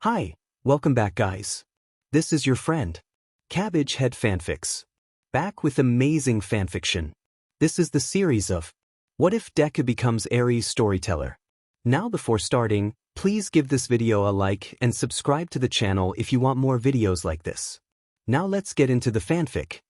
Hi, welcome back guys. This is your friend, Cabbage Head Fanfics. Back with amazing fanfiction. This is the series of What If Deku Becomes Eri's Storyteller. Now before starting, please give this video a like and subscribe to the channel if you want more videos like this. Now let's get into the fanfic.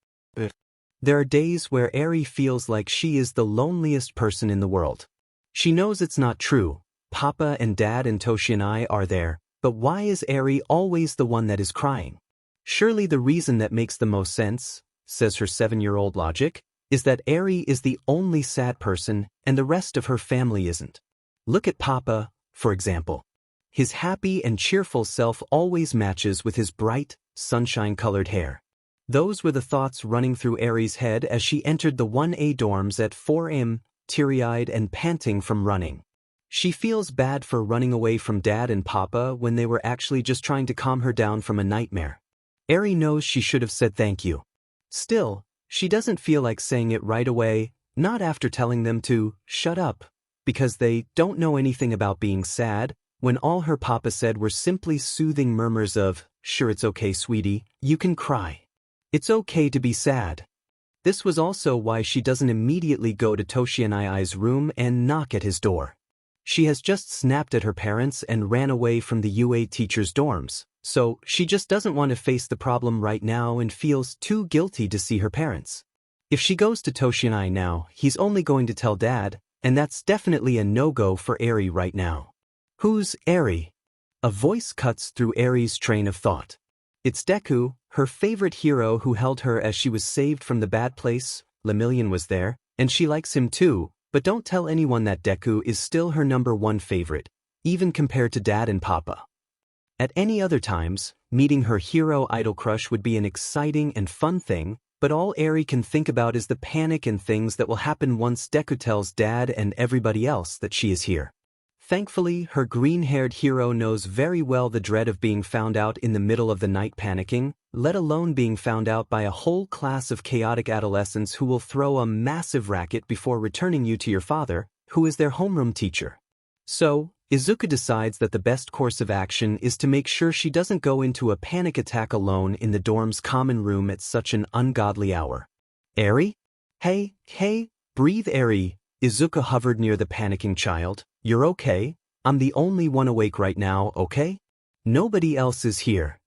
There are days where Eri feels like she is the loneliest person in the world. She knows it's not true. Papa and Dad and Toshi and I are there. But why is Eri always the one that is crying? Surely the reason that makes the most sense, says her 7-year-old logic, is that Eri is the only sad person and the rest of her family isn't. Look at Papa, for example. His happy and cheerful self always matches with his bright, sunshine-colored hair. Those were the thoughts running through Eri's head as she entered the 1A dorms at 4 a.m., teary-eyed and panting from running. She feels bad for running away from Dad and Papa when they were actually just trying to calm her down from a nightmare. Eri knows she should have said thank you. Still, she doesn't feel like saying it right away, not after telling them to shut up, because they don't know anything about being sad, when all her Papa said were simply soothing murmurs of, "Sure, it's okay, sweetie, you can cry. It's okay to be sad." This was also why she doesn't immediately go to Toshi and I's room and knock at his door. She has just snapped at her parents and ran away from the UA teacher's dorms, so she just doesn't want to face the problem right now and feels too guilty to see her parents. If she goes to Toshi and I now, he's only going to tell Dad, and that's definitely a no-go for Eri right now. Who's Eri? A voice cuts through Eri's train of thought. It's Deku, her favorite hero who held her as she was saved from the bad place. Lemillion was there, and she likes him too. But don't tell anyone that Deku is still her #1 favorite, even compared to Dad and Papa. At any other times, meeting her hero idol crush would be an exciting and fun thing, but all Eri can think about is the panic and things that will happen once Deku tells Dad and everybody else that she is here. Thankfully, her green-haired hero knows very well the dread of being found out in the middle of the night panicking, let alone being found out by a whole class of chaotic adolescents who will throw a massive racket before returning you to your father, who is their homeroom teacher. So, Izuku decides that the best course of action is to make sure she doesn't go into a panic attack alone in the dorm's common room at such an ungodly hour. Eri? Hey, breathe Eri. Izuku hovered near the panicking child. You're okay? I'm the only one awake right now, okay? Nobody else is here.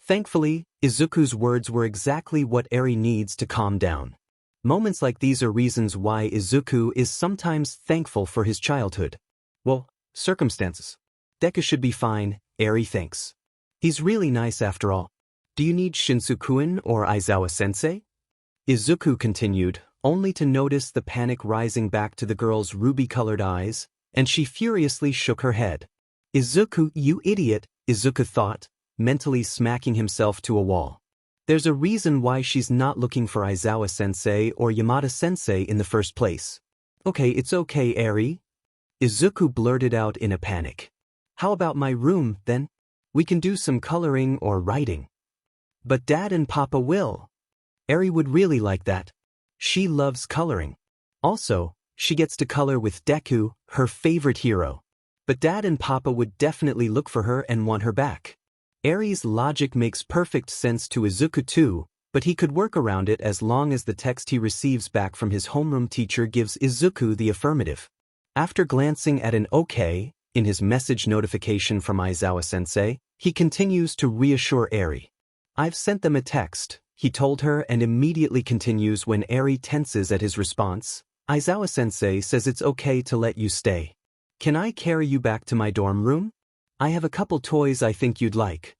Thankfully, Izuku's words were exactly what Eri needs to calm down. Moments like these are reasons why Izuku is sometimes thankful for his childhood. Well, circumstances. Deku should be fine, Eri thinks. He's really nice after all. Do you need Shinsukuin or Aizawa-sensei? Izuku continued, only to notice the panic rising back to the girl's ruby-colored eyes, and she furiously shook her head. Izuku, you idiot, Izuku thought, mentally smacking himself to a wall. There's a reason why she's not looking for Aizawa-sensei or Yamada-sensei in the first place. Okay, it's okay, Eri. Izuku blurted out in a panic. How about my room, then? We can do some coloring or writing. But Dad and Papa will. Eri would really like that. She loves coloring. Also, she gets to color with Deku, her favorite hero. But Dad and Papa would definitely look for her and want her back. Eri's logic makes perfect sense to Izuku too, but he could work around it as long as the text he receives back from his homeroom teacher gives Izuku the affirmative. After glancing at an OK in his message notification from Aizawa-sensei, he continues to reassure Eri. I've sent them a text, he told her, and immediately continues when Eri tenses at his response. Aizawa-sensei says it's okay to let you stay. Can I carry you back to my dorm room? I have a couple toys I think you'd like.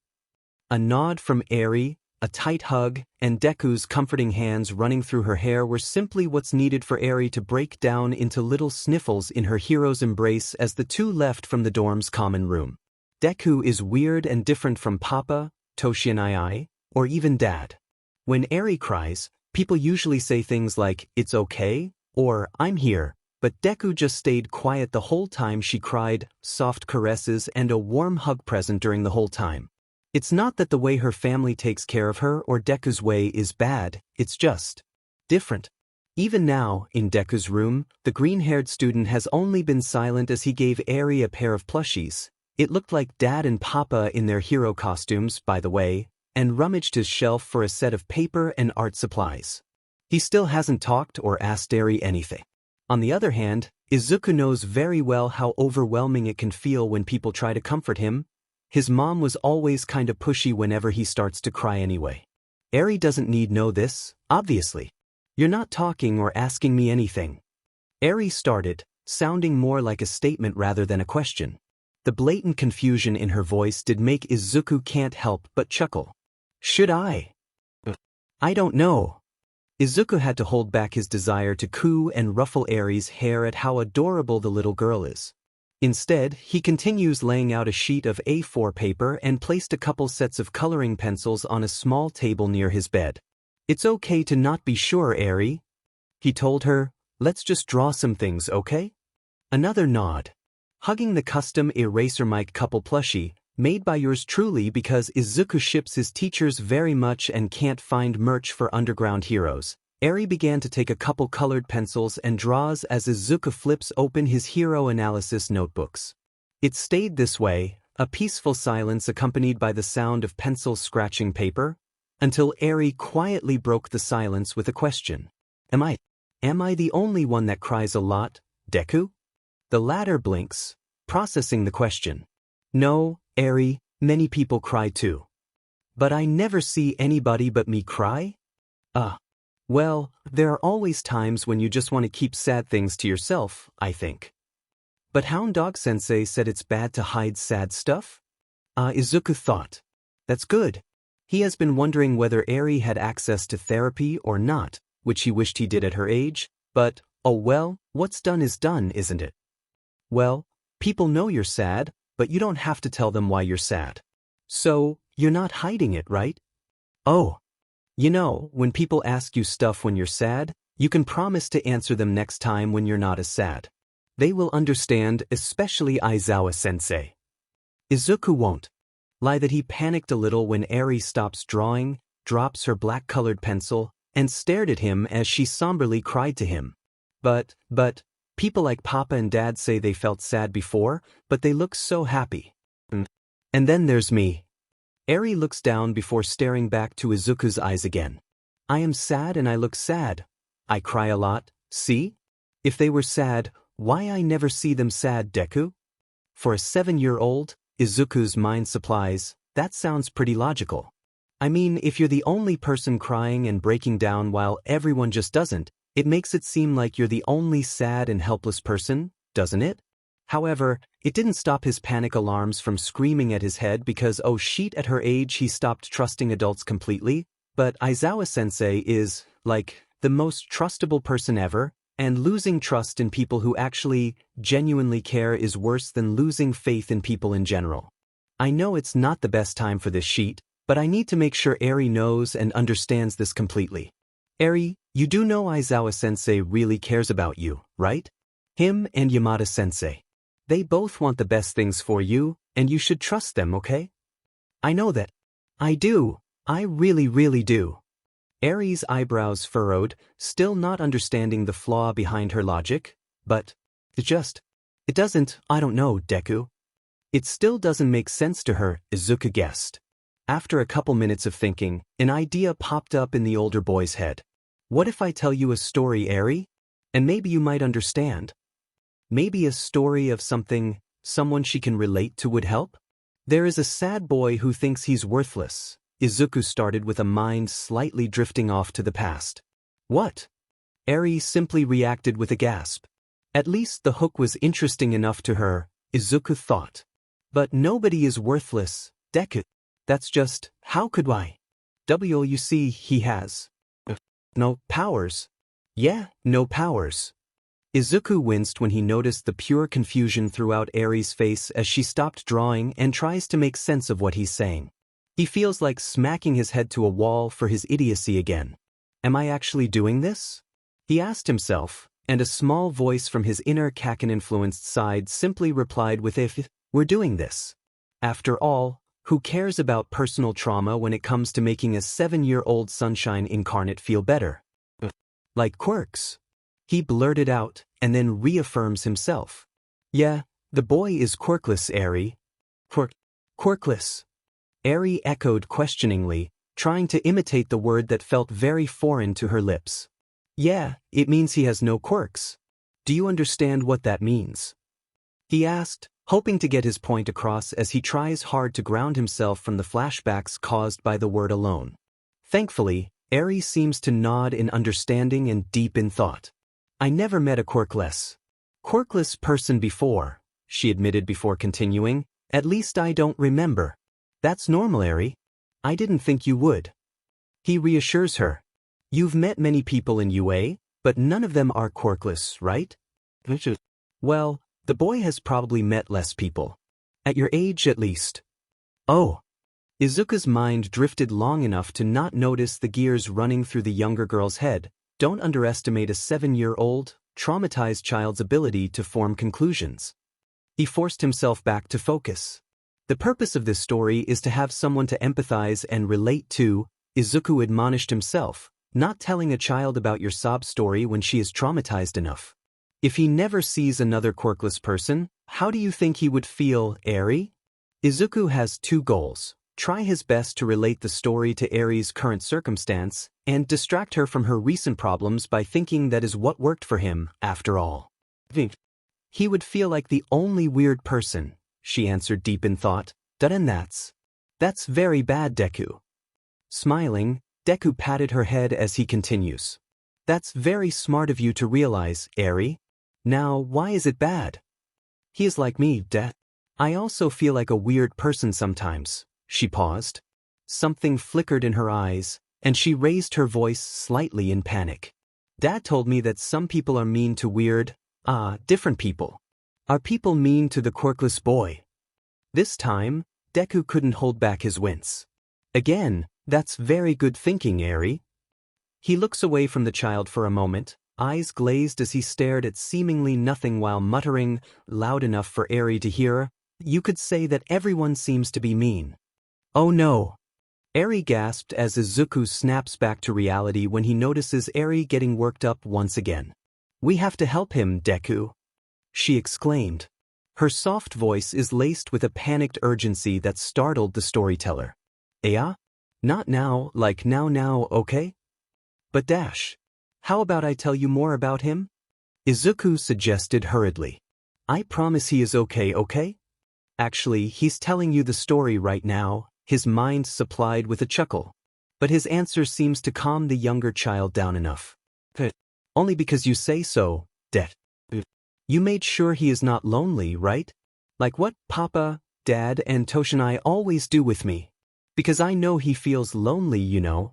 A nod from Eri, a tight hug, and Deku's comforting hands running through her hair were simply what's needed for Eri to break down into little sniffles in her hero's embrace as the two left from the dorm's common room. Deku is weird and different from Papa, Toshi and I, or even Dad. When Eri cries, people usually say things like, "It's okay," or "I'm here," but Deku just stayed quiet the whole time she cried, soft caresses and a warm hug present during the whole time. It's not that the way her family takes care of her or Deku's way is bad, it's just different. Even now, in Deku's room, the green-haired student has only been silent as he gave Eri a pair of plushies. It looked like Dad and Papa in their hero costumes, by the way, and rummaged his shelf for a set of paper and art supplies. He still hasn't talked or asked Eri anything. On the other hand, Izuku knows very well how overwhelming it can feel when people try to comfort him. His mom was always kinda pushy whenever he starts to cry anyway. Eri doesn't need know this, obviously. You're not talking or asking me anything. Eri started, sounding more like a statement rather than a question. The blatant confusion in her voice did make Izuku can't help but chuckle. Should I? I don't know. Izuku had to hold back his desire to coo and ruffle Eri's hair at how adorable the little girl is. Instead, he continues laying out a sheet of A4 paper and placed a couple sets of coloring pencils on a small table near his bed. It's okay to not be sure, Eri. He told her, let's just draw some things, okay? Another nod. Hugging the custom EraserMic couple plushie, made by yours truly because Izuku ships his teachers very much and can't find merch for underground heroes, Eri began to take a couple colored pencils and draws as Izuku flips open his hero analysis notebooks. It stayed this way, a peaceful silence accompanied by the sound of pencils scratching paper, until Eri quietly broke the silence with a question. Am I the only one that cries a lot, Deku? The latter blinks, processing the question. No, Eri, many people cry too. But I never see anybody but me cry? Well, there are always times when you just want to keep sad things to yourself, I think. But Hound Dog Sensei said it's bad to hide sad stuff? Izuku thought. That's good. He has been wondering whether Eri had access to therapy or not, which he wished he did at her age, but, oh well, what's done is done, isn't it? Well, people know you're sad, but you don't have to tell them why you're sad. So, you're not hiding it, right? Oh. You know, when people ask you stuff when you're sad, you can promise to answer them next time when you're not as sad. They will understand, especially Aizawa-sensei. Izuku won't. Lie that he panicked a little when Eri stops drawing, drops her black-colored pencil, and stared at him as she somberly cried to him. But, people like Papa and Dad say they felt sad before, but they look so happy. And then there's me. Eri looks down before staring back to Izuku's eyes again. I am sad and I look sad. I cry a lot, see? If they were sad, why I never see them sad, Deku? For a 7-year-old, Izuku's mind supplies, that sounds pretty logical. I mean, if you're the only person crying and breaking down while everyone just doesn't, it makes it seem like you're the only sad and helpless person, doesn't it? However, it didn't stop his panic alarms from screaming at his head because oh shit, at her age he stopped trusting adults completely, but Aizawa-sensei is, like, the most trustable person ever, and losing trust in people who actually, genuinely care is worse than losing faith in people in general. I know it's not the best time for this sheet, but I need to make sure Eri knows and understands this completely. Eri, you do know Aizawa-sensei really cares about you, right? Him and Yamada-sensei. They both want the best things for you, and you should trust them, okay? I know that. I do. I really, really do. Eri's eyebrows furrowed, still not understanding the flaw behind her logic, but it doesn't, I don't know, Deku. It still doesn't make sense to her, Izuku guessed. After a couple minutes of thinking, an idea popped up in the older boy's head. What if I tell you a story, Eri? And maybe you might understand. Maybe a story of someone she can relate to would help? There is a sad boy who thinks he's worthless. Izuku started with a mind slightly drifting off to the past. What? Eri simply reacted with a gasp. At least the hook was interesting enough to her, Izuku thought. But nobody is worthless, Deku. That's just, how could I? You see, he has no powers. Yeah, no powers. Izuku winced when he noticed the pure confusion throughout Eri's face as she stopped drawing and tries to make sense of what he's saying. He feels like smacking his head to a wall for his idiocy again. Am I actually doing this? He asked himself, and a small voice from his inner Kaken-influenced side simply replied with if, we're doing this. After all, who cares about personal trauma when it comes to making a 7-year-old sunshine incarnate feel better? Like quirks. He blurted out, and then reaffirms himself. Yeah, the boy is quirkless, Eri. Quirkless. Eri echoed questioningly, trying to imitate the word that felt very foreign to her lips. Yeah, it means he has no quirks. Do you understand what that means? He asked, hoping to get his point across as he tries hard to ground himself from the flashbacks caused by the word alone. Thankfully, Eri seems to nod in understanding and deep in thought. I never met a quirkless person before, she admitted before continuing. At least I don't remember. That's normal, Eri. I didn't think you would. He reassures her. You've met many people in UA, but none of them are quirkless, right? Well, the boy has probably met less people. At your age, at least. Oh. Izuku's mind drifted long enough to not notice the gears running through the younger girl's head. Don't underestimate a 7-year-old, traumatized child's ability to form conclusions. He forced himself back to focus. The purpose of this story is to have someone to empathize and relate to, Izuku admonished himself, not telling a child about your sob story when she is traumatized enough. If he never sees another quirkless person, how do you think he would feel, Eri? Izuku has 2 goals. Try his best to relate the story to Eri's current circumstance, and distract her from her recent problems by thinking that is what worked for him, after all. He would feel like the only weird person, she answered deep in thought. And that's very bad, Deku. Smiling, Deku patted her head as he continues. That's very smart of you to realize, Eri. Now, why is it bad? He is like me, I also feel like a weird person sometimes. She paused. Something flickered in her eyes, and she raised her voice slightly in panic. Dad told me that some people are mean to weird, different people. Are people mean to the quirkless boy? This time, Deku couldn't hold back his wince. Again, that's very good thinking, Eri. He looks away from the child for a moment, eyes glazed as he stared at seemingly nothing while muttering, loud enough for Eri to hear, you could say that everyone seems to be mean. Oh no! Eri gasped as Izuku snaps back to reality when he notices Eri getting worked up once again. We have to help him, Deku, she exclaimed. Her soft voice is laced with a panicked urgency that startled the storyteller. Yeah? Not now, like now, okay? But how about I tell you more about him? Izuku suggested hurriedly. I promise he is okay? Actually, he's telling you the story right now, his mind supplied with a chuckle. But his answer seems to calm the younger child down enough. Only because you say so, You made sure he is not lonely, right? Like what Papa, Dad, and Toshinai always do with me. Because I know he feels lonely, you know.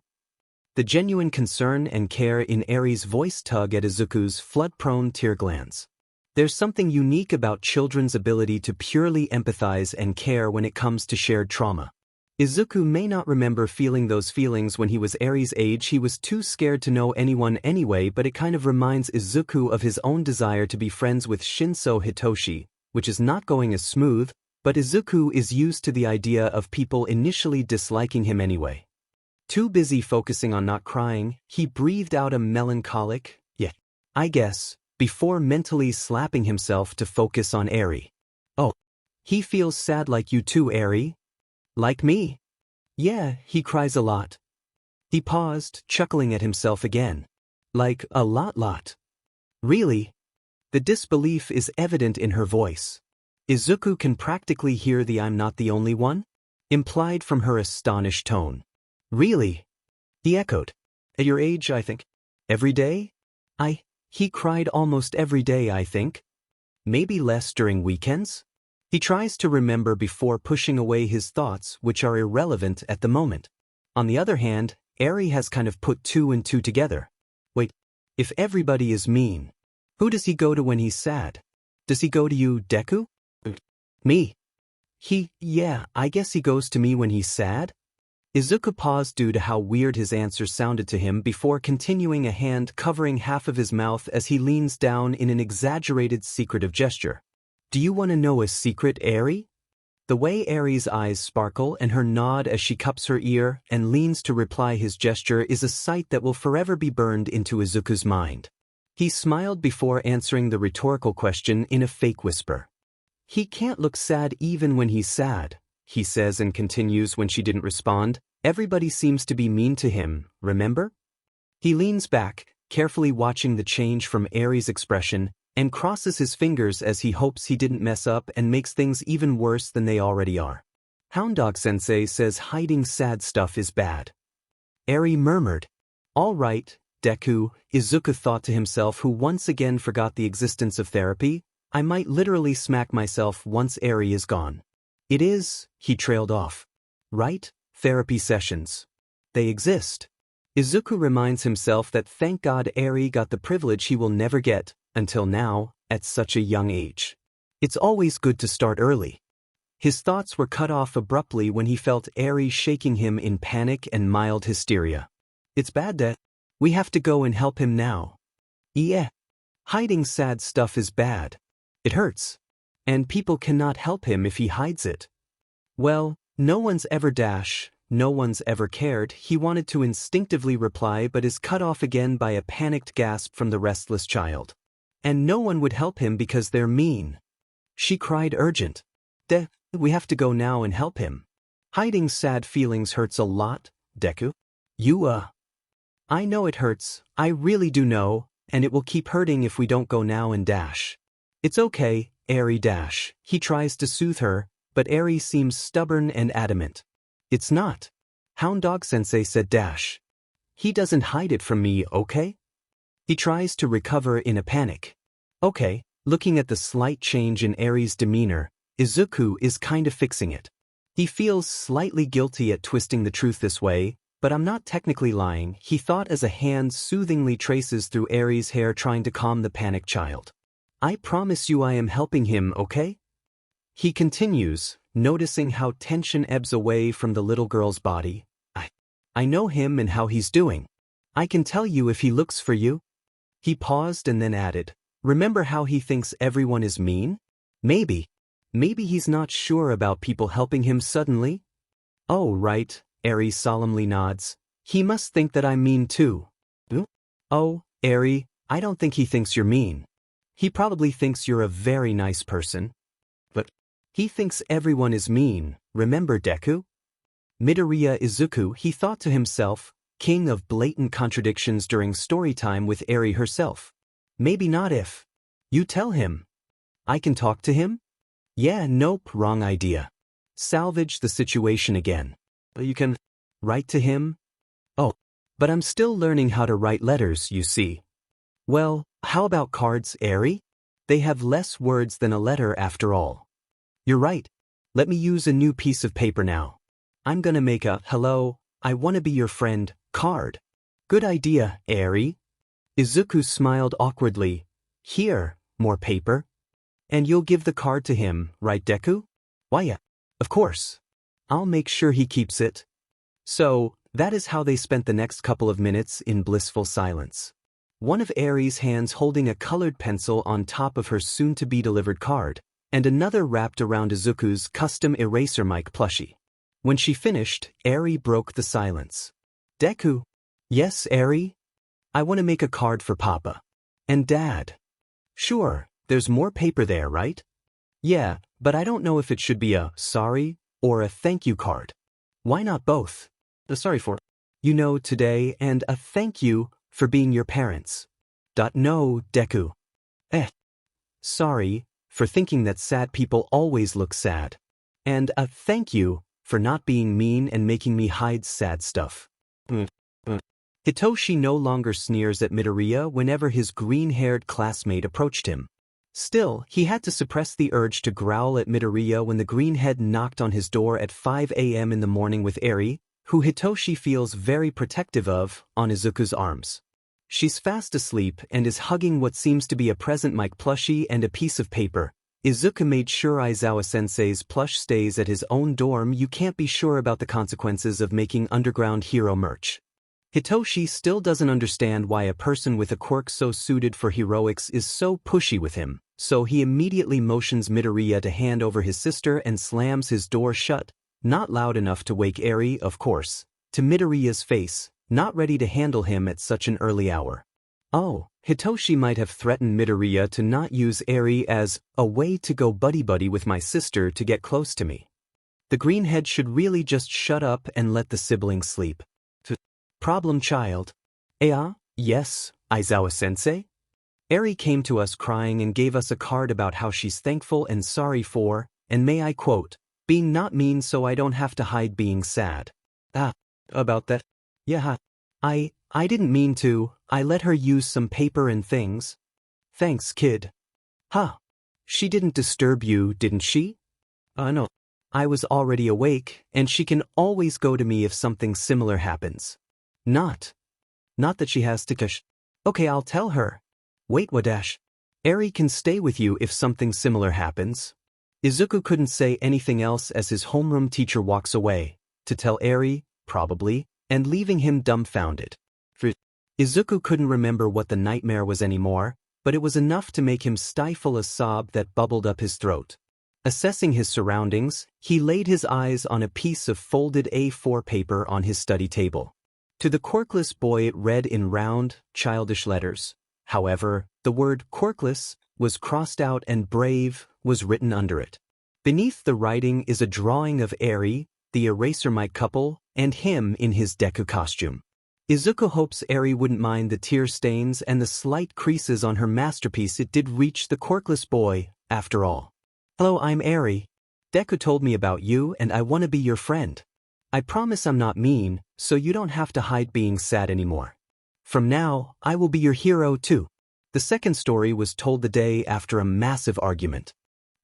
The genuine concern and care in Eri's voice tug at Izuku's flood-prone tear glands. There's something unique about children's ability to purely empathize and care when it comes to shared trauma. Izuku may not remember feeling those feelings when he was Eri's age. He was too scared to know anyone anyway, but it kind of reminds Izuku of his own desire to be friends with Shinso Hitoshi, which is not going as smooth, but Izuku is used to the idea of people initially disliking him anyway. Too busy focusing on not crying, he breathed out a melancholic, yeah, I guess, before mentally slapping himself to focus on Eri. Oh, he feels sad like you too, Eri? Like me? Yeah, he cries a lot. He paused, chuckling at himself again. Like a lot. Really? The disbelief is evident in her voice. Izuku can practically hear the I'm not the only one implied from her astonished tone. Really? He echoed. At your age, I think. Every day? He cried almost every day, I think. Maybe less during weekends? He tries to remember before pushing away his thoughts, which are irrelevant at the moment. On the other hand, Eri has kind of put 2 and 2 together. Wait, if everybody is mean, who does he go to when he's sad? Does he go to you, Deku? Me? Yeah, I guess he goes to me when he's sad? Izuku paused due to how weird his answer sounded to him before continuing, a hand covering half of his mouth as he leans down in an exaggerated secretive gesture. Do you want to know a secret, Eri? The way Eri's eyes sparkle and her nod as she cups her ear and leans to reply his gesture is a sight that will forever be burned into Izuku's mind. He smiled before answering the rhetorical question in a fake whisper. He can't look sad even when he's sad, he says and continues when she didn't respond. Everybody seems to be mean to him, remember? He leans back, carefully watching the change from Eri's expression, and crosses his fingers as he hopes he didn't mess up and makes things even worse than they already are. Hound Dog Sensei says hiding sad stuff is bad. Eri murmured. All right, Deku, Izuku thought to himself, who once again forgot the existence of therapy. I might literally smack myself once Eri is gone. It is, he trailed off. Right? Therapy sessions. They exist. Izuku reminds himself that thank God Eri got the privilege he will never get, until now, at such a young age. It's always good to start early. His thoughts were cut off abruptly when he felt Eri shaking him in panic and mild hysteria. It's bad that we have to go and help him now. Yeah. Hiding sad stuff is bad. It hurts. And people cannot help him if he hides it. Well, no one's ever cared, he wanted to instinctively reply but is cut off again by a panicked gasp from the restless child. And no one would help him because they're mean. She cried urgent. We have to go now and help him. Hiding sad feelings hurts a lot, Deku. I know it hurts, I really do know, and it will keep hurting if we don't go now and dash. It's okay, Eri dash. He tries to soothe her, but Eri seems stubborn and adamant. It's not. Hound Dog Sensei said dash. He doesn't hide it from me, okay? He tries to recover in a panic. Okay, looking at the slight change in Eri's demeanor, Izuku is kind of fixing it. He feels slightly guilty at twisting the truth this way, but I'm not technically lying, he thought as a hand soothingly traces through Eri's hair trying to calm the panicked child. I promise you I am helping him, okay? He continues, noticing how tension ebbs away from the little girl's body. I know him and how he's doing. I can tell you if he looks for you. He paused and then added, remember how he thinks everyone is mean? Maybe he's not sure about people helping him suddenly? Oh, right, Eri solemnly nods. He must think that I'm mean too. Oh, Eri, I don't think he thinks you're mean. He probably thinks you're a very nice person. But he thinks everyone is mean, remember Deku? Midoriya Izuku, he thought to himself, king of blatant contradictions during story time with Eri herself. Maybe not if. You tell him. I can talk to him? Yeah, nope, wrong idea. Salvage the situation again. You can write to him? Oh, but I'm still learning how to write letters, you see. Well, how about cards, Eri? They have less words than a letter after all. You're right. Let me use a new piece of paper now. I'm gonna make a hello, I wanna be your friend card. Good idea, Eri. Izuku smiled awkwardly. Here, more paper. And you'll give the card to him, right Deku? Why yeah, of course. I'll make sure he keeps it. So, that is how they spent the next couple of minutes in blissful silence. One of Eri's hands holding a colored pencil on top of her soon-to-be-delivered card, and another wrapped around Izuku's custom EraserMic plushie. When she finished, Eri broke the silence. Deku. Yes, Eri? I want to make a card for Papa. And Dad. Sure, there's more paper there, right? Yeah, but I don't know if it should be a sorry or a thank you card. Why not both? A sorry for, today, and a thank you for being your parents. No, Deku. Sorry for thinking that sad people always look sad. And a thank you for not being mean and making me hide sad stuff. Hitoshi no longer sneers at Midoriya whenever his green-haired classmate approached him. Still, he had to suppress the urge to growl at Midoriya when the greenhead knocked on his door at 5 a.m. in the morning with Eri, who Hitoshi feels very protective of, on Izuku's arms. She's fast asleep and is hugging what seems to be a present Mike plushie and a piece of paper. Izuku made sure Aizawa-sensei's plush stays at his own dorm. You can't be sure about the consequences of making underground hero merch. Hitoshi still doesn't understand why a person with a quirk so suited for heroics is so pushy with him, so he immediately motions Midoriya to hand over his sister and slams his door shut, not loud enough to wake Eri, of course, to Midoriya's face, not ready to handle him at such an early hour. Oh, Hitoshi might have threatened Midoriya to not use Eri as a way to go buddy-buddy with my sister to get close to me. The greenhead should really just shut up and let the sibling sleep. Problem child. Yes, Aizawa-sensei? Eri came to us crying and gave us a card about how she's thankful and sorry for, and may I quote, being not mean so I don't have to hide being sad. About that? Yeah. I didn't mean to, I let her use some paper and things. Thanks, kid. She didn't disturb you, didn't she? No. I was already awake, and she can always go to me if something similar happens. Not that she has to Okay, I'll tell her. Wait, Wadash. Eri can stay with you if something similar happens. Izuku couldn't say anything else as his homeroom teacher walks away, to tell Eri, probably, and leaving him dumbfounded. Izuku couldn't remember what the nightmare was anymore, but it was enough to make him stifle a sob that bubbled up his throat. Assessing his surroundings, he laid his eyes on a piece of folded A4 paper on his study table. To the quirkless boy it read in round, childish letters. However, the word quirkless was crossed out and brave was written under it. Beneath the writing is a drawing of Eri, the EraserMic couple, and him in his Deku costume. Izuku hopes Eri wouldn't mind the tear stains and the slight creases on her masterpiece. It did reach the quirkless boy, after all. Hello, I'm Eri. Deku told me about you and I want to be your friend. I promise I'm not mean, so you don't have to hide being sad anymore. From now, I will be your hero too. The second story was told the day after a massive argument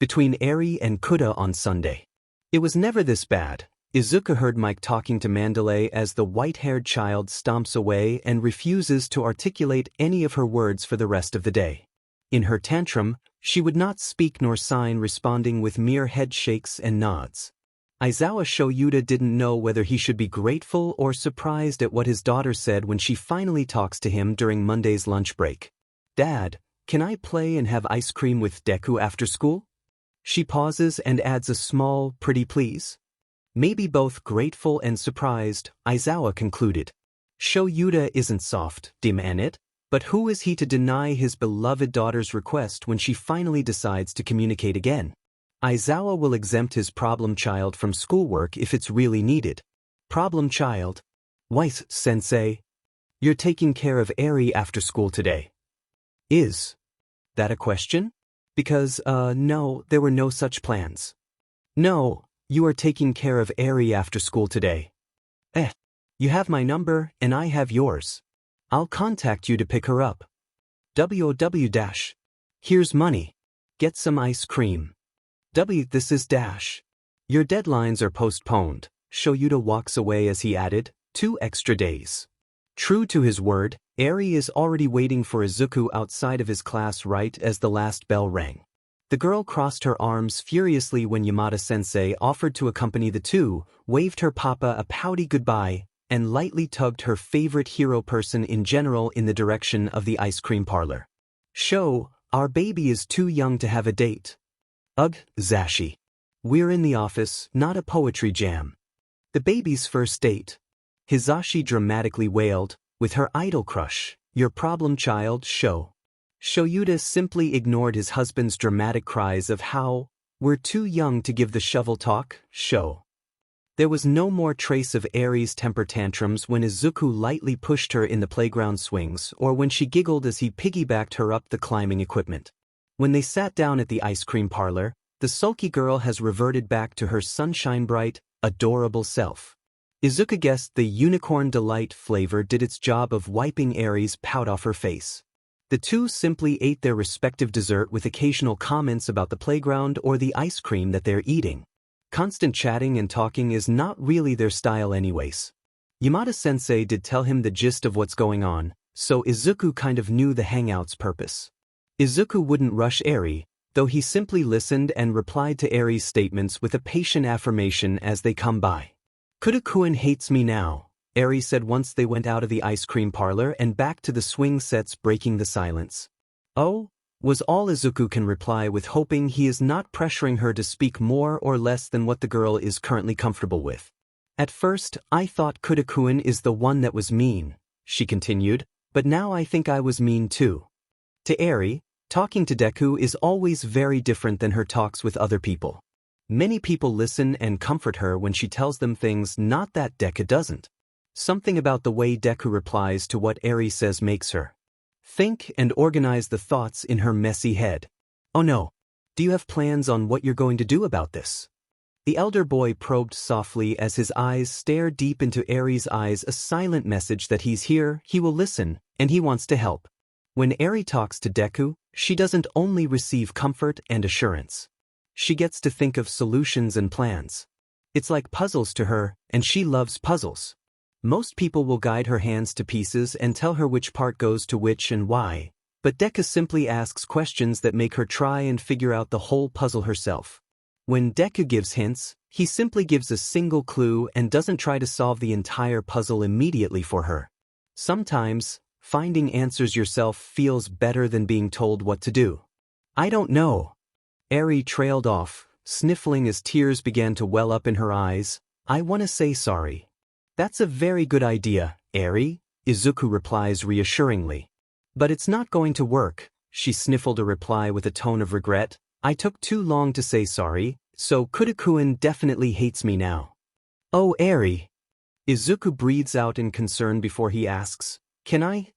between Eri and Kuda on Sunday. It was never this bad. Izuku heard Mike talking to Mandalay as the white-haired child stomps away and refuses to articulate any of her words for the rest of the day. In her tantrum, she would not speak nor sign, responding with mere head shakes and nods. Aizawa Shoyuta didn't know whether he should be grateful or surprised at what his daughter said when she finally talks to him during Monday's lunch break. Dad, can I play and have ice cream with Deku after school? She pauses and adds a small, pretty please. Maybe both grateful and surprised, Aizawa concluded. Shoyuta isn't soft, damn it, but who is he to deny his beloved daughter's request when she finally decides to communicate again? Aizawa will exempt his problem child from schoolwork if it's really needed. Problem child? Weiss, sensei. You're taking care of Eri after school today. Is that a question? Because, no, there were no such plans. No. You are taking care of Eri after school today. You have my number, and I have yours. I'll contact you to pick her up. WOW. Here's money. Get some ice cream. This is Dash. Your deadlines are postponed. Shoyuta walks away as he added, 2 extra days. True to his word, Eri is already waiting for Izuku outside of his class right as the last bell rang. The girl crossed her arms furiously when Yamada-sensei offered to accompany the two, waved her papa a pouty goodbye, and lightly tugged her favorite hero person in general in the direction of the ice cream parlor. Our baby is too young to have a date. Ugh, Zashi. We're in the office, not a poetry jam. The baby's first date. Hizashi dramatically wailed, with her idol crush, your problem child, Shoyuta simply ignored his husband's dramatic cries of how, we're too young to give the shovel talk, There was no more trace of Eri's temper tantrums when Izuku lightly pushed her in the playground swings or when she giggled as he piggybacked her up the climbing equipment. When they sat down at the ice cream parlor, the sulky girl has reverted back to her sunshine-bright, adorable self. Izuku guessed the unicorn delight flavor did its job of wiping Eri's pout off her face. The two simply ate their respective dessert with occasional comments about the playground or the ice cream that they're eating. Constant chatting and talking is not really their style anyways. Yamada-sensei did tell him the gist of what's going on, so Izuku kind of knew the hangout's purpose. Izuku wouldn't rush Eri, though he simply listened and replied to Eri's statements with a patient affirmation as they come by. Kuda-kun hates me now, Eri said once they went out of the ice cream parlor and back to the swing sets, breaking the silence. Oh, was all Izuku can reply with, hoping he is not pressuring her to speak more or less than what the girl is currently comfortable with. At first, I thought Kuda-kun is the one that was mean, she continued, But now I think I was mean too. To Eri, talking to Deku is always very different than her talks with other people. Many people listen and comfort her when she tells them things not that Deku doesn't. Something about the way Deku replies to what Eri says makes her think and organize the thoughts in her messy head. Oh no. Do you have plans on what you're going to do about this? The elder boy probed softly as his eyes stared deep into Eri's eyes, a silent message that he's here, he will listen, and he wants to help. When Eri talks to Deku, she doesn't only receive comfort and assurance. She gets to think of solutions and plans. It's like puzzles to her, and she loves puzzles. Most people will guide her hands to pieces and tell her which part goes to which and why, but Deku simply asks questions that make her try and figure out the whole puzzle herself. When Deku gives hints, he simply gives a single clue and doesn't try to solve the entire puzzle immediately for her. Sometimes, finding answers yourself feels better than being told what to do. I don't know. Eri trailed off, sniffling as tears began to well up in her eyes. I want to say sorry. That's a very good idea, Eri, Izuku replies reassuringly. But it's not going to work, she sniffled a reply with a tone of regret. I took too long to say sorry, so Kudakuen definitely hates me now. Oh Eri. Izuku breathes out in concern before he asks, can I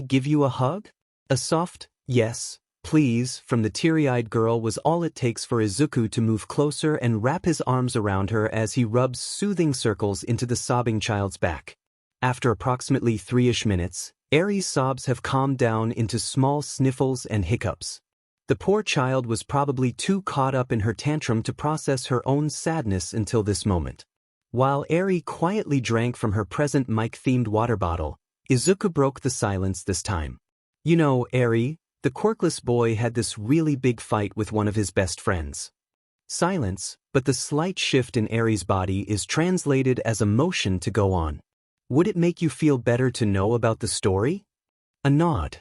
give you a hug? A soft, yes, please, from the teary-eyed girl was all it takes for Izuku to move closer and wrap his arms around her as he rubs soothing circles into the sobbing child's back. After approximately 3-ish minutes, Eri's sobs have calmed down into small sniffles and hiccups. The poor child was probably too caught up in her tantrum to process her own sadness until this moment. While Eri quietly drank from her present mic-themed water bottle, Izuku broke the silence this time. You know, Eri, the quirkless boy had this really big fight with one of his best friends. Silence, but the slight shift in Eri's body is translated as a motion to go on. Would it make you feel better to know about the story? A nod.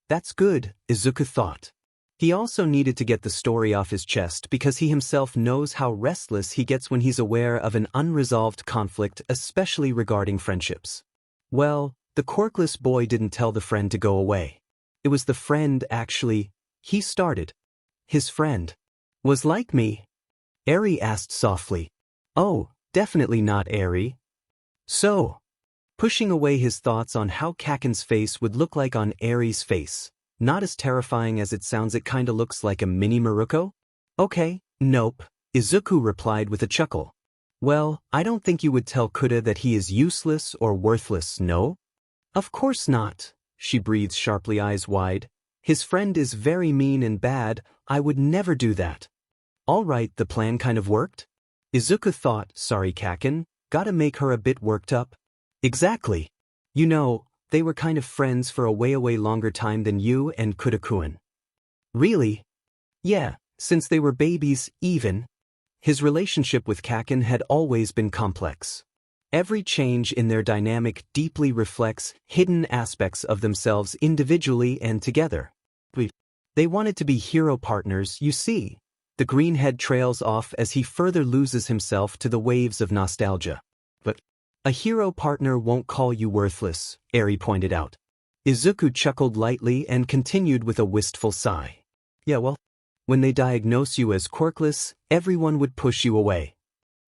That's good, Izuku thought. He also needed to get the story off his chest because he himself knows how restless he gets when he's aware of an unresolved conflict, especially regarding friendships. Well, the quirkless boy didn't tell the friend to go away. It was the friend, actually. He started. His friend was like me. Eri asked softly. Oh, definitely not Eri. So, pushing away his thoughts on how Kaken's face would look like on Eri's face. Not as terrifying as it sounds, it kinda looks like a mini Maruko? Okay, nope, Izuku replied with a chuckle. Well, I don't think you would tell Kuda that he is useless or worthless, no? Of course not, she breathes sharply, eyes wide. His friend is very mean and bad, I would never do that. Alright, the plan kind of worked? Izuku thought, sorry Kaken, gotta make her a bit worked up. Exactly. You know, they were kind of friends for a way longer time than you and Kudakuen. Really? Yeah, since they were babies, even. His relationship with Kaken had always been complex. Every change in their dynamic deeply reflects hidden aspects of themselves individually and together. They wanted to be hero partners, you see. The greenhead trails off as he further loses himself to the waves of nostalgia. But a hero partner won't call you worthless, Eri pointed out. Izuku chuckled lightly and continued with a wistful sigh. Yeah, well, when they diagnose you as quirkless, everyone would push you away.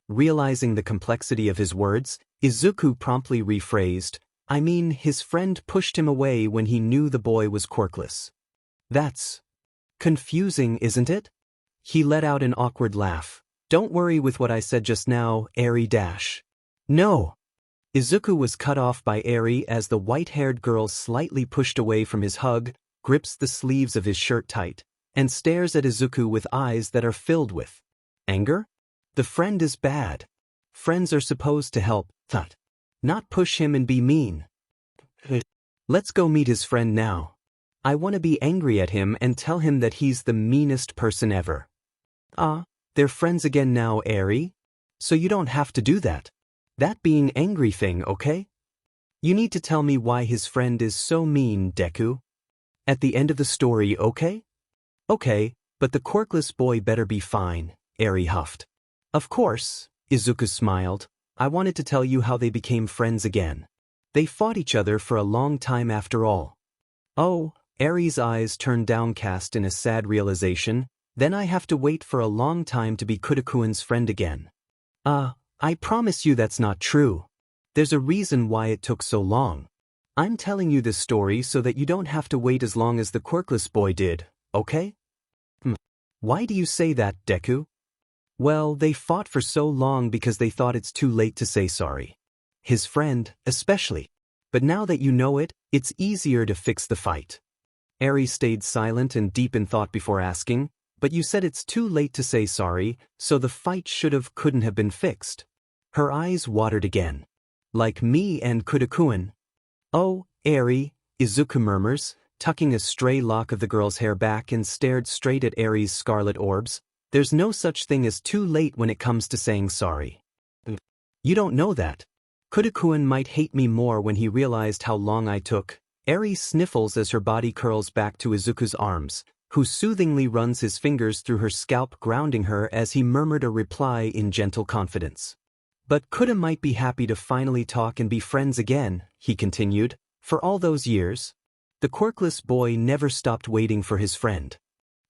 Realizing the complexity of his words, Izuku promptly rephrased, I mean, his friend pushed him away when he knew the boy was quirkless. That's confusing, isn't it? He let out an awkward laugh. Don't worry with what I said just now, Eri dash. No. Izuku was cut off by Eri as the white-haired girl slightly pushed away from his hug, grips the sleeves of his shirt tight, and stares at Izuku with eyes that are filled with anger? The friend is bad. Friends are supposed to help, not push him and be mean. Let's go meet his friend now. I want to be angry at him and tell him that he's the meanest person ever. They're friends again now, Eri? So you don't have to do that. That being angry thing, okay? You need to tell me why his friend is so mean, Deku. At the end of the story, okay? Okay, but the quirkless boy better be fine, Eri huffed. Of course, Izuku smiled. I wanted to tell you how they became friends again. They fought each other for a long time after all. Oh, Aries' eyes turned downcast in a sad realization. Then I have to wait for a long time to be Kudakuin's friend again. I promise you that's not true. There's a reason why it took so long. I'm telling you this story so that you don't have to wait as long as the quirkless boy did, okay? Why do you say that, Deku? Well, they fought for so long because they thought it's too late to say sorry. His friend, especially. But now that you know it, it's easier to fix the fight. Aries stayed silent and deep in thought before asking, but you said it's too late to say sorry, so the fight couldn't have been fixed. Her eyes watered again. Like me and Kudakuin. Oh, Eri, Izuku murmurs, tucking a stray lock of the girl's hair back and stared straight at Aries' scarlet orbs. There's no such thing as too late when it comes to saying sorry. You don't know that. Kudakuin might hate me more when he realized how long I took. Aries sniffles as her body curls back to Izuku's arms, who soothingly runs his fingers through her scalp, grounding her as he murmured a reply in gentle confidence. But Kuda might be happy to finally talk and be friends again, he continued. For all those years, the quirkless boy never stopped waiting for his friend.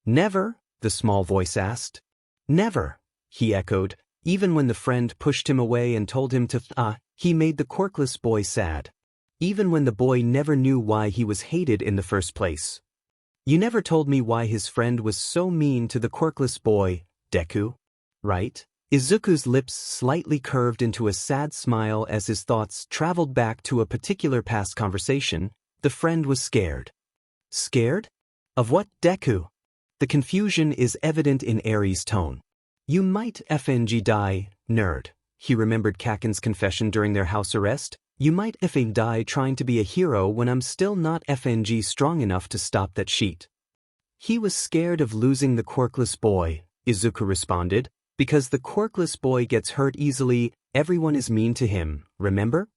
Never? The small voice asked. Never, he echoed, even when the friend pushed him away and told him to he made the quirkless boy sad. Even when the boy never knew why he was hated in the first place. You never told me why his friend was so mean to the quirkless boy, Deku. Right? Izuku's lips slightly curved into a sad smile as his thoughts traveled back to a particular past conversation. The friend was scared. Scared? Of what, Deku? The confusion is evident in Aries' tone. You might FNG die, nerd. He remembered Kaken's confession during their house arrest. You might FNG die trying to be a hero when I'm still not FNG strong enough to stop that sheet. He was scared of losing the quirkless boy, Izuku responded, because the quirkless boy gets hurt easily. Everyone is mean to him, remember?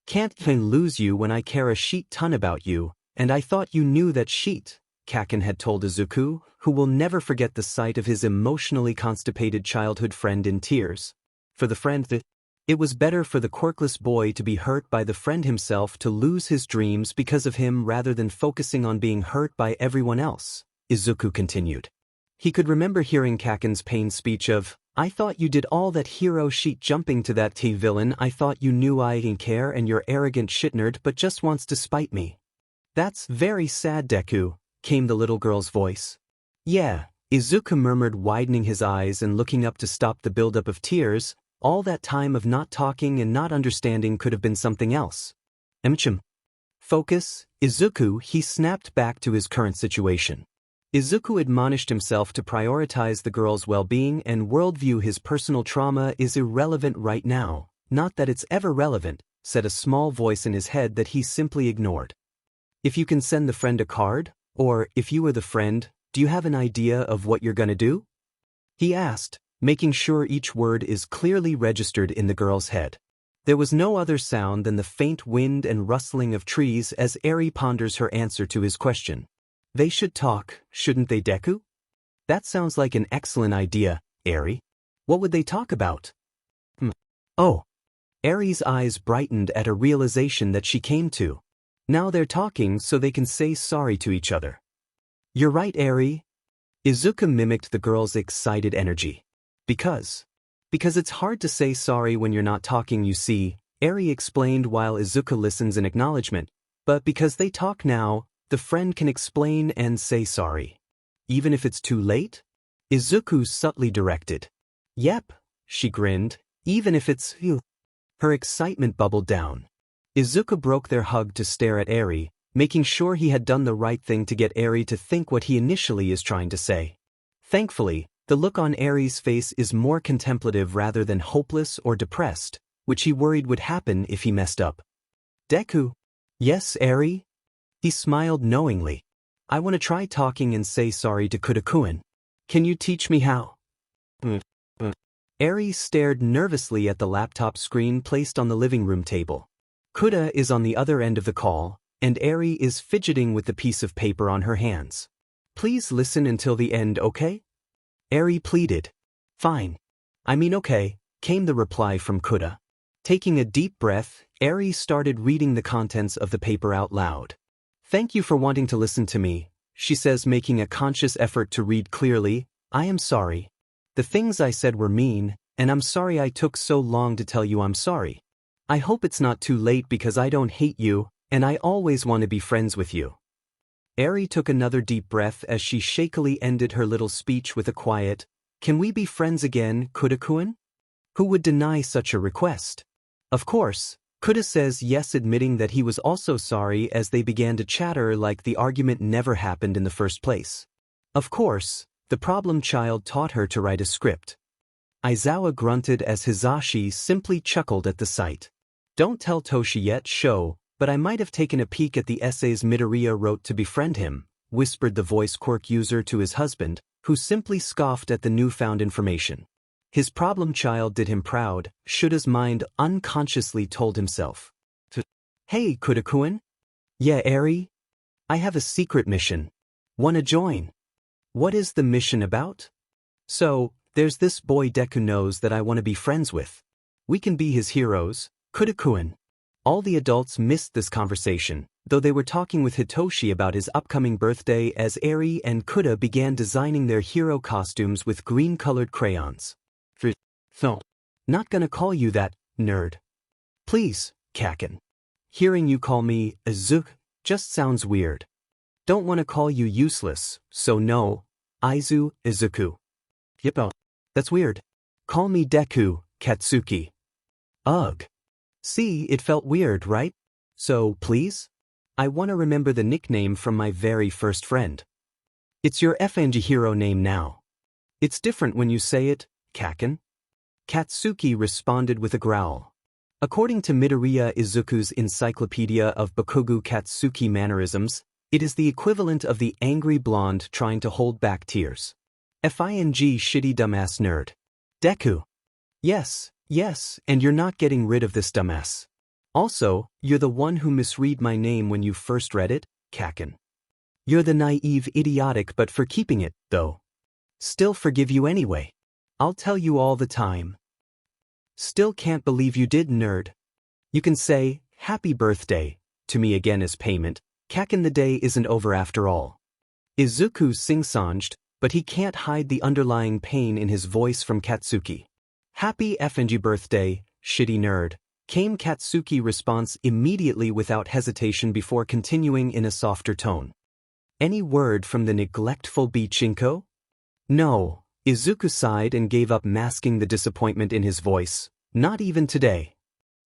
Can't lose you when I care a sheet ton about you, and I thought you knew that sheet, Kaken had told Izuku, who will never forget the sight of his emotionally constipated childhood friend in tears. For the friend, it was better for the quirkless boy to be hurt by the friend himself, to lose his dreams because of him rather than focusing on being hurt by everyone else, Izuku continued. He could remember hearing Kaken's pained speech of, I thought you did all that hero sheet jumping to that villain. I thought you knew I didn't care and you're arrogant shitnerd but just wants to spite me. That's very sad, Deku, came the little girl's voice. Yeah, Izuku murmured, widening his eyes and looking up to stop the buildup of tears. All that time of not talking and not understanding could have been something else. Focus, Izuku, he snapped back to his current situation. Izuku admonished himself to prioritize the girl's well-being and worldview. His personal trauma is irrelevant right now, not that it's ever relevant, said a small voice in his head that he simply ignored. If you can send the friend a card, or if you were the friend, do you have an idea of what you're gonna do? He asked, making sure each word is clearly registered in the girl's head. There was no other sound than the faint wind and rustling of trees as Eri ponders her answer to his question. They should talk, shouldn't they, Deku? That sounds like an excellent idea, Eri. What would they talk about? Oh. Eri's eyes brightened at a realization that she came to. Now they're talking so they can say sorry to each other. You're right, Eri. Izuku mimicked the girl's excited energy. Because it's hard to say sorry when you're not talking, you see, Eri explained while Izuku listens in acknowledgement. But because they talk now, the friend can explain and say sorry. Even if it's too late? Izuku subtly directed. Yep, she grinned, even if it's you. Her excitement bubbled down. Izuku broke their hug to stare at Eri, making sure he had done the right thing to get Eri to think what he initially is trying to say. Thankfully, the look on Eri's face is more contemplative rather than hopeless or depressed, which he worried would happen if he messed up. Deku. Yes, Eri? He smiled knowingly. I want to try talking and say sorry to Kudakuin. Can you teach me how? Eri stared nervously at the laptop screen placed on the living room table. Kuda is on the other end of the call, and Eri is fidgeting with the piece of paper on her hands. Please listen until the end, okay? Eri pleaded. Fine. I mean okay, came the reply from Kuda. Taking a deep breath, Eri started reading the contents of the paper out loud. Thank you for wanting to listen to me, she says, making a conscious effort to read clearly. I am sorry. The things I said were mean, and I'm sorry I took so long to tell you I'm sorry. I hope it's not too late because I don't hate you, and I always want to be friends with you. Eri took another deep breath as she shakily ended her little speech with a quiet, "Can we be friends again, Kuda-kun?" Who would deny such a request? Of course, Kuda says yes, admitting that he was also sorry as they began to chatter like the argument never happened in the first place. Of course, the problem child taught her to write a script. Aizawa grunted as Hizashi simply chuckled at the sight. Don't tell Toshi yet, Sho, but I might have taken a peek at the essays Midoriya wrote to befriend him, whispered the voice quirk user to his husband, who simply scoffed at the newfound information. His problem child did him proud, Shuda's mind unconsciously told himself. Hey, Kuda-kun? Yeah, Eri? I have a secret mission. Wanna join? What is the mission about? So, there's this boy Deku knows that I want to be friends with. We can be his heroes, Kuda-kun. All the adults missed this conversation, though they were talking with Hitoshi about his upcoming birthday as Eri and Kuda began designing their hero costumes with green-colored crayons. No, not gonna call you that, nerd. Please, Kaken. Hearing you call me Izuku just sounds weird. Don't want to call you useless, so no, Izuku. Yep, that's weird. Call me Deku, Katsuki. Ugh. See, it felt weird, right? So, please? I want to remember the nickname from my very first friend. It's your FNG hero name now. It's different when you say it, Kaken. Katsuki responded with a growl. According to Midoriya Izuku's Encyclopedia of Bakugo Katsuki mannerisms, it is the equivalent of the angry blonde trying to hold back tears. FING shitty dumbass nerd. Deku. Yes, and you're not getting rid of this dumbass. Also, you're the one who misread my name when you first read it, Kaken. You're the naive idiotic but for keeping it, though. Still forgive you anyway. I'll tell you all the time. Still can't believe you did, nerd. You can say, happy birthday, to me again as payment. Kaken, the day isn't over after all. Izuku sing-songed, but he can't hide the underlying pain in his voice from Katsuki. Happy FNG birthday, shitty nerd, came Katsuki's response immediately without hesitation before continuing in a softer tone. Any word from the neglectful Bichinko? No, Izuku sighed and gave up, masking the disappointment in his voice. Not even today.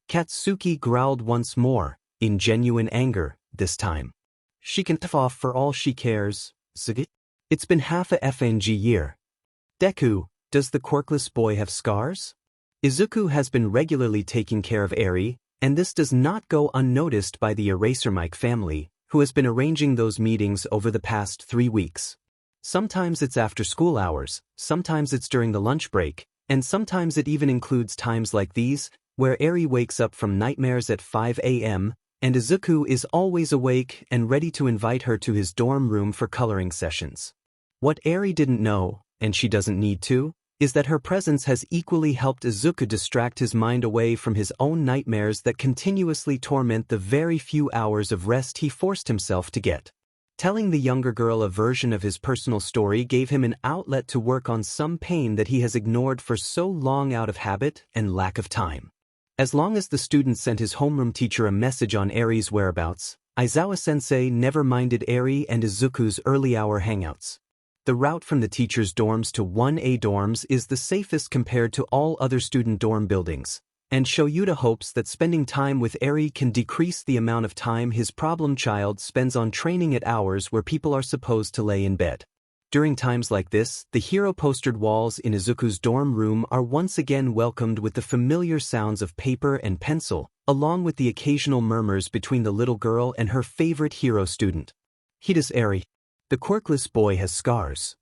Katsuki growled once more, in genuine anger, this time. She can f off for all she cares, Sugi. It's been half a FNG year. Deku, does the quirkless boy have scars? Izuku has been regularly taking care of Eri, and this does not go unnoticed by the EraserMic family, who has been arranging those meetings over the past 3 weeks. Sometimes it's after school hours, sometimes it's during the lunch break, and sometimes it even includes times like these, where Eri wakes up from nightmares at 5 a.m., and Izuku is always awake and ready to invite her to his dorm room for coloring sessions. What Eri didn't know, and she doesn't need to, is that her presence has equally helped Izuku distract his mind away from his own nightmares that continuously torment the very few hours of rest he forced himself to get. Telling the younger girl a version of his personal story gave him an outlet to work on some pain that he has ignored for so long out of habit and lack of time. As long as the student sent his homeroom teacher a message on Eri's whereabouts, Aizawa-sensei never minded Eri and Izuku's early-hour hangouts. The route from the teacher's dorms to 1A dorms is the safest compared to all other student dorm buildings, and Shoyuta hopes that spending time with Eri can decrease the amount of time his problem child spends on training at hours where people are supposed to lay in bed. During times like this, the hero-postered walls in Izuku's dorm room are once again welcomed with the familiar sounds of paper and pencil, along with the occasional murmurs between the little girl and her favorite hero student. Hideous Eri. The quirkless boy has scars.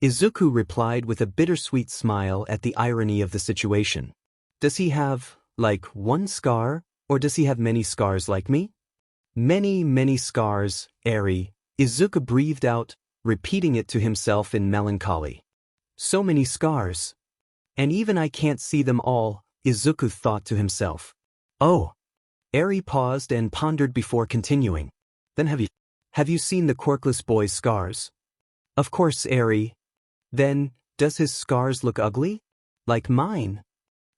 Izuku replied with a bittersweet smile at the irony of the situation. Does he have, like, one scar, or does he have many scars like me? Many scars, Eri. Izuku breathed out, repeating it to himself in melancholy. So many scars. And even I can't see them all, Izuku thought to himself. Oh. Eri paused and pondered before continuing. Then have you? Have you seen the quirkless boy's scars? Of course, Eri. Then, does his scars look ugly? Like mine?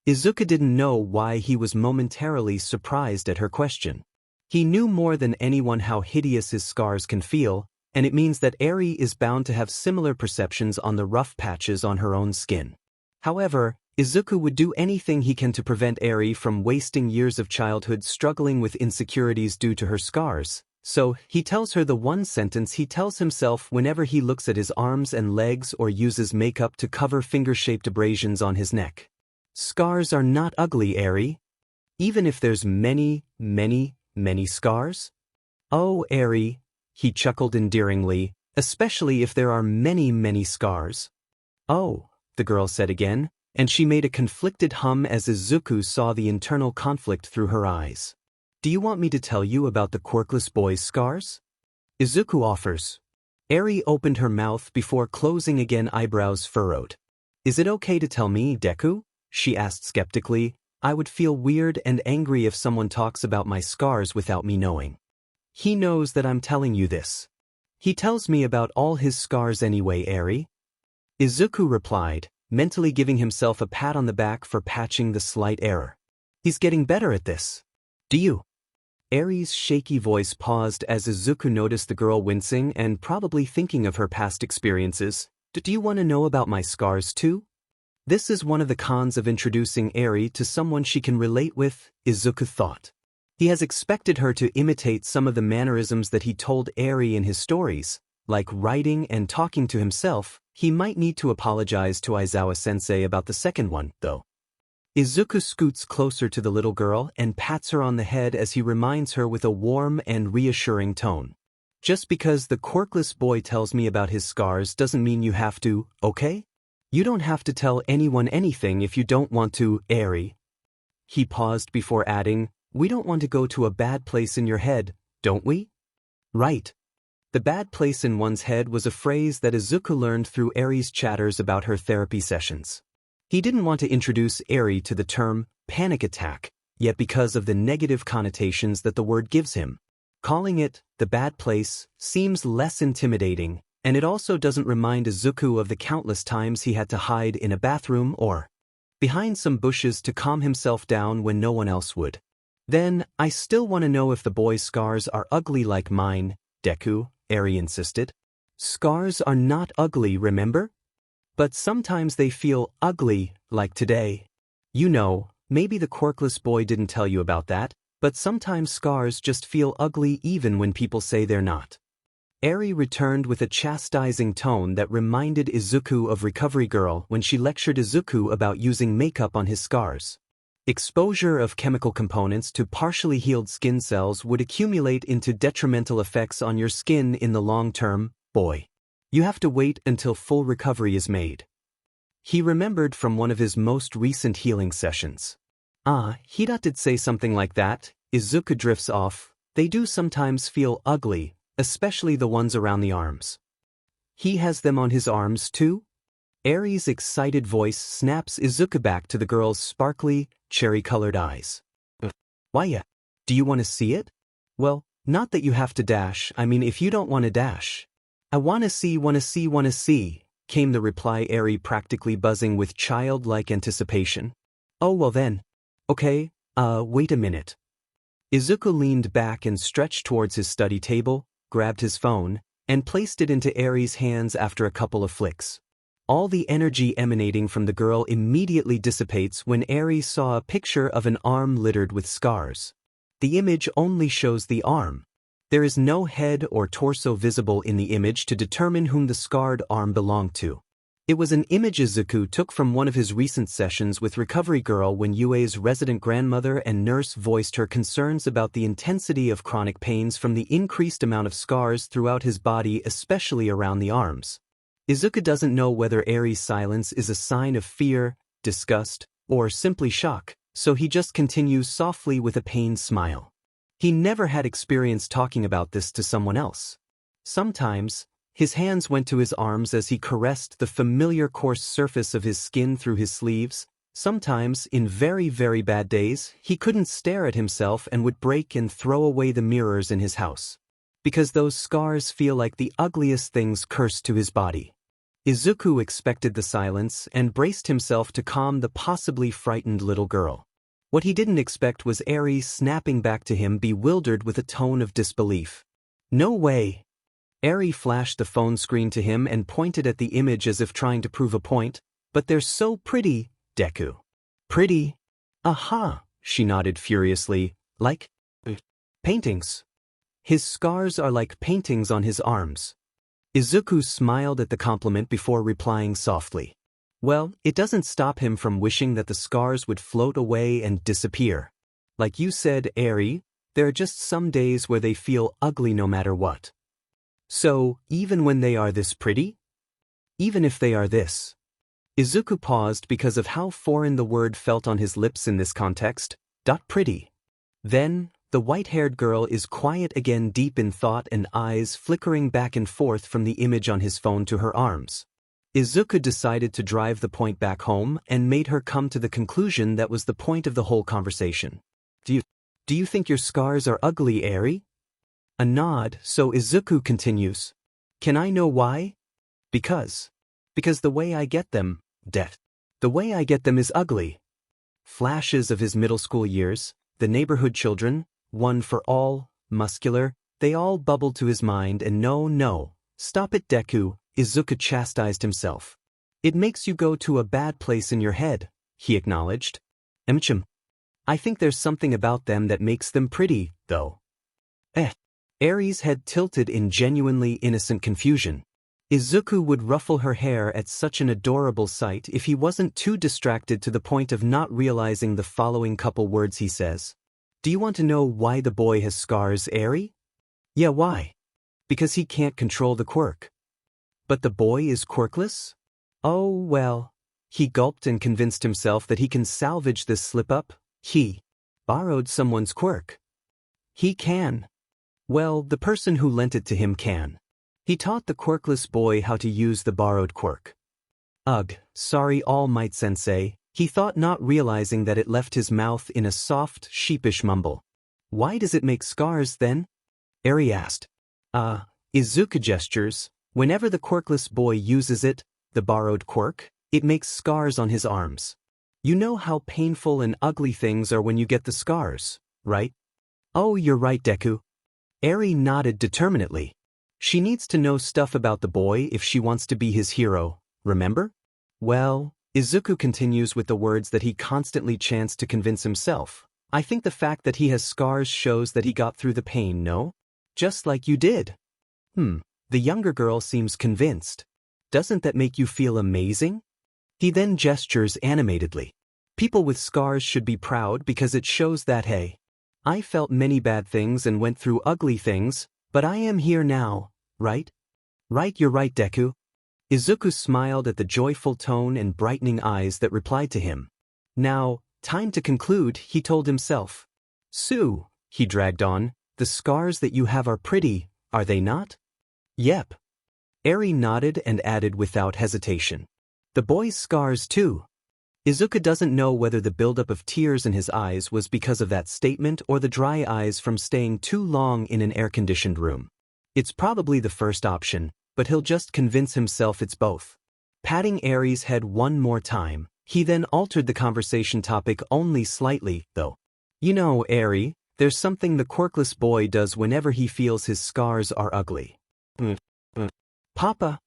Izuku didn't know why he was momentarily surprised at her question. He knew more than anyone how hideous his scars can feel, and it means that Eri is bound to have similar perceptions on the rough patches on her own skin. However, Izuku would do anything he can to prevent Eri from wasting years of childhood struggling with insecurities due to her scars, so he tells her the one sentence he tells himself whenever he looks at his arms and legs or uses makeup to cover finger-shaped abrasions on his neck. Scars are not ugly, Eri. Even if there's many scars? Oh, Eri, he chuckled endearingly, especially if there are many scars. Oh, the girl said again, and she made a conflicted hum as Izuku saw the internal conflict through her eyes. Do you want me to tell you about the quirkless boy's scars? Izuku offers. Eri opened her mouth before closing again, eyebrows furrowed. Is it okay to tell me, Deku? She asked skeptically. I would feel weird and angry if someone talks about my scars without me knowing. He knows that I'm telling you this. He tells me about all his scars anyway, Eri. Izuku replied, mentally giving himself a pat on the back for patching the slight error. He's getting better at this. Do you? Eri's shaky voice paused as Izuku noticed the girl wincing and probably thinking of her past experiences. Do you want to know about my scars too? This is one of the cons of introducing Eri to someone she can relate with, Izuku thought. He has expected her to imitate some of the mannerisms that he told Eri in his stories, like writing and talking to himself. He might need to apologize to Aizawa-sensei about the second one, though. Izuku scoots closer to the little girl and pats her on the head as he reminds her with a warm and reassuring tone. Just because the quirkless boy tells me about his scars doesn't mean you have to, okay? You don't have to tell anyone anything if you don't want to, Eri. He paused before adding, we don't want to go to a bad place in your head, don't we? Right. The bad place in one's head was a phrase that Izuku learned through Eri's chatters about her therapy sessions. He didn't want to introduce Eri to the term panic attack, yet because of the negative connotations that the word gives him, calling it the bad place seems less intimidating, and it also doesn't remind Izuku of the countless times he had to hide in a bathroom or behind some bushes to calm himself down when no one else would. Then, I still want to know if the boy's scars are ugly like mine, Deku, Eri insisted. Scars are not ugly, remember? But sometimes they feel ugly, like today. You know, maybe the quirkless boy didn't tell you about that, but sometimes scars just feel ugly even when people say they're not. Eri returned with a chastising tone that reminded Izuku of Recovery Girl when she lectured Izuku about using makeup on his scars. Exposure of chemical components to partially healed skin cells would accumulate into detrimental effects on your skin in the long term, boy. You have to wait until full recovery is made. He remembered from one of his most recent healing sessions. Hida did say something like that. Izuku drifts off. They do sometimes feel ugly, especially the ones around the arms. He has them on his arms too? Eri's excited voice snaps Izuku back to the girl's sparkly, cherry-colored eyes. Why ya? Do you want to see it? Well, not that you have to dash, I mean if you don't want to dash. I wanna see, came the reply, Eri practically buzzing with childlike anticipation. Oh well then. Okay, wait a minute. Izuku leaned back and stretched towards his study table, grabbed his phone, and placed it into Eri's hands after a couple of flicks. All the energy emanating from the girl immediately dissipates when Eri saw a picture of an arm littered with scars. The image only shows the arm. There is no head or torso visible in the image to determine whom the scarred arm belonged to. It was an image Izuku took from one of his recent sessions with Recovery Girl when Yue's resident grandmother and nurse voiced her concerns about the intensity of chronic pains from the increased amount of scars throughout his body, especially around the arms. Izuku doesn't know whether Eri's silence is a sign of fear, disgust, or simply shock, so he just continues softly with a pained smile. He never had experience talking about this to someone else. Sometimes, his hands went to his arms as he caressed the familiar coarse surface of his skin through his sleeves. Sometimes, in very bad days, he couldn't stare at himself and would break and throw away the mirrors in his house. Because those scars feel like the ugliest things cursed to his body. Izuku expected the silence and braced himself to calm the possibly frightened little girl. What he didn't expect was Eri snapping back to him, bewildered with a tone of disbelief. "No way!" Eri flashed the phone screen to him and pointed at the image as if trying to prove a point. "But they're so pretty, Deku." "Pretty? Aha," she nodded furiously. "Like paintings. His scars are like paintings on his arms." Izuku smiled at the compliment before replying softly. "Well, it doesn't stop him from wishing that the scars would float away and disappear. Like you said, Eri, there are just some days where they feel ugly no matter what. So, even when they are this pretty? Even if they are this?" Izuku paused because of how foreign the word felt on his lips in this context. Pretty. Then, the white-haired girl is quiet again, deep in thought and eyes flickering back and forth from the image on his phone to her arms. Izuku decided to drive the point back home and made her come to the conclusion that was the point of the whole conversation. Do you think your scars are ugly, Eri?" A nod, so Izuku continues. "Can I know why?" Because the way I get them, the way I get them is ugly." Flashes of his middle school years, the neighborhood children, one for all, muscular, they all bubbled to his mind, and no, stop it, Deku, Izuku chastised himself. "It makes you go to a bad place in your head," he acknowledged. "I think there's something about them that makes them pretty, though." Eri's head tilted in genuinely innocent confusion. Izuku would ruffle her hair at such an adorable sight if he wasn't too distracted to the point of not realizing the following couple words he says. "Do you want to know why the boy has scars, Eri?" "Yeah, why?" "Because he can't control the quirk." "But the boy is quirkless?" "Oh, well." He gulped and convinced himself that he can salvage this slip-up. He borrowed someone's quirk. He can. Well, the person who lent it to him can. He taught the quirkless boy how to use the borrowed quirk. "Ugh, sorry, All Might Sensei," he thought, not realizing that it left his mouth in a soft, sheepish mumble. "Why does it make scars, then?" Eri asked. Izuku gestures. "Whenever the quirkless boy uses it, the borrowed quirk, it makes scars on his arms. You know how painful and ugly things are when you get the scars, right?" "Oh, you're right, Deku." Eri nodded determinedly. She needs to know stuff about the boy if she wants to be his hero, remember? "Well," Izuku continues with the words that he constantly chants to convince himself, "I think the fact that he has scars shows that he got through the pain, no? Just like you did." The younger girl seems convinced. "Doesn't that make you feel amazing?" He then gestures animatedly. "People with scars should be proud because it shows that, hey, I felt many bad things and went through ugly things, but I am here now, right?" "Right, you're right, Deku." Izuku smiled at the joyful tone and brightening eyes that replied to him. "Now, time to conclude," he told himself. "Sue," he dragged on, "the scars that you have are pretty, are they not?" "Yep." Eri nodded and added without hesitation. "The boy's scars too." Izuku doesn't know whether the buildup of tears in his eyes was because of that statement or the dry eyes from staying too long in an air-conditioned room. It's probably the first option, but he'll just convince himself it's both. Patting Eri's head one more time, he then altered the conversation topic only slightly, though. "You know, Eri, there's something the quirkless boy does whenever he feels his scars are ugly." "Papa."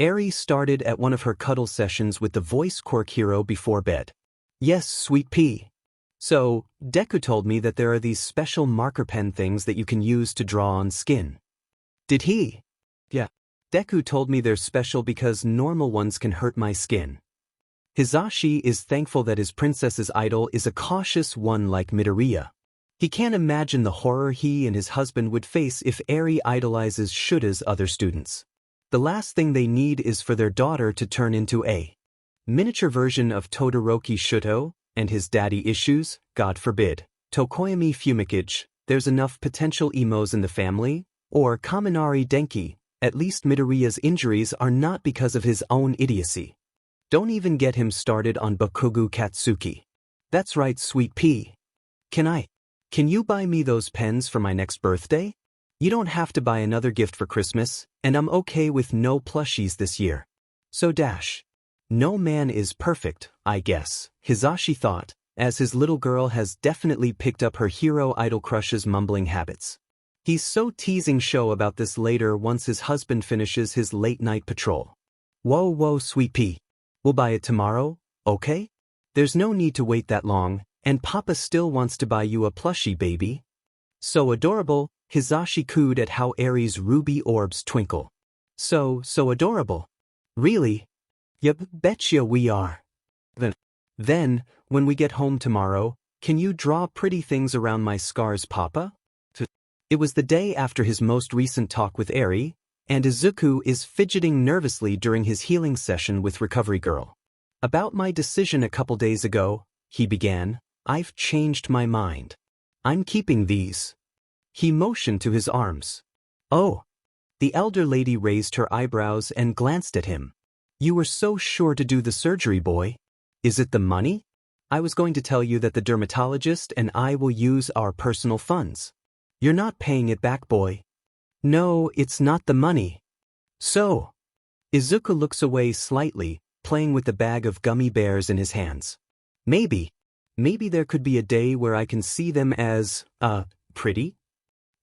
Eri started at one of her cuddle sessions with the voice quirk hero before bed. "Yes, sweet pea. So, Deku told me that there are these special marker pen things that you can use to draw on skin." "Did he?" "Yeah. Deku told me they're special because normal ones can hurt my skin." Hisashi is thankful that his princess's idol is a cautious one like Midoriya. He can't imagine the horror he and his husband would face if Eri idolizes Shuta's other students. The last thing they need is for their daughter to turn into a miniature version of Todoroki Shuto and his daddy issues, God forbid. Tokoyami Fumikage, there's enough potential emos in the family, or Kaminari Denki, at least Midoriya's injuries are not because of his own idiocy. Don't even get him started on Bakugo Katsuki. That's right, sweet pea. Can you buy me those pens for my next birthday?" You don't have to buy another gift for Christmas, and I'm okay with no plushies this year. So dash. No man is perfect, I guess, Hisashi thought, as his little girl has definitely picked up her hero idol crush's mumbling habits. He's so teasing show about this later once his husband finishes his late-night patrol. Whoa, sweet pea. We'll buy it tomorrow, okay? There's no need to wait that long, and Papa still wants to buy you a plushie, baby. So adorable, Hisashi cooed at how Eri's ruby orbs twinkle. So adorable. Really? Yup, betcha we are. Then, when we get home tomorrow, can you draw pretty things around my scars, Papa? It was the day after his most recent talk with Eri, and Izuku is fidgeting nervously during his healing session with Recovery Girl. About my decision a couple days ago, he began, I've changed my mind. I'm keeping these. He motioned to his arms. Oh. The elder lady raised her eyebrows and glanced at him. You were so sure to do the surgery, boy. Is it the money? I was going to tell you that the dermatologist and I will use our personal funds. You're not paying it back, boy. No, it's not the money. So. Izuku looks away slightly, playing with the bag of gummy bears in his hands. Maybe there could be a day where I can see them as, pretty?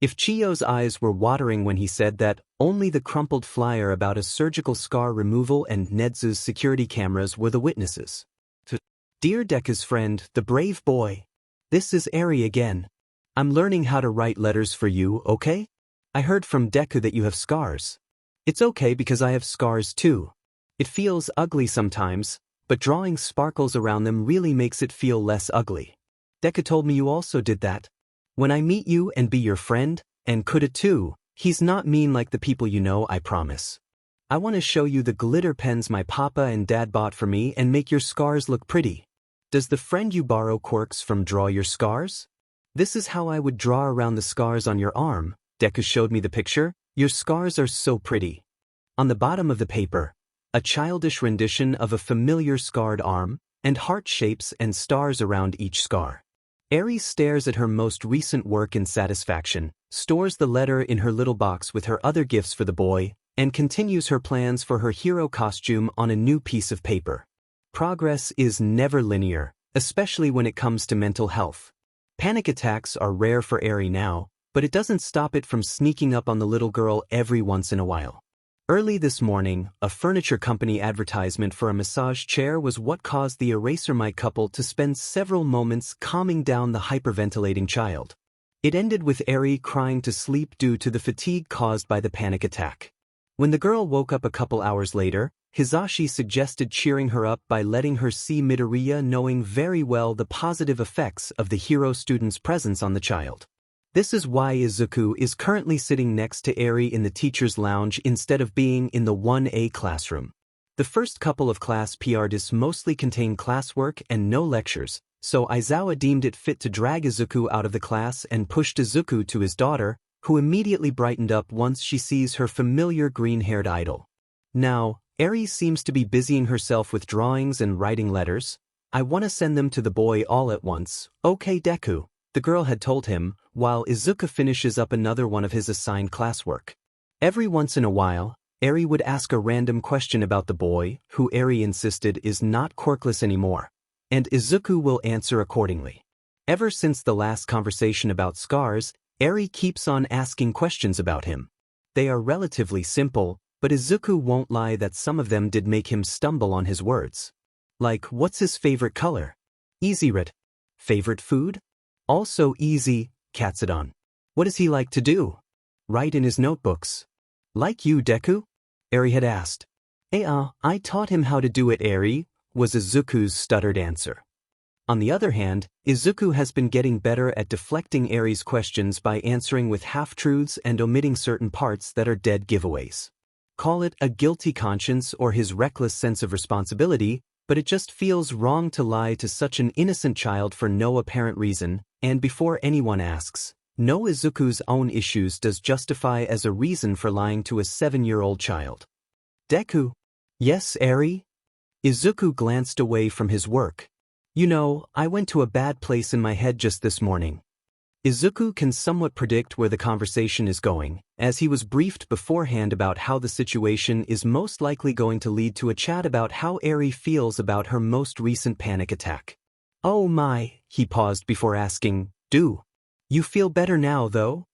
If Chiyo's eyes were watering when he said that, only the crumpled flyer about a surgical scar removal and Nedzu's security cameras were the witnesses. Dear Deku's friend, the brave boy. This is Eri again. I'm learning how to write letters for you, okay? I heard from Deku that you have scars. It's okay because I have scars too. It feels ugly sometimes, but drawing sparkles around them really makes it feel less ugly. Deku told me you also did that. When I meet you and be your friend, and Kuda too, he's not mean like the people you know, I promise. I want to show you the glitter pens my papa and dad bought for me and make your scars look pretty. Does the friend you borrow quirks from draw your scars? This is how I would draw around the scars on your arm. Deku showed me the picture. Your scars are so pretty. On the bottom of the paper, a childish rendition of a familiar scarred arm, and heart shapes and stars around each scar. Eri stares at her most recent work in satisfaction, stores the letter in her little box with her other gifts for the boy, and continues her plans for her hero costume on a new piece of paper. Progress is never linear, especially when it comes to mental health. Panic attacks are rare for Eri now, but it doesn't stop it from sneaking up on the little girl every once in a while. Early this morning, a furniture company advertisement for a massage chair was what caused the EraserMic couple to spend several moments calming down the hyperventilating child. It ended with Eri crying to sleep due to the fatigue caused by the panic attack. When the girl woke up a couple hours later, Hisashi suggested cheering her up by letting her see Midoriya, knowing very well the positive effects of the hero student's presence on the child. This is why Izuku is currently sitting next to Eri in the teacher's lounge instead of being in the 1A classroom. The first couple of class PRDs mostly contain classwork and no lectures, so Aizawa deemed it fit to drag Izuku out of the class and pushed Izuku to his daughter, who immediately brightened up once she sees her familiar green-haired idol. Now, Eri seems to be busying herself with drawings and writing letters. I want to send them to the boy all at once, okay Deku, the girl had told him, while Izuku finishes up another one of his assigned classwork. Every once in a while, Eri would ask a random question about the boy, who Eri insisted is not quirkless anymore, and Izuku will answer accordingly. Ever since the last conversation about scars, Eri keeps on asking questions about him. They are relatively simple, but Izuku won't lie that some of them did make him stumble on his words. Like, what's his favorite color? Easy read. Favorite food? Also easy, Katsudon. What does he like to do? Write in his notebooks. Like you, Deku? Eri had asked. I taught him how to do it, Eri, was Izuku's stuttered answer. On the other hand, Izuku has been getting better at deflecting Eri's questions by answering with half-truths and omitting certain parts that are dead giveaways. Call it a guilty conscience or his reckless sense of responsibility, but it just feels wrong to lie to such an innocent child for no apparent reason, and before anyone asks. No, Izuku's own issues does justify as a reason for lying to a 7-year-old child. Deku. Yes, Eri? Izuku glanced away from his work. You know, I went to a bad place in my head just this morning. Izuku can somewhat predict where the conversation is going, as he was briefed beforehand about how the situation is most likely going to lead to a chat about how Eri feels about her most recent panic attack. Oh my, he paused before asking, do you feel better now though?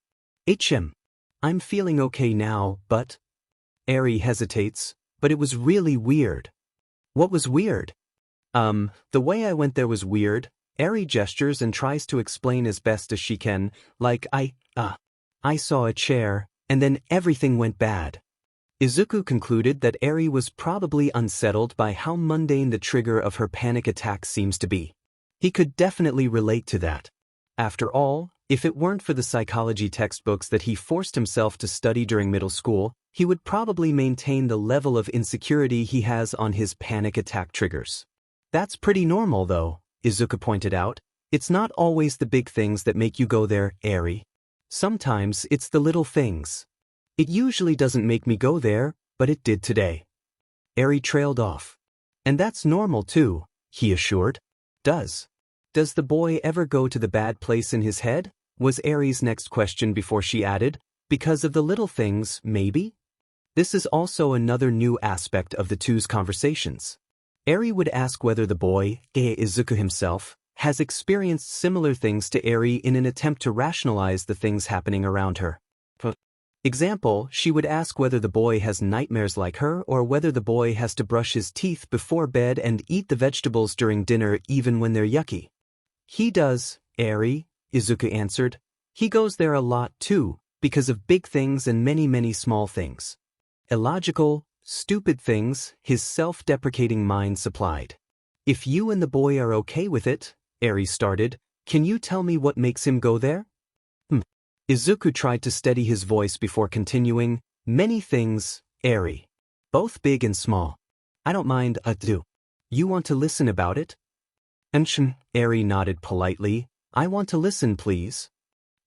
I'm feeling okay now, but... Eri hesitates, but it was really weird. What was weird? The way I went there was weird. Eri gestures and tries to explain as best as she can, like I saw a chair, and then everything went bad. Izuku concluded that Eri was probably unsettled by how mundane the trigger of her panic attack seems to be. He could definitely relate to that. After all, if it weren't for the psychology textbooks that he forced himself to study during middle school, he would probably maintain the level of insecurity he has on his panic attack triggers. That's pretty normal though, Izuku pointed out. It's not always the big things that make you go there, Eri. Sometimes it's the little things. It usually doesn't make me go there, but it did today. Eri trailed off. And that's normal too, he assured. Does the boy ever go to the bad place in his head? Was Eri's next question before she added, because of the little things, maybe? This is also another new aspect of the two's conversations. Eri would ask whether the boy, Izuku himself, has experienced similar things to Eri in an attempt to rationalize the things happening around her. For example, she would ask whether the boy has nightmares like her or whether the boy has to brush his teeth before bed and eat the vegetables during dinner even when they're yucky. He does, Eri, Izuku answered. He goes there a lot too, because of big things and many small things. Illogical, stupid things, his self-deprecating mind supplied. If you and the boy are okay with it, Eri started, can you tell me what makes him go there? Izuku tried to steady his voice before continuing, many things, Eri. Both big and small. I don't mind, do. You want to listen about it? Eri nodded politely. I want to listen, please.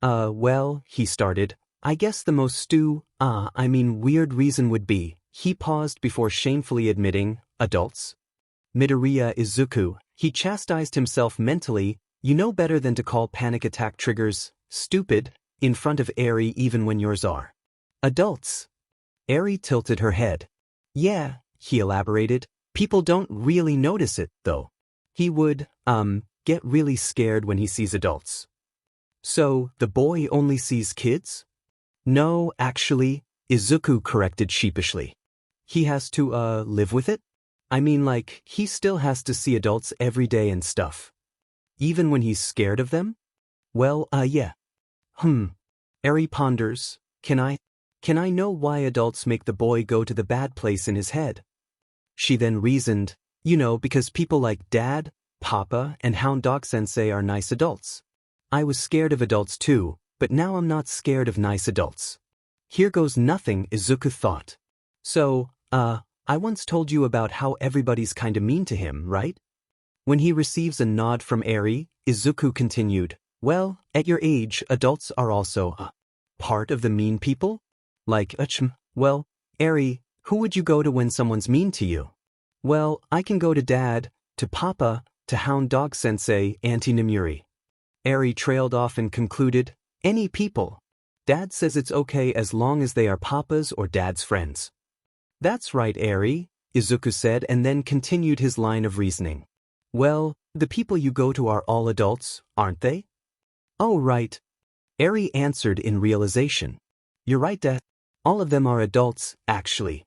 Well, he started, I guess the most weird reason would be, he paused before shamefully admitting, adults. Midoriya Izuku, he chastised himself mentally, you know better than to call panic attack triggers, stupid, in front of Eri even when yours are. Adults. Eri tilted her head. Yeah, he elaborated, people don't really notice it, though. He would, get really scared when he sees adults. So, the boy only sees kids? No, actually, Izuku corrected sheepishly. He has to, live with it? I mean, like, he still has to see adults every day and stuff. Even when he's scared of them? Well, yeah. Eri ponders, can I know why adults make the boy go to the bad place in his head? She then reasoned, because people like Dad, Papa, and Hound Dog Sensei are nice adults. I was scared of adults too, but now I'm not scared of nice adults. Here goes nothing, Izuku thought. So, I once told you about how everybody's kinda mean to him, right? When he receives a nod from Eri, Izuku continued, well, at your age, adults are also, part of the mean people? Like, well, Eri, who would you go to when someone's mean to you? Well, I can go to Dad, to Papa, to Hound Dog Sensei, Auntie Namuri. Eri trailed off and concluded, any people. Dad says it's okay as long as they are Papa's or Dad's friends. That's right, Eri, Izuku said and then continued his line of reasoning. Well, the people you go to are all adults, aren't they? Oh, right. Eri answered in realization. You're right, Dad. All of them are adults, actually.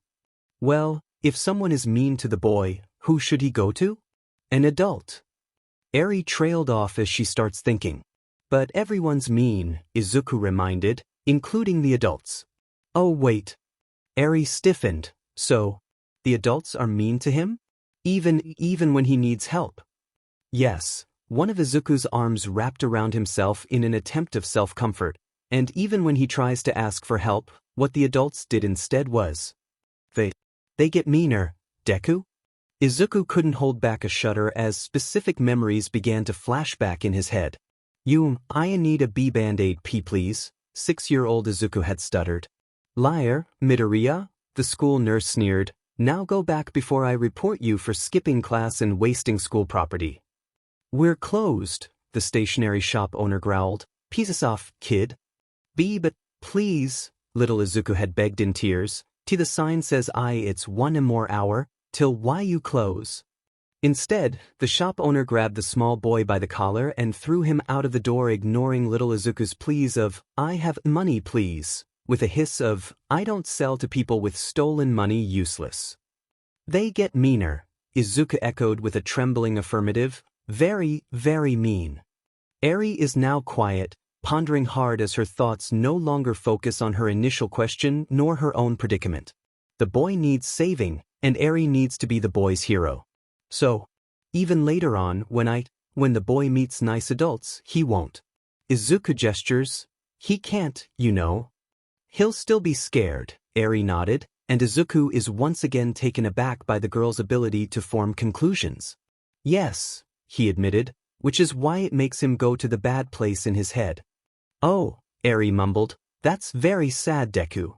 Well, if someone is mean to the boy, who should he go to? An adult. Eri trailed off as she starts thinking. But everyone's mean, Izuku reminded, including the adults. Oh wait. Eri stiffened, so, the adults are mean to him? Even when he needs help? Yes, one of Izuku's arms wrapped around himself in an attempt of self-comfort, and even when he tries to ask for help, what the adults did instead was. They get meaner, Deku? Izuku couldn't hold back a shudder as specific memories began to flash back in his head. I need a Band-Aid please, 6-year-old Izuku had stuttered. Liar, Midoriya, the school nurse sneered, now go back before I report you for skipping class and wasting school property. We're closed, the stationery shop owner growled. Piss off, kid. But please, little Izuku had begged in tears. The sign says it's 1 more hour, till why you close. Instead, the shop owner grabbed the small boy by the collar and threw him out of the door, ignoring little Izuku's pleas of, I have money please, with a hiss of, I don't sell to people with stolen money, useless. They get meaner, Izuku echoed with a trembling affirmative, very, very mean. Eri is now quiet, pondering hard as her thoughts no longer focus on her initial question nor her own predicament. The boy needs saving, and Eri needs to be the boy's hero. So, even later on, when the boy meets nice adults, he won't. Izuku gestures. He can't, you know. He'll still be scared, Eri nodded, and Izuku is once again taken aback by the girl's ability to form conclusions. Yes, he admitted, which is why it makes him go to the bad place in his head. Oh, Eri mumbled, that's very sad, Deku.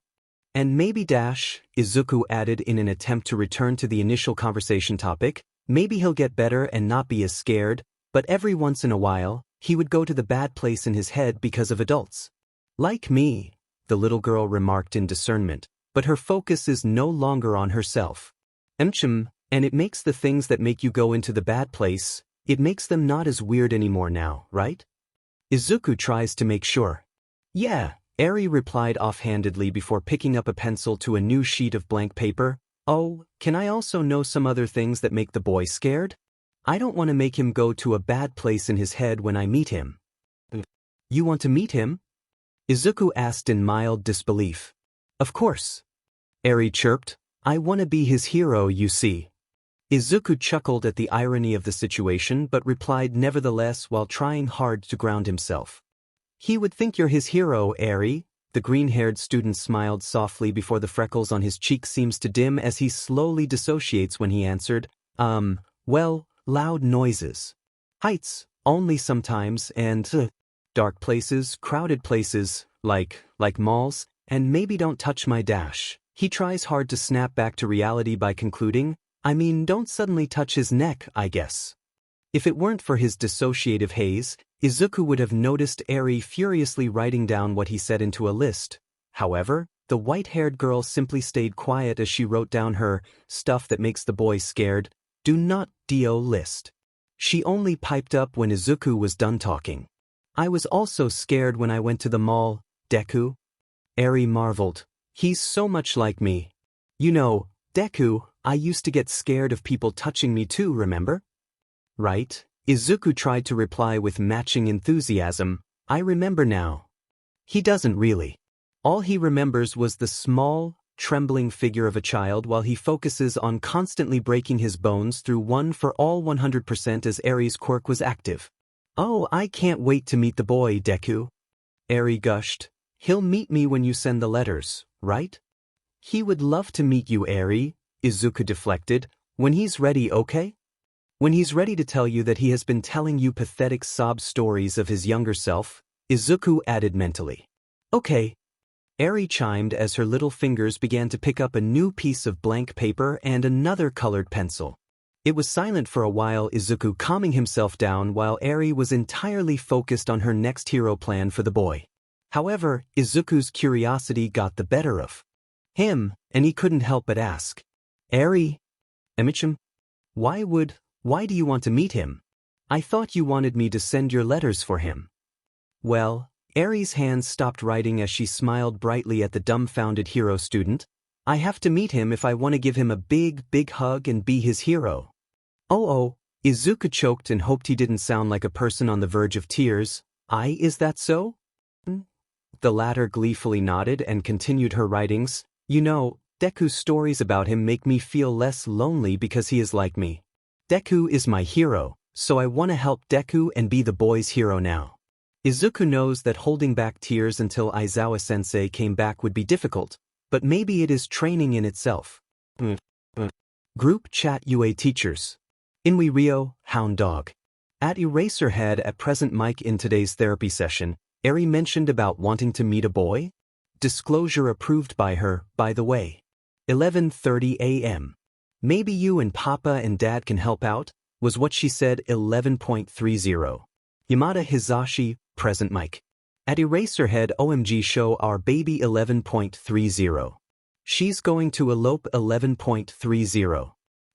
And maybe Izuku added in an attempt to return to the initial conversation topic, maybe he'll get better and not be as scared, but every once in a while, he would go to the bad place in his head because of adults. Like me, the little girl remarked in discernment, but her focus is no longer on herself. And it makes the things that make you go into the bad place, it makes them not as weird anymore now, right? Izuku tries to make sure. Yeah, Eri replied offhandedly before picking up a pencil to a new sheet of blank paper. Oh, can I also know some other things that make the boy scared? I don't want to make him go to a bad place in his head when I meet him. You want to meet him? Izuku asked in mild disbelief. Of course. Eri chirped. I want to be his hero, you see. Izuku chuckled at the irony of the situation but replied nevertheless while trying hard to ground himself. He would think you're his hero, Eri. The green-haired student smiled softly before the freckles on his cheek seems to dim as he slowly dissociates when he answered, well, loud noises. Heights, only sometimes, and dark places, crowded places, like malls, and maybe don't touch my dash. He tries hard to snap back to reality by concluding, I mean, don't suddenly touch his neck, I guess. If it weren't for his dissociative haze, Izuku would have noticed Eri furiously writing down what he said into a list. However, the white-haired girl simply stayed quiet as she wrote down her stuff that makes the boy scared, do not do list. She only piped up when Izuku was done talking. I was also scared when I went to the mall, Deku. Eri marveled. He's so much like me. You know, Deku, I used to get scared of people touching me too, remember? Right? Izuku tried to reply with matching enthusiasm, I remember now. He doesn't really. All he remembers was the small, trembling figure of a child while he focuses on constantly breaking his bones through one for all 100% as Eri's quirk was active. Oh, I can't wait to meet the boy, Deku. Eri gushed. He'll meet me when you send the letters, right? He would love to meet you, Eri, Izuku deflected, when he's ready, okay? When he's ready to tell you that he has been telling you pathetic sob stories of his younger self, Izuku added mentally. Okay. Eri chimed as her little fingers began to pick up a new piece of blank paper and another colored pencil. It was silent for a while, Izuku calming himself down while Eri was entirely focused on her next hero plan for the boy. However, Izuku's curiosity got the better of him, and he couldn't help but ask. Eri, why do you want to meet him? I thought you wanted me to send your letters for him. Well, Eri's hands stopped writing as she smiled brightly at the dumbfounded hero student. I have to meet him if I want to give him a big, big hug and be his hero. Oh, Izuku choked and hoped he didn't sound like a person on the verge of tears. Is that so? The latter gleefully nodded and continued her writings. You know, Deku's stories about him make me feel less lonely because he is like me. Deku is my hero, so I want to help Deku and be the boy's hero now. Izuku knows that holding back tears until Aizawa-sensei came back would be difficult, but maybe it is training in itself. Group Chat UA Teachers. Inui Rio, Hound Dog. At Eraserhead at present mic in today's therapy session, Eri mentioned about wanting to meet a boy? Disclosure approved by her, by the way. 11:30 a.m. Maybe you and Papa and Dad can help out, was what she said. 11.30. Yamada Hizashi, present mic. At Eraserhead OMG show our baby 11.30. She's going to elope 11.30.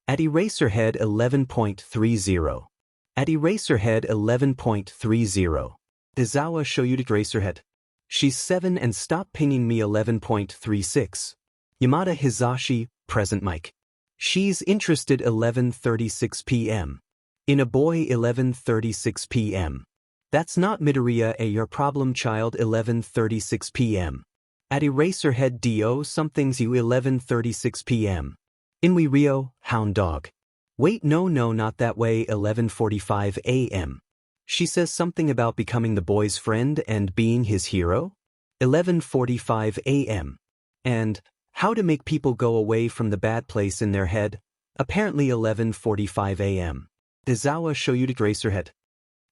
At Eraserhead 11.30. At Eraserhead 11.30. Izawa show you to Eraserhead. She's 7 and stop pinging me 11.36. Yamada Hizashi, present mic. She's interested 11:36 p.m. In a boy 11:36 p.m. That's not Midoriya your problem child 11:36 p.m. At Eraserhead do something's you 11:36 p.m. Inui Rio, hound dog. Wait no not that way 11:45 a.m. She says something about becoming the boy's friend and being his hero? 11:45 a.m. And how to make people go away from the bad place in their head? Apparently 11:45 a.m. Izawa show you to Eraserhead.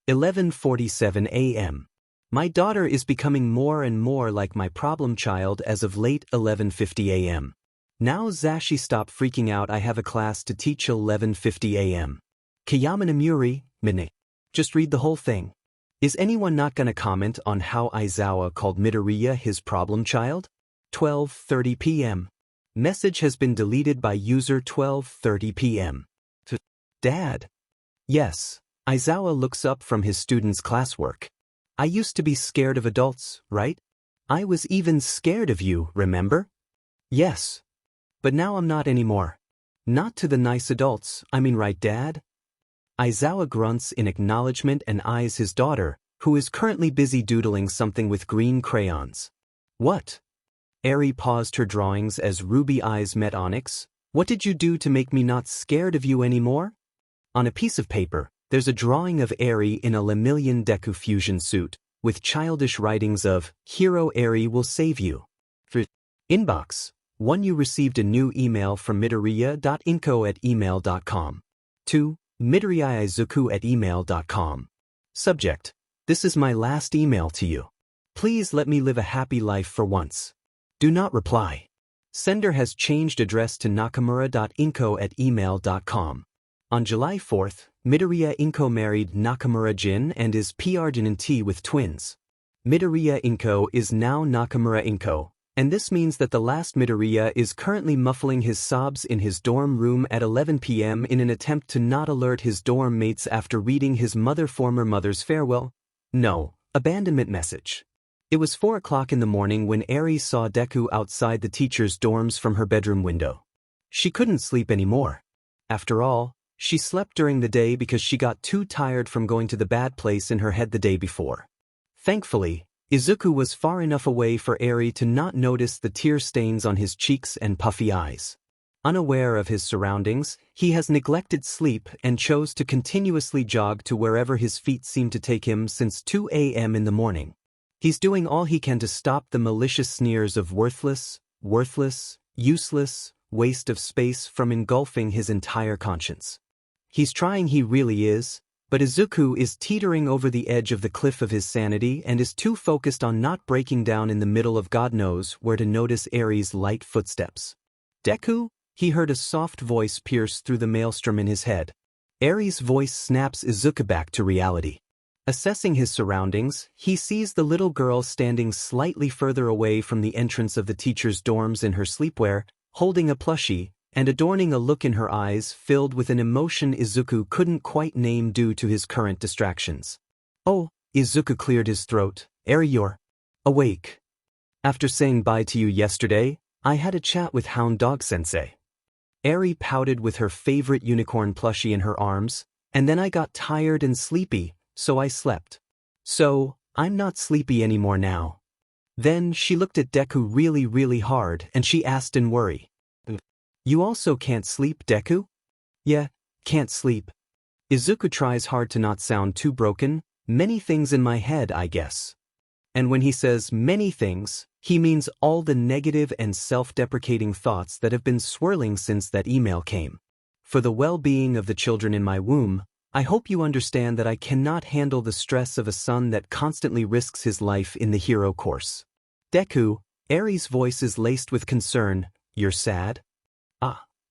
11:47 a.m. My daughter is becoming more and more like my problem child as of late 11:50 a.m. Now Zashi stop freaking out I have a class to teach 11:50 a.m. Kiyama Namuri, minute. Just read the whole thing. Is anyone not gonna comment on how Izawa called Midoriya his problem child? 12:30 p.m. Message has been deleted by user 12:30 p.m. Dad. Yes. Izawa looks up from his students' classwork. I used to be scared of adults, right? I was even scared of you, remember? Yes. But now I'm not anymore. Not to the nice adults, I mean right, Dad? Izawa grunts in acknowledgement and eyes his daughter, who is currently busy doodling something with green crayons. What? Eri paused her drawings as ruby eyes met Onyx. What did you do to make me not scared of you anymore? On a piece of paper, there's a drawing of Eri in a Lemillion Deku fusion suit, with childish writings of, Hero Eri will save you. For Inbox 1. You received a new email from midoriya.inko@email.com. 2. Midoriya Izuku at email.com. Subject. This is my last email to you. Please let me live a happy life for once. Do not reply. Sender has changed address to nakamura.inko@email.com. On July 4th, Midoriya Inko married Nakamura Jin and is PR'd with twins. Midoriya Inko is now Nakamura Inko, and this means that the last Midoriya is currently muffling his sobs in his dorm room at 11 p.m. in an attempt to not alert his dorm mates after reading his former mother's farewell, abandonment message. It was 4 o'clock in the morning when Eri saw Deku outside the teacher's dorms from her bedroom window. She couldn't sleep anymore. After all, she slept during the day because she got too tired from going to the bad place in her head the day before. Thankfully, Izuku was far enough away for Eri to not notice the tear stains on his cheeks and puffy eyes. Unaware of his surroundings, he has neglected sleep and chose to continuously jog to wherever his feet seem to take him since 2 a.m. in the morning. He's doing all he can to stop the malicious sneers of worthless, useless, waste of space from engulfing his entire conscience. He's trying, he really is, but Izuku is teetering over the edge of the cliff of his sanity and is too focused on not breaking down in the middle of God knows where to notice Eri's light footsteps. Deku? He heard a soft voice pierce through the maelstrom in his head. Eri's voice snaps Izuku back to reality. Assessing his surroundings, he sees the little girl standing slightly further away from the entrance of the teacher's dorms in her sleepwear, holding a plushie, and adorning a look in her eyes filled with an emotion Izuku couldn't quite name due to his current distractions. Oh, Izuku cleared his throat. Eri, you're awake. After saying bye to you yesterday, I had a chat with Hound Dog Sensei. Eri pouted with her favorite unicorn plushie in her arms, and then I got tired and sleepy, so I slept. So, I'm not sleepy anymore now. Then she looked at Deku really hard and she asked in worry. You also can't sleep, Deku? Yeah, can't sleep. Izuku tries hard to not sound too broken. Many things in my head, I guess. And when he says many things, he means all the negative and self-deprecating thoughts that have been swirling since that email came. For the well-being of the children in my womb, I hope you understand that I cannot handle the stress of a son that constantly risks his life in the hero course. Deku, Eri's voice is laced with concern. You're sad?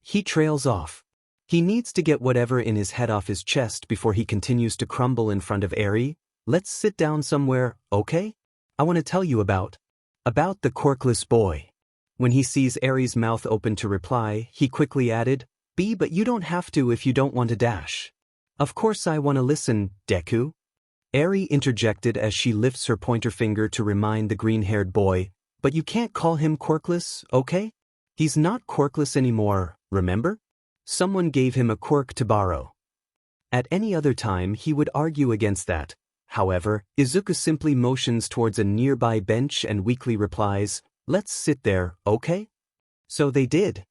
He trails off. He needs to get whatever in his head off his chest before he continues to crumble in front of Eri. Let's sit down somewhere, okay? I want to tell you about the quirkless boy. When he sees Eri's mouth open to reply, he quickly added, but you don't have to if you don't want to dash. Of course I want to listen, Deku. Eri interjected as she lifts her pointer finger to remind the green-haired boy, but you can't call him quirkless, okay? He's not quirkless anymore, remember? Someone gave him a quirk to borrow. At any other time he would argue against that. However, Izuku simply motions towards a nearby bench and weakly replies, let's sit there, okay? So they did.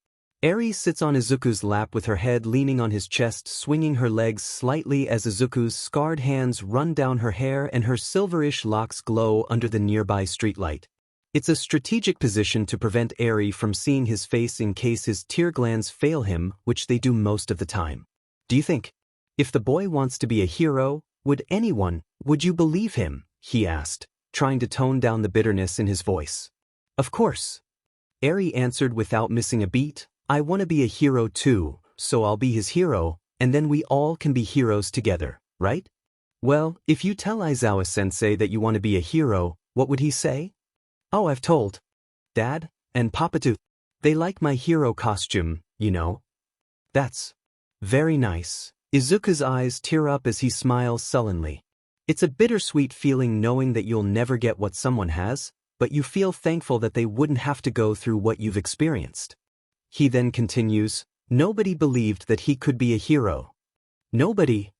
Eri sits on Izuku's lap with her head leaning on his chest, swinging her legs slightly as Izuku's scarred hands run down her hair and her silverish locks glow under the nearby streetlight. It's a strategic position to prevent Eri from seeing his face in case his tear glands fail him, which they do most of the time. Do you think? If the boy wants to be a hero, would you believe him? He asked, trying to tone down the bitterness in his voice. Of course. Eri answered without missing a beat, I want to be a hero too, so I'll be his hero, and then we all can be heroes together, right? Well, if you tell Aizawa-sensei that you want to be a hero, what would he say? Oh, I've told Dad and Papa too. They like my hero costume, you know. That's very nice. Izuku's eyes tear up as he smiles sullenly. It's a bittersweet feeling knowing that you'll never get what someone has, but you feel thankful that they wouldn't have to go through what you've experienced. He then continues, nobody believed that he could be a hero. Nobody?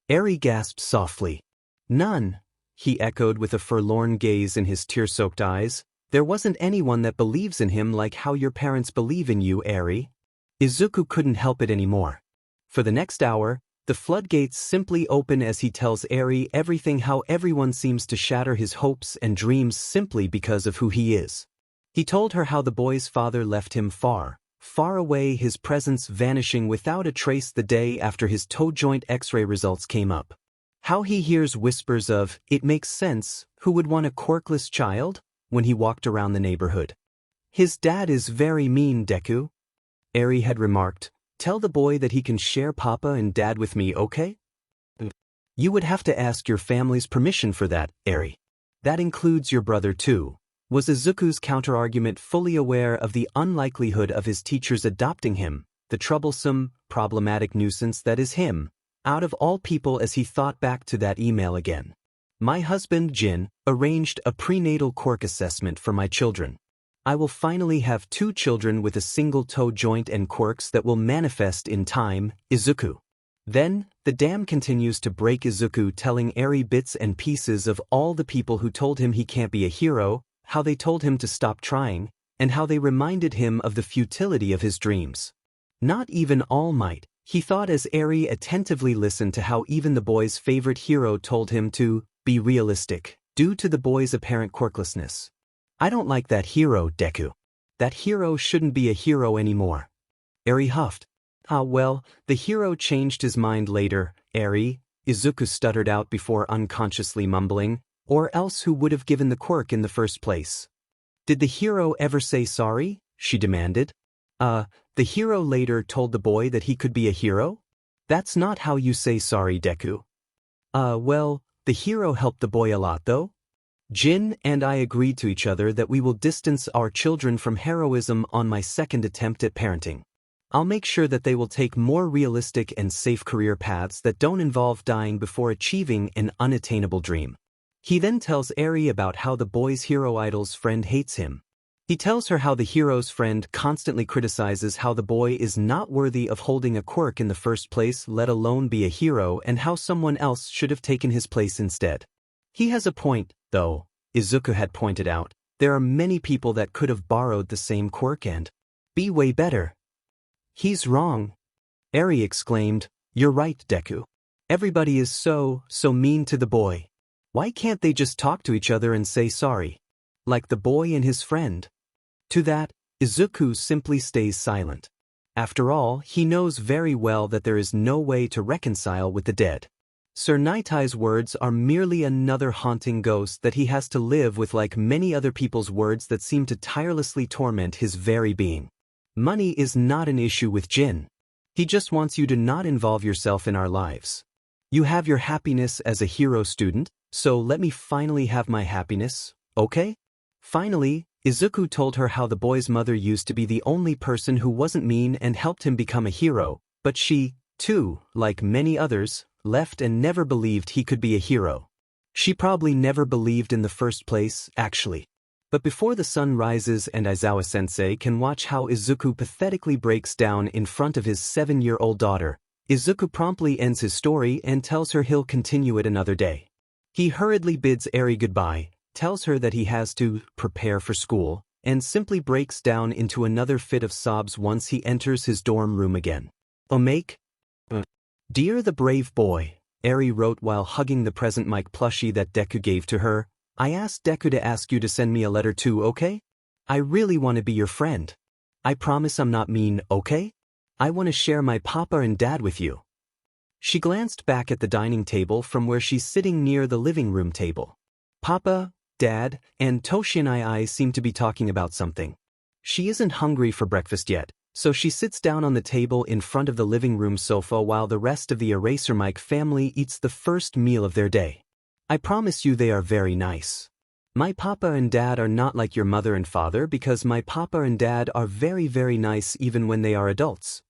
Eri gasped softly. None, he echoed with a forlorn gaze in his tear-soaked eyes. There wasn't anyone that believes in him like how your parents believe in you, Eri. Izuku couldn't help it anymore. For the next hour, the floodgates simply open as he tells Eri everything, how everyone seems to shatter his hopes and dreams simply because of who he is. He told her how the boy's father left him far away, his presence vanishing without a trace the day after his toe joint X-ray results came up. How he hears whispers of, it makes sense, who would want a quirkless child, when he walked around the neighborhood. His dad is very mean, Deku. Eri had remarked, tell the boy that he can share Papa and Dad with me, okay? You would have to ask your family's permission for that, Eri. That includes your brother too. Was Izuku's counterargument, fully aware of the unlikelihood of his teachers adopting him, the troublesome, problematic nuisance that is him, out of all people, as he thought back to that email again. My husband, Jin, arranged a prenatal quirk assessment for my children. I will finally have 2 children with a single toe joint and quirks that will manifest in time, Izuku. Then, the dam continues to break, Izuku telling Eri bits and pieces of all the people who told him he can't be a hero, how they told him to stop trying, and how they reminded him of the futility of his dreams. Not even All Might, he thought as Eri attentively listened to how even the boy's favorite hero told him to be realistic, due to the boy's apparent quirklessness. I don't like that hero, Deku. That hero shouldn't be a hero anymore. Eri huffed. Well, the hero changed his mind later, Eri, Izuku stuttered out before unconsciously mumbling, or else who would have given the quirk in the first place? Did the hero ever say sorry? She demanded. The hero later told the boy that he could be a hero? That's not how you say sorry, Deku. Well, the hero helped the boy a lot though. Jin and I agreed to each other that we will distance our children from heroism on my second attempt at parenting. I'll make sure that they will take more realistic and safe career paths that don't involve dying before achieving an unattainable dream. He then tells Eri about how the boy's hero idol's friend hates him. He tells her how the hero's friend constantly criticizes how the boy is not worthy of holding a quirk in the first place, let alone be a hero, and how someone else should have taken his place instead. He has a point, though, Izuku had pointed out. There are many people that could have borrowed the same quirk and be way better. He's wrong. Eri exclaimed, You're right, Deku. Everybody is so mean to the boy. Why can't they just talk to each other and say sorry? Like the boy and his friend. To that, Izuku simply stays silent. After all, he knows very well that there is no way to reconcile with the dead. Sir Nitai's words are merely another haunting ghost that he has to live with, like many other people's words that seem to tirelessly torment his very being. Money is not an issue with Jin. He just wants you to not involve yourself in our lives. You have your happiness as a hero student, So let me finally have my happiness, okay? Finally, Izuku told her how the boy's mother used to be the only person who wasn't mean and helped him become a hero, but she, too, like many others, left and never believed he could be a hero. She probably never believed in the first place, actually. But before the sun rises and Aizawa-sensei can watch how Izuku pathetically breaks down in front of his 7-year-old daughter, Izuku promptly ends his story and tells her he'll continue it another day. He hurriedly bids Eri goodbye, tells her that he has to prepare for school, and simply breaks down into another fit of sobs once he enters his dorm room again. Omake? Dear the brave boy, Eri wrote while hugging the present Mike plushie that Deku gave to her. I asked Deku to ask you to send me a letter too, okay? I really want to be your friend. I promise I'm not mean, okay? I want to share my papa and dad with you. She glanced back at the dining table from where she's sitting near the living room table. Papa, Dad, and Toshi and I seem to be talking about something. She isn't hungry for breakfast yet, so she sits down on the table in front of the living room sofa while the rest of the EraserMic family eats the first meal of their day. I promise you they are very nice. My papa and dad are not like your mother and father because my papa and dad are very, very nice even when they are adults.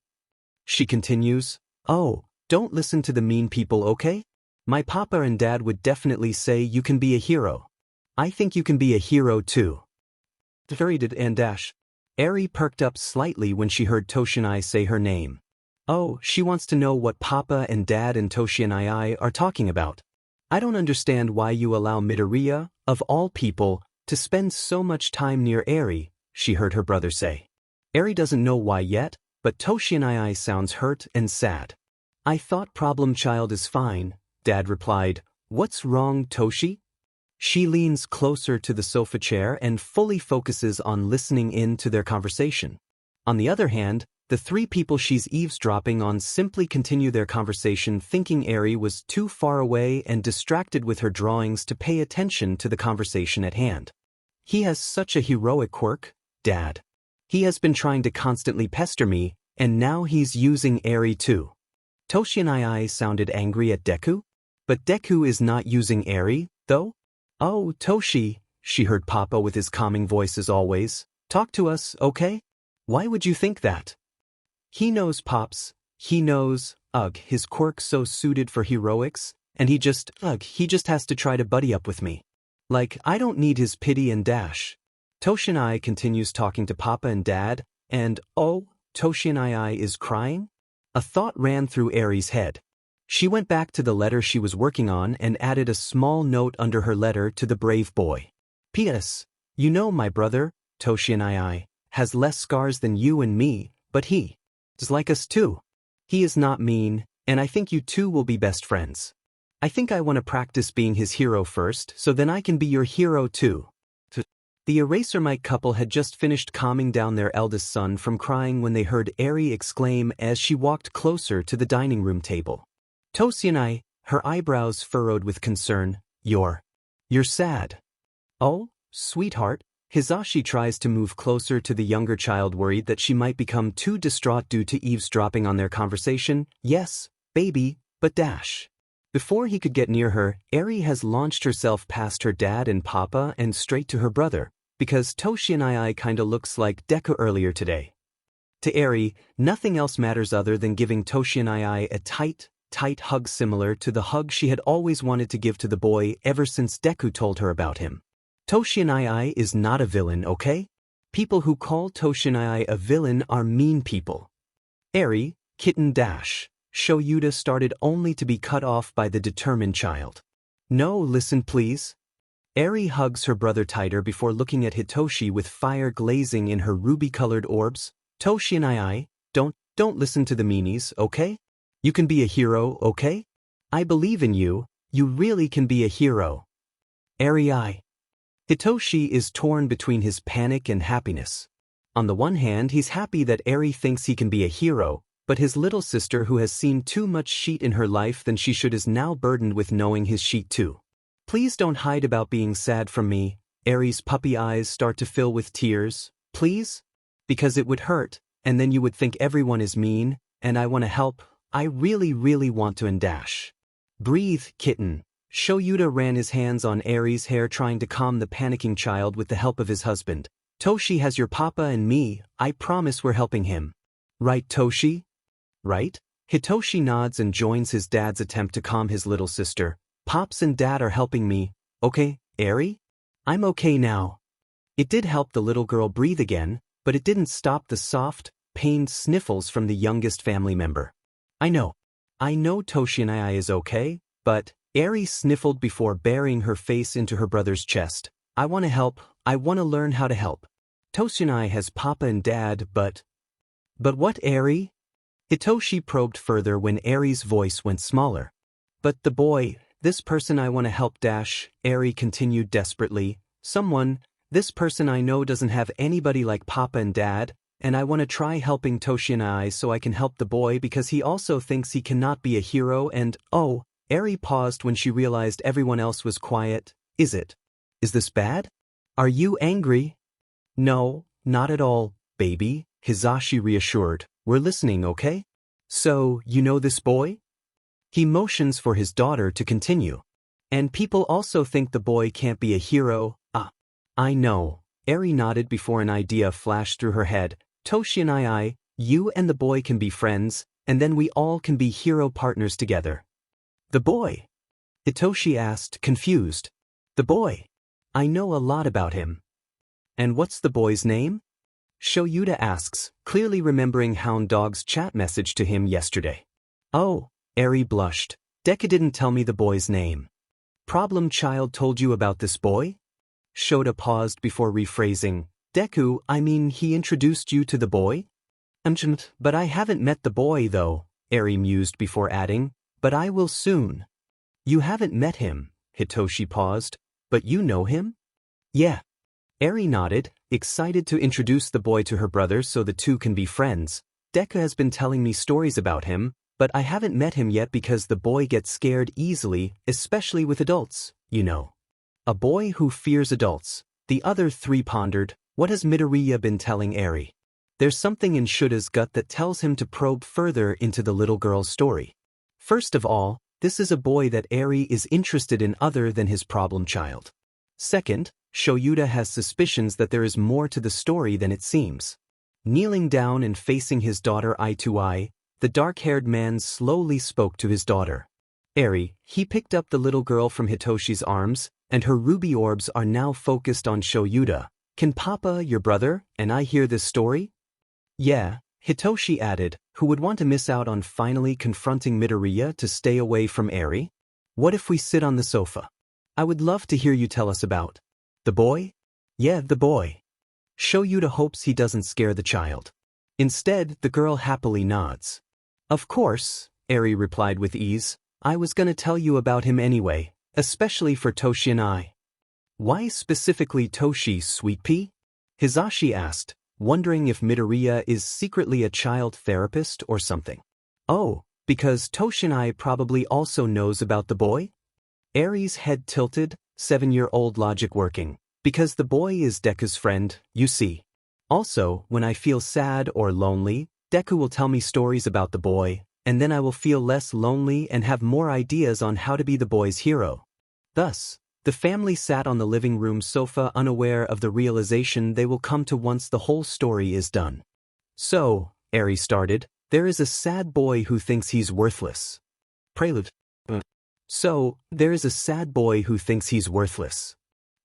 She continues, oh, don't listen to the mean people, okay? My papa and dad would definitely say you can be a hero. I think you can be a hero too. Very did and dash. Eri perked up slightly when she heard Toshinai say her name. Oh, she wants to know what papa and dad and Toshinai are talking about. I don't understand why you allow Midoriya, of all people, to spend so much time near Eri, she heard her brother say. Eri doesn't know why yet, but Toshinai sounds hurt and sad. I thought problem child is fine, Dad replied. What's wrong, Toshi? She leans closer to the sofa chair and fully focuses on listening in to their conversation. On the other hand, the three people she's eavesdropping on simply continue their conversation thinking Eri was too far away and distracted with her drawings to pay attention to the conversation at hand. He has such a heroic quirk, Dad. He has been trying to constantly pester me, and now he's using Eri too. Toshi and I sounded angry at Deku? But Deku is not using Eri, though? Oh, Toshi, she heard Papa with his calming voice as always. Talk to us, okay? Why would you think that? He knows, Pops. He knows, his quirk's so suited for heroics, and he just has to try to buddy up with me. Like, I don't need his pity and dash. Toshinai continues talking to Papa and Dad, and, oh, Toshinai is crying? A thought ran through Eri's head. She went back to the letter she was working on and added a small note under her letter to the brave boy. P.S. You know my brother, Toshinai, has less scars than you and me, but he is like us too. He is not mean, and I think you two will be best friends. I think I want to practice being his hero first, so then I can be your hero too. The EraserMic couple had just finished calming down their eldest son from crying when they heard Eri exclaim as she walked closer to the dining room table. Toshinai, her eyebrows furrowed with concern, You're sad. Oh, sweetheart. Hisashi tries to move closer to the younger child, worried that she might become too distraught due to eavesdropping on their conversation. Yes, baby, but dash. Before he could get near her, Eri has launched herself past her dad and Papa and straight to her brother, because Toshinai kinda looks like Deku earlier today. To Eri, nothing else matters other than giving Toshinai a tight hug similar to the hug she had always wanted to give to the boy ever since Deku told her about him. Toshinai is not a villain, okay? People who call Toshinai a villain are mean people. Eri, kitten dash. Shoyuta started only to be cut off by the determined child. No, listen please. Eri hugs her brother tighter before looking at Hitoshi with fire glazing in her ruby-colored orbs. Toshinai, don't listen to the meanies, okay? You can be a hero, okay? I believe in you, you really can be a hero. Eri. Hitoshi is torn between his panic and happiness. On the one hand, he's happy that Eri thinks he can be a hero, but his little sister who has seen too much shit in her life than she should is now burdened with knowing his shit too. Please don't hide about being sad from me. Eri's puppy eyes start to fill with tears. Please? Because it would hurt, and then you would think everyone is mean, and I want to help. I really want to and dash. Breathe, kitten. Shoyuta ran his hands on Eri's hair trying to calm the panicking child with the help of his husband. Toshi has your papa and me, I promise we're helping him. Right, Toshi? Right? Hitoshi nods and joins his dad's attempt to calm his little sister. Pops and dad are helping me. Okay, Eri? I'm okay now. It did help the little girl breathe again, but it didn't stop the soft, pained sniffles from the youngest family member. I know Toshi and I is okay, but Eri sniffled before burying her face into her brother's chest. I want to help, I want to learn how to help. Toshi and I has papa and dad, but what, Eri? Hitoshi probed further when Eri's voice went smaller. But the boy, this person I want to help dash, Eri continued desperately. This person I know doesn't have anybody like papa and dad, and I want to try helping Toshi and I so I can help the boy because he also thinks he cannot be a hero and, oh, Eri paused when she realized everyone else was quiet. Is this bad? Are you angry? No, not at all, baby, Hisashi reassured. We're listening, okay? So, you know this boy? He motions for his daughter to continue. And people also think the boy can't be a hero. I know. Eri nodded before an idea flashed through her head. Toshi and you and the boy can be friends, and then we all can be hero partners together. The boy? Hitoshi asked, confused. The boy? I know a lot about him. And what's the boy's name? Shoyuta asks, clearly remembering Hound Dog's chat message to him yesterday. Oh, Eri blushed. Deku didn't tell me the boy's name. Problem child told you about this boy? Shota paused before rephrasing. Deku, I mean he introduced you to the boy? But I haven't met the boy though, Eri mused before adding, but I will soon. You haven't met him, Hitoshi paused, but you know him? Yeah. Eri nodded, excited to introduce the boy to her brother so the two can be friends. Deku has been telling me stories about him, but I haven't met him yet because the boy gets scared easily, especially with adults, you know. A boy who fears adults. The other three pondered, what has Midoriya been telling Eri? There's something in Shuta's gut that tells him to probe further into the little girl's story. First of all, this is a boy that Eri is interested in other than his problem child. Second, Shoyuta has suspicions that there is more to the story than it seems. Kneeling down and facing his daughter eye to eye, the dark-haired man slowly spoke to his daughter. Eri, he picked up the little girl from Hitoshi's arms, and her ruby orbs are now focused on Shoyuta. Can Papa, your brother, and I hear this story? Yeah, Hitoshi added, who would want to miss out on finally confronting Midoriya to stay away from Eri? What if we sit on the sofa? I would love to hear you tell us about. The boy? Yeah, the boy. Shoyuta hopes he doesn't scare the child. Instead, the girl happily nods. Of course, Eri replied with ease. I was gonna tell you about him anyway, especially for Toshi and I. Why specifically Toshi, sweet pea? Hisashi asked, wondering if Midoriya is secretly a child therapist or something. Oh, because Toshi and I probably also knows about the boy? Eri's head tilted, 7-year-old logic working. Because the boy is Deku's friend, you see. Also, when I feel sad or lonely, Deku will tell me stories about the boy, and then I will feel less lonely and have more ideas on how to be the boy's hero. Thus, the family sat on the living room sofa unaware of the realization they will come to once the whole story is done. So, Eri started, there is a sad boy who thinks he's worthless. Prelude. So, there is a sad boy who thinks he's worthless.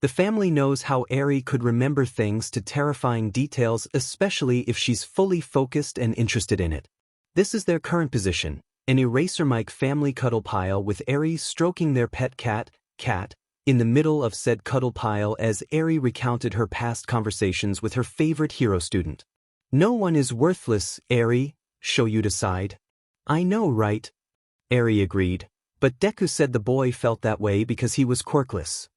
The family knows how Eri could remember things to terrifying details, especially if she's fully focused and interested in it. This is their current position, an EraserMic family cuddle pile with Eri stroking their pet cat, in the middle of said cuddle pile as Eri recounted her past conversations with her favorite hero student. No one is worthless, Eri, Shoyuta sighed. I know, right? Eri agreed, but Deku said the boy felt that way because he was quirkless.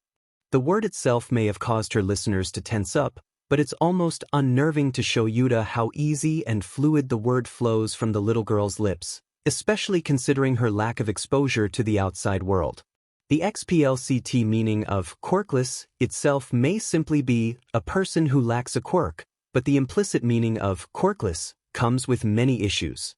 The word itself may have caused her listeners to tense up, but it's almost unnerving to Shoyuta how easy and fluid the word flows from the little girl's lips, especially considering her lack of exposure to the outside world. The XPLCT meaning of quirkless itself may simply be a person who lacks a quirk, but the implicit meaning of quirkless comes with many issues.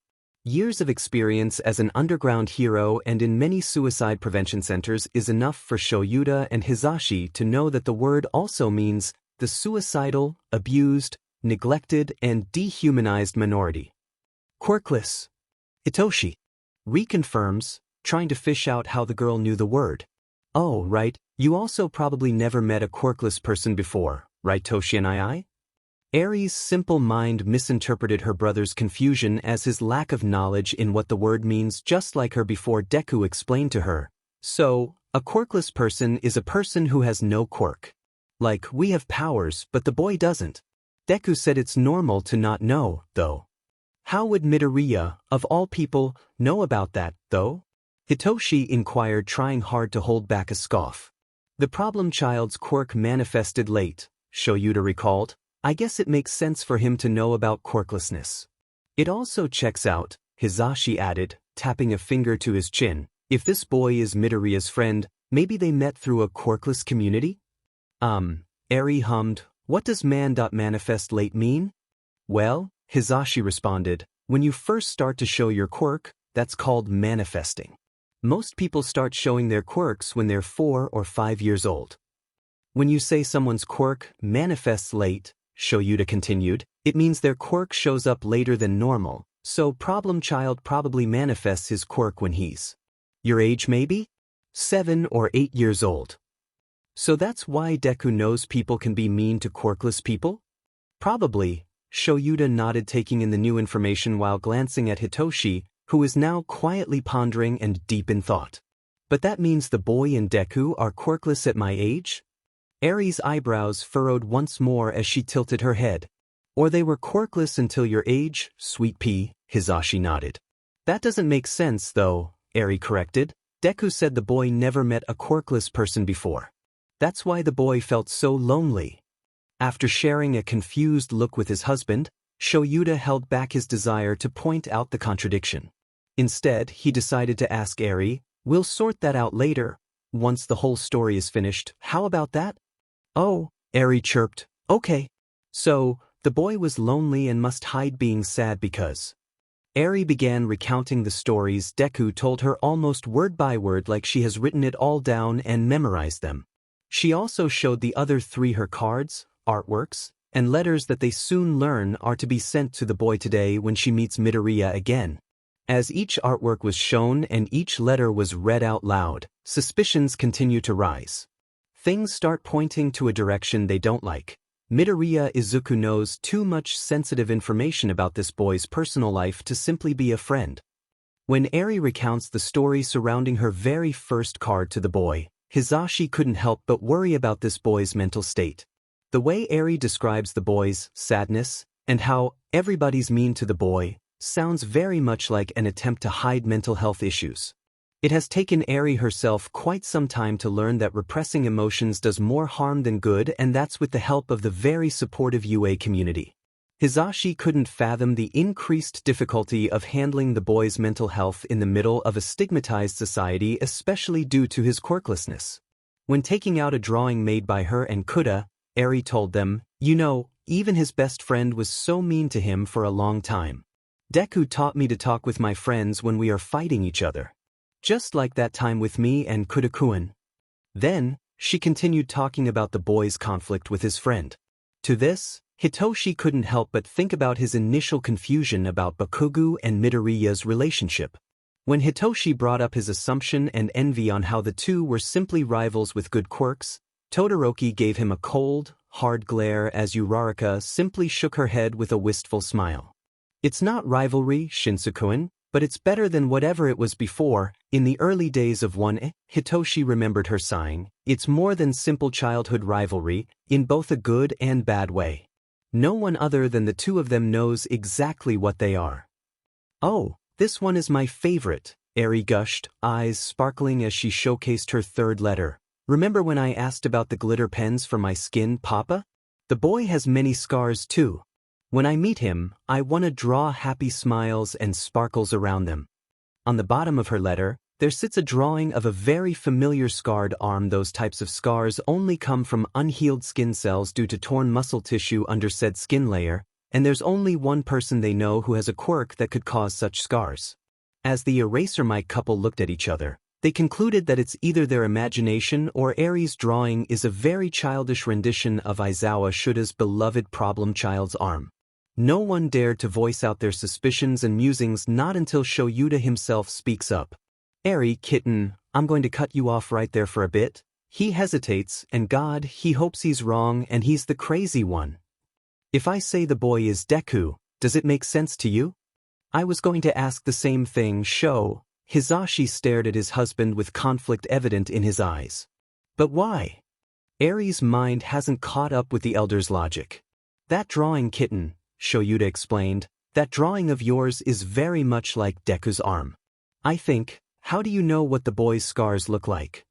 Years of experience as an underground hero and in many suicide prevention centers is enough for Shoyuta and Hisashi to know that the word also means the suicidal, abused, neglected, and dehumanized minority. Quirkless. Hitoshi reconfirms, trying to fish out how the girl knew the word. Oh, right, you also probably never met a quirkless person before, right Toshi and I? Eri's simple mind misinterpreted her brother's confusion as his lack of knowledge in what the word means, just like her before Deku explained to her. So, a quirkless person is a person who has no quirk. Like, we have powers, but the boy doesn't. Deku said it's normal to not know, though. How would Midoriya, of all people, know about that, though? Hitoshi inquired, trying hard to hold back a scoff. The problem child's quirk manifested late, Shoyuta recalled. I guess it makes sense for him to know about quirklessness. It also checks out, Hisashi added, tapping a finger to his chin. If this boy is Midoriya's friend, maybe they met through a quirkless community? Eri hummed, what does man.manifest late mean? Well, Hisashi responded, when you first start to show your quirk, that's called manifesting. Most people start showing their quirks when they're 4 or 5 years old. When you say someone's quirk manifests late, Shoyuta continued, it means their quirk shows up later than normal, so problem child probably manifests his quirk when he's your age maybe? 7 or 8 years old. So that's why Deku knows people can be mean to quirkless people? Probably, Shoyuta nodded, taking in the new information while glancing at Hitoshi, who is now quietly pondering and deep in thought. But that means the boy and Deku are quirkless at my age? Eri's eyebrows furrowed once more as she tilted her head. Or they were quirkless until your age, sweet pea, Hisashi nodded. That doesn't make sense though, Eri corrected. Deku said the boy never met a quirkless person before. That's why the boy felt so lonely. After sharing a confused look with his husband, Shoyuta held back his desire to point out the contradiction. Instead, he decided to ask Eri, we'll sort that out later, once the whole story is finished. How about that? Oh, Eri chirped, okay. So, the boy was lonely and must hide being sad because. Eri began recounting the stories Deku told her almost word by word, like she has written it all down and memorized them. She also showed the other 3 her cards, artworks, and letters that they soon learn are to be sent to the boy today when she meets Midoriya again. As each artwork was shown and each letter was read out loud, suspicions continue to rise. Things start pointing to a direction they don't like. Midoriya Izuku knows too much sensitive information about this boy's personal life to simply be a friend. When Eri recounts the story surrounding her very first card to the boy, Hisashi couldn't help but worry about this boy's mental state. The way Eri describes the boy's sadness and how everybody's mean to the boy sounds very much like an attempt to hide mental health issues. It has taken Eri herself quite some time to learn that repressing emotions does more harm than good, and that's with the help of the very supportive UA community. Hisashi couldn't fathom the increased difficulty of handling the boy's mental health in the middle of a stigmatized society, especially due to his quirklessness. When taking out a drawing made by her and Kuda, Eri told them, you know, even his best friend was so mean to him for a long time. Deku taught me to talk with my friends when we are fighting each other. Just like that time with me and Kuda-kun. Then, she continued talking about the boy's conflict with his friend. To this, Hitoshi couldn't help but think about his initial confusion about Bakugo and Midoriya's relationship. When Hitoshi brought up his assumption and envy on how the two were simply rivals with good quirks, Todoroki gave him a cold, hard glare as Uraraka simply shook her head with a wistful smile. It's not rivalry, Shinsu-kun, but it's better than whatever it was before. In the early days of 1, Hitoshi remembered her sighing. It's more than simple childhood rivalry, in both a good and bad way. No one other than the two of them knows exactly what they are. Oh, this one is my favorite, Eri gushed, eyes sparkling as she showcased her 3rd letter. Remember when I asked about the glitter pens for my skin, Papa? The boy has many scars too. When I meet him, I want to draw happy smiles and sparkles around them. On the bottom of her letter, there sits a drawing of a very familiar scarred arm. Those types of scars only come from unhealed skin cells due to torn muscle tissue under said skin layer, and there's only one person they know who has a quirk that could cause such scars. As the EraserMic couple looked at each other, they concluded that it's either their imagination or Eri's drawing is a very childish rendition of Aizawa Shuda's beloved problem child's arm. No one dared to voice out their suspicions and musings, not until Shoyuta himself speaks up. "Eri, kitten, I'm going to cut you off right there for a bit." He hesitates, and God, he hopes he's wrong and he's the crazy one. "If I say the boy is Deku, does it make sense to you?" "I was going to ask the same thing, Sho." Hisashi stared at his husband with conflict evident in his eyes. "But why?" Eri's mind hasn't caught up with the elder's logic. "That drawing, kitten," Shoyuta explained, "that drawing of yours is very much like Deku's arm. I think, how do you know what the boy's scars look like?"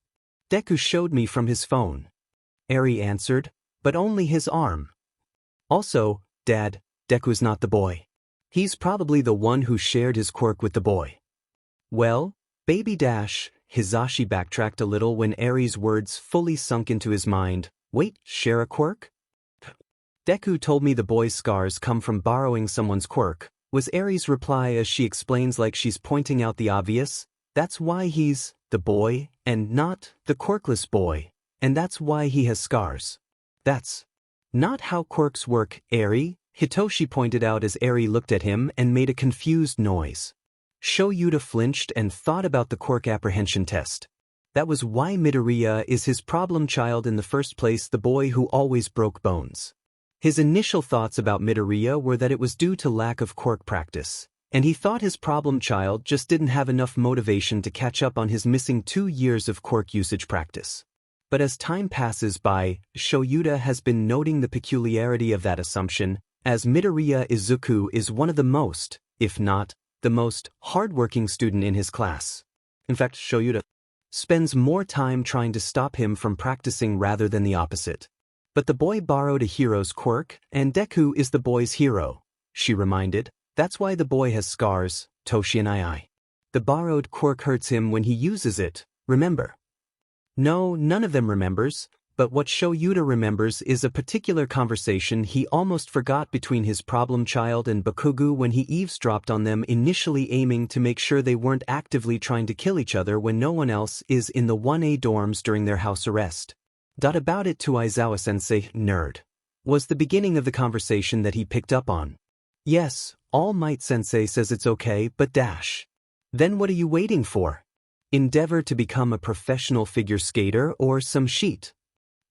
"Deku showed me from his phone." Eri answered, "But only his arm." "Also, Dad, Deku's not the boy. He's probably the one who shared his quirk with the boy." "Well, baby dash," Hisashi backtracked a little when Eri's words fully sunk into his mind. "Wait, share a quirk?" "Deku told me the boy's scars come from borrowing someone's quirk," was Eri's reply as she explains like she's pointing out the obvious. "That's why he's the boy and not the quirkless boy, and that's why he has scars." "That's not how quirks work, Eri," Hitoshi pointed out as Eri looked at him and made a confused noise. Shoyuta flinched and thought about the quirk apprehension test. That was why Midoriya is his problem child in the first place, the boy who always broke bones. His initial thoughts about Midoriya were that it was due to lack of quirk practice, and he thought his problem child just didn't have enough motivation to catch up on his missing 2 years of quirk usage practice. But as time passes by, Shoyuta has been noting the peculiarity of that assumption, as Midoriya Izuku is one of the most, if not the most, hardworking student in his class. In fact, Shoyuta spends more time trying to stop him from practicing rather than the opposite. "But the boy borrowed a hero's quirk, and Deku is the boy's hero," she reminded. "That's why the boy has scars, Toshi and I. The borrowed quirk hurts him when he uses it, remember?" No, none of them remembers, but what Shoyuta remembers is a particular conversation he almost forgot between his problem child and Bakugu when he eavesdropped on them, initially aiming to make sure they weren't actively trying to kill each other when no one else is in the 1A dorms during their house arrest. "About it to Aizawa-sensei, nerd," was the beginning of the conversation that he picked up on. "Yes, All Might-sensei says it's okay, but dash. Then what are you waiting for? Endeavor to become a professional figure skater or some sheet?"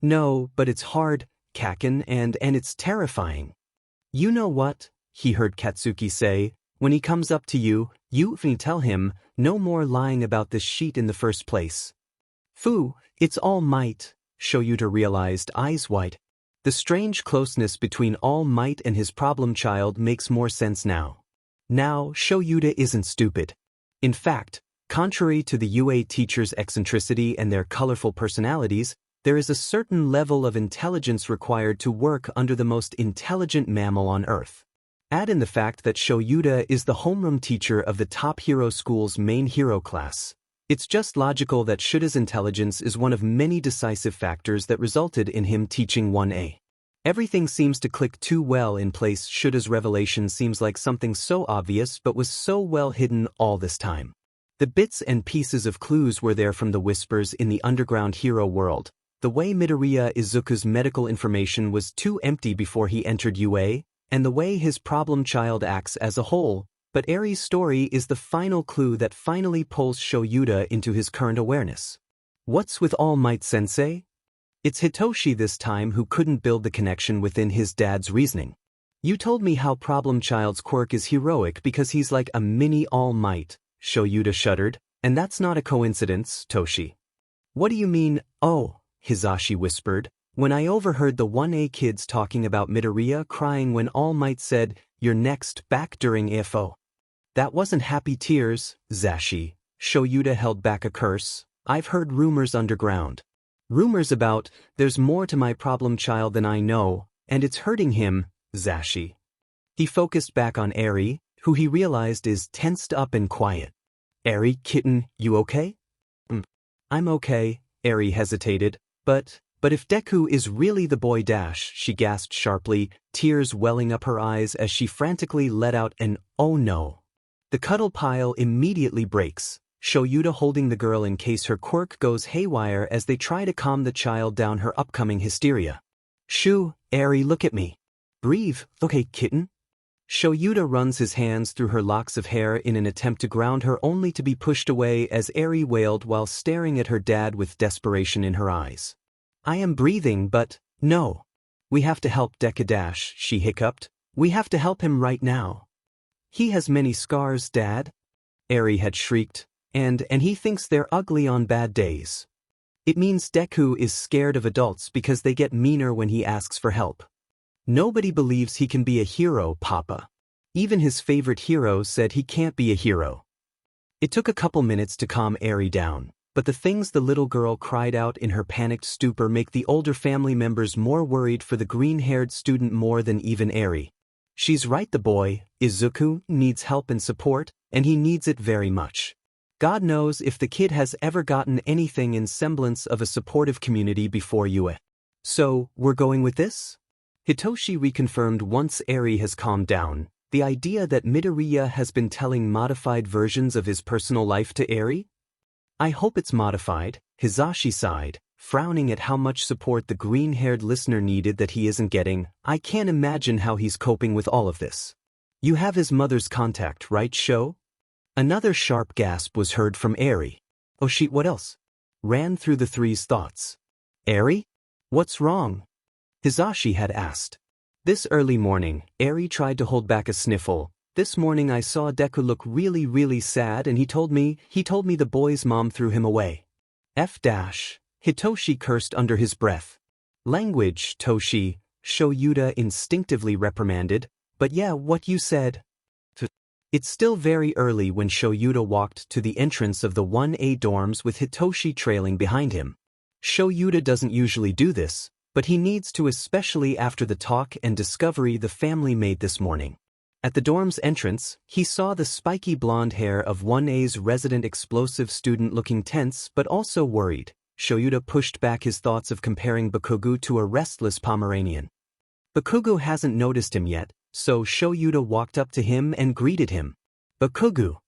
"No, but it's hard, Kaken, and it's terrifying." "You know what?" he heard Katsuki say. "When he comes up to you, you tell him, no more lying about this sheet in the first place." "Phew, it's All Might," Shoyuta realized, eyes wide. The strange closeness between All Might and his problem child makes more sense now. Now, Shoyuta isn't stupid. In fact, contrary to the UA teachers' eccentricity and their colorful personalities, there is a certain level of intelligence required to work under the most intelligent mammal on Earth. Add in the fact that Shoyuta is the homeroom teacher of the top hero school's main hero class. It's just logical that Shuda's intelligence is one of many decisive factors that resulted in him teaching 1A. Everything seems to click too well in place. Shuda's revelation seems like something so obvious but was so well hidden all this time. The bits and pieces of clues were there from the whispers in the underground hero world. The way Midoriya Izuku's medical information was too empty before he entered UA, and the way his problem child acts as a whole, but Eri's story is the final clue that finally pulls Shoyuta into his current awareness. What's with All Might Sensei? It's Hitoshi this time who couldn't build the connection within his dad's reasoning. "You told me how problem child's quirk is heroic because he's like a mini All Might," Shoyuta shuddered, "and that's not a coincidence, Toshi." "What do you mean, oh?" Hisashi whispered, "when I overheard the 1A kids talking about Midoriya crying when All Might said, 'You're next,' back during AFO. That wasn't happy tears, Zashi." Shoyuta held back a curse. "I've heard rumors underground. Rumors about, there's more to my problem child than I know, and it's hurting him, Zashi." He focused back on Eri, who he realized is tensed up and quiet. "Eri, kitten, you okay?" I'm okay," Eri hesitated. "But, But if Deku is really the boy dash, she gasped sharply, tears welling up her eyes as she frantically let out an "oh no." The cuddle pile immediately breaks, Shoyuta holding the girl in case her quirk goes haywire as they try to calm the child down her upcoming hysteria. Eri, look at me. Breathe, okay kitten? Shoyuta runs his hands through her locks of hair in an attempt to ground her, only to be pushed away as Eri wailed while staring at her dad with desperation in her eyes. I am breathing, but no. We have to help Deku, she hiccuped. We have to help him right now. He has many scars, Dad. Eri had shrieked, and he thinks they're ugly on bad days. It means Deku is scared of adults because they get meaner when he asks for help. Nobody believes he can be a hero, Papa. Even his favorite hero said he can't be a hero. It took a couple minutes to calm Eri down, but the things the little girl cried out in her panicked stupor make the older family members more worried for the green-haired student more than even Eri. She's right, the boy, Izuku, needs help and support, and he needs it very much. God knows if the kid has ever gotten anything in semblance of a supportive community before you. So, we're going with this? Hitoshi reconfirmed once Eri has calmed down, the idea that Midoriya has been telling modified versions of his personal life to Eri? I hope it's modified, Hizashi sighed, frowning at how much support the green-haired listener needed that he isn't getting. I can't imagine how he's coping with all of this. You have his mother's contact, right, Sho? Another sharp gasp was heard from Eri. Oh shit, what else? Ran through the three's thoughts. Eri? What's wrong? Hizashi had asked. This early morning, Eri tried to hold back a sniffle. This morning I saw Deku look really sad and he told me the boy's mom threw him away. Hitoshi cursed under his breath. Language, Toshi, Shoyuta instinctively reprimanded, but yeah, what you said. It's still very early when Shoyuta walked to the entrance of the 1A dorms with Hitoshi trailing behind him. Shoyuta doesn't usually do this, but he needs to, especially after the talk and discovery the family made this morning. At the dorm's entrance, he saw the spiky blonde hair of 1A's resident explosive student looking tense but also worried. Shoyuta pushed back his thoughts of comparing Bakugo to a restless Pomeranian. Bakugo hasn't noticed him yet, so Shoyuta walked up to him and greeted him. Bakugo.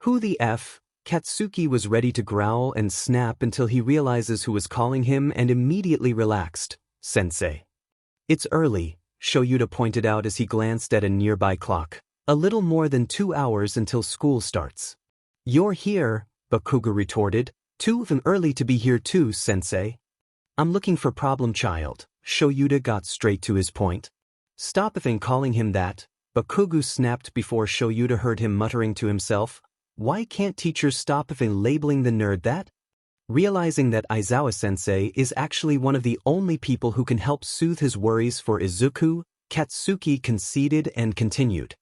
Who the F? Katsuki was ready to growl and snap until he realizes who was calling him and immediately relaxed. Sensei. It's early, Shoyuta pointed out as he glanced at a nearby clock. A little more than 2 hours until school starts. You're here, Bakugo retorted. Too early to be here too, Sensei. I'm looking for problem child. Shoyuta got straight to his point. Stop calling him that, Bakugo snapped before Shoyuta heard him muttering to himself. Why can't teachers stop labeling the nerd that? Realizing that Aizawa-sensei is actually one of the only people who can help soothe his worries for Izuku, Katsuki conceded and continued.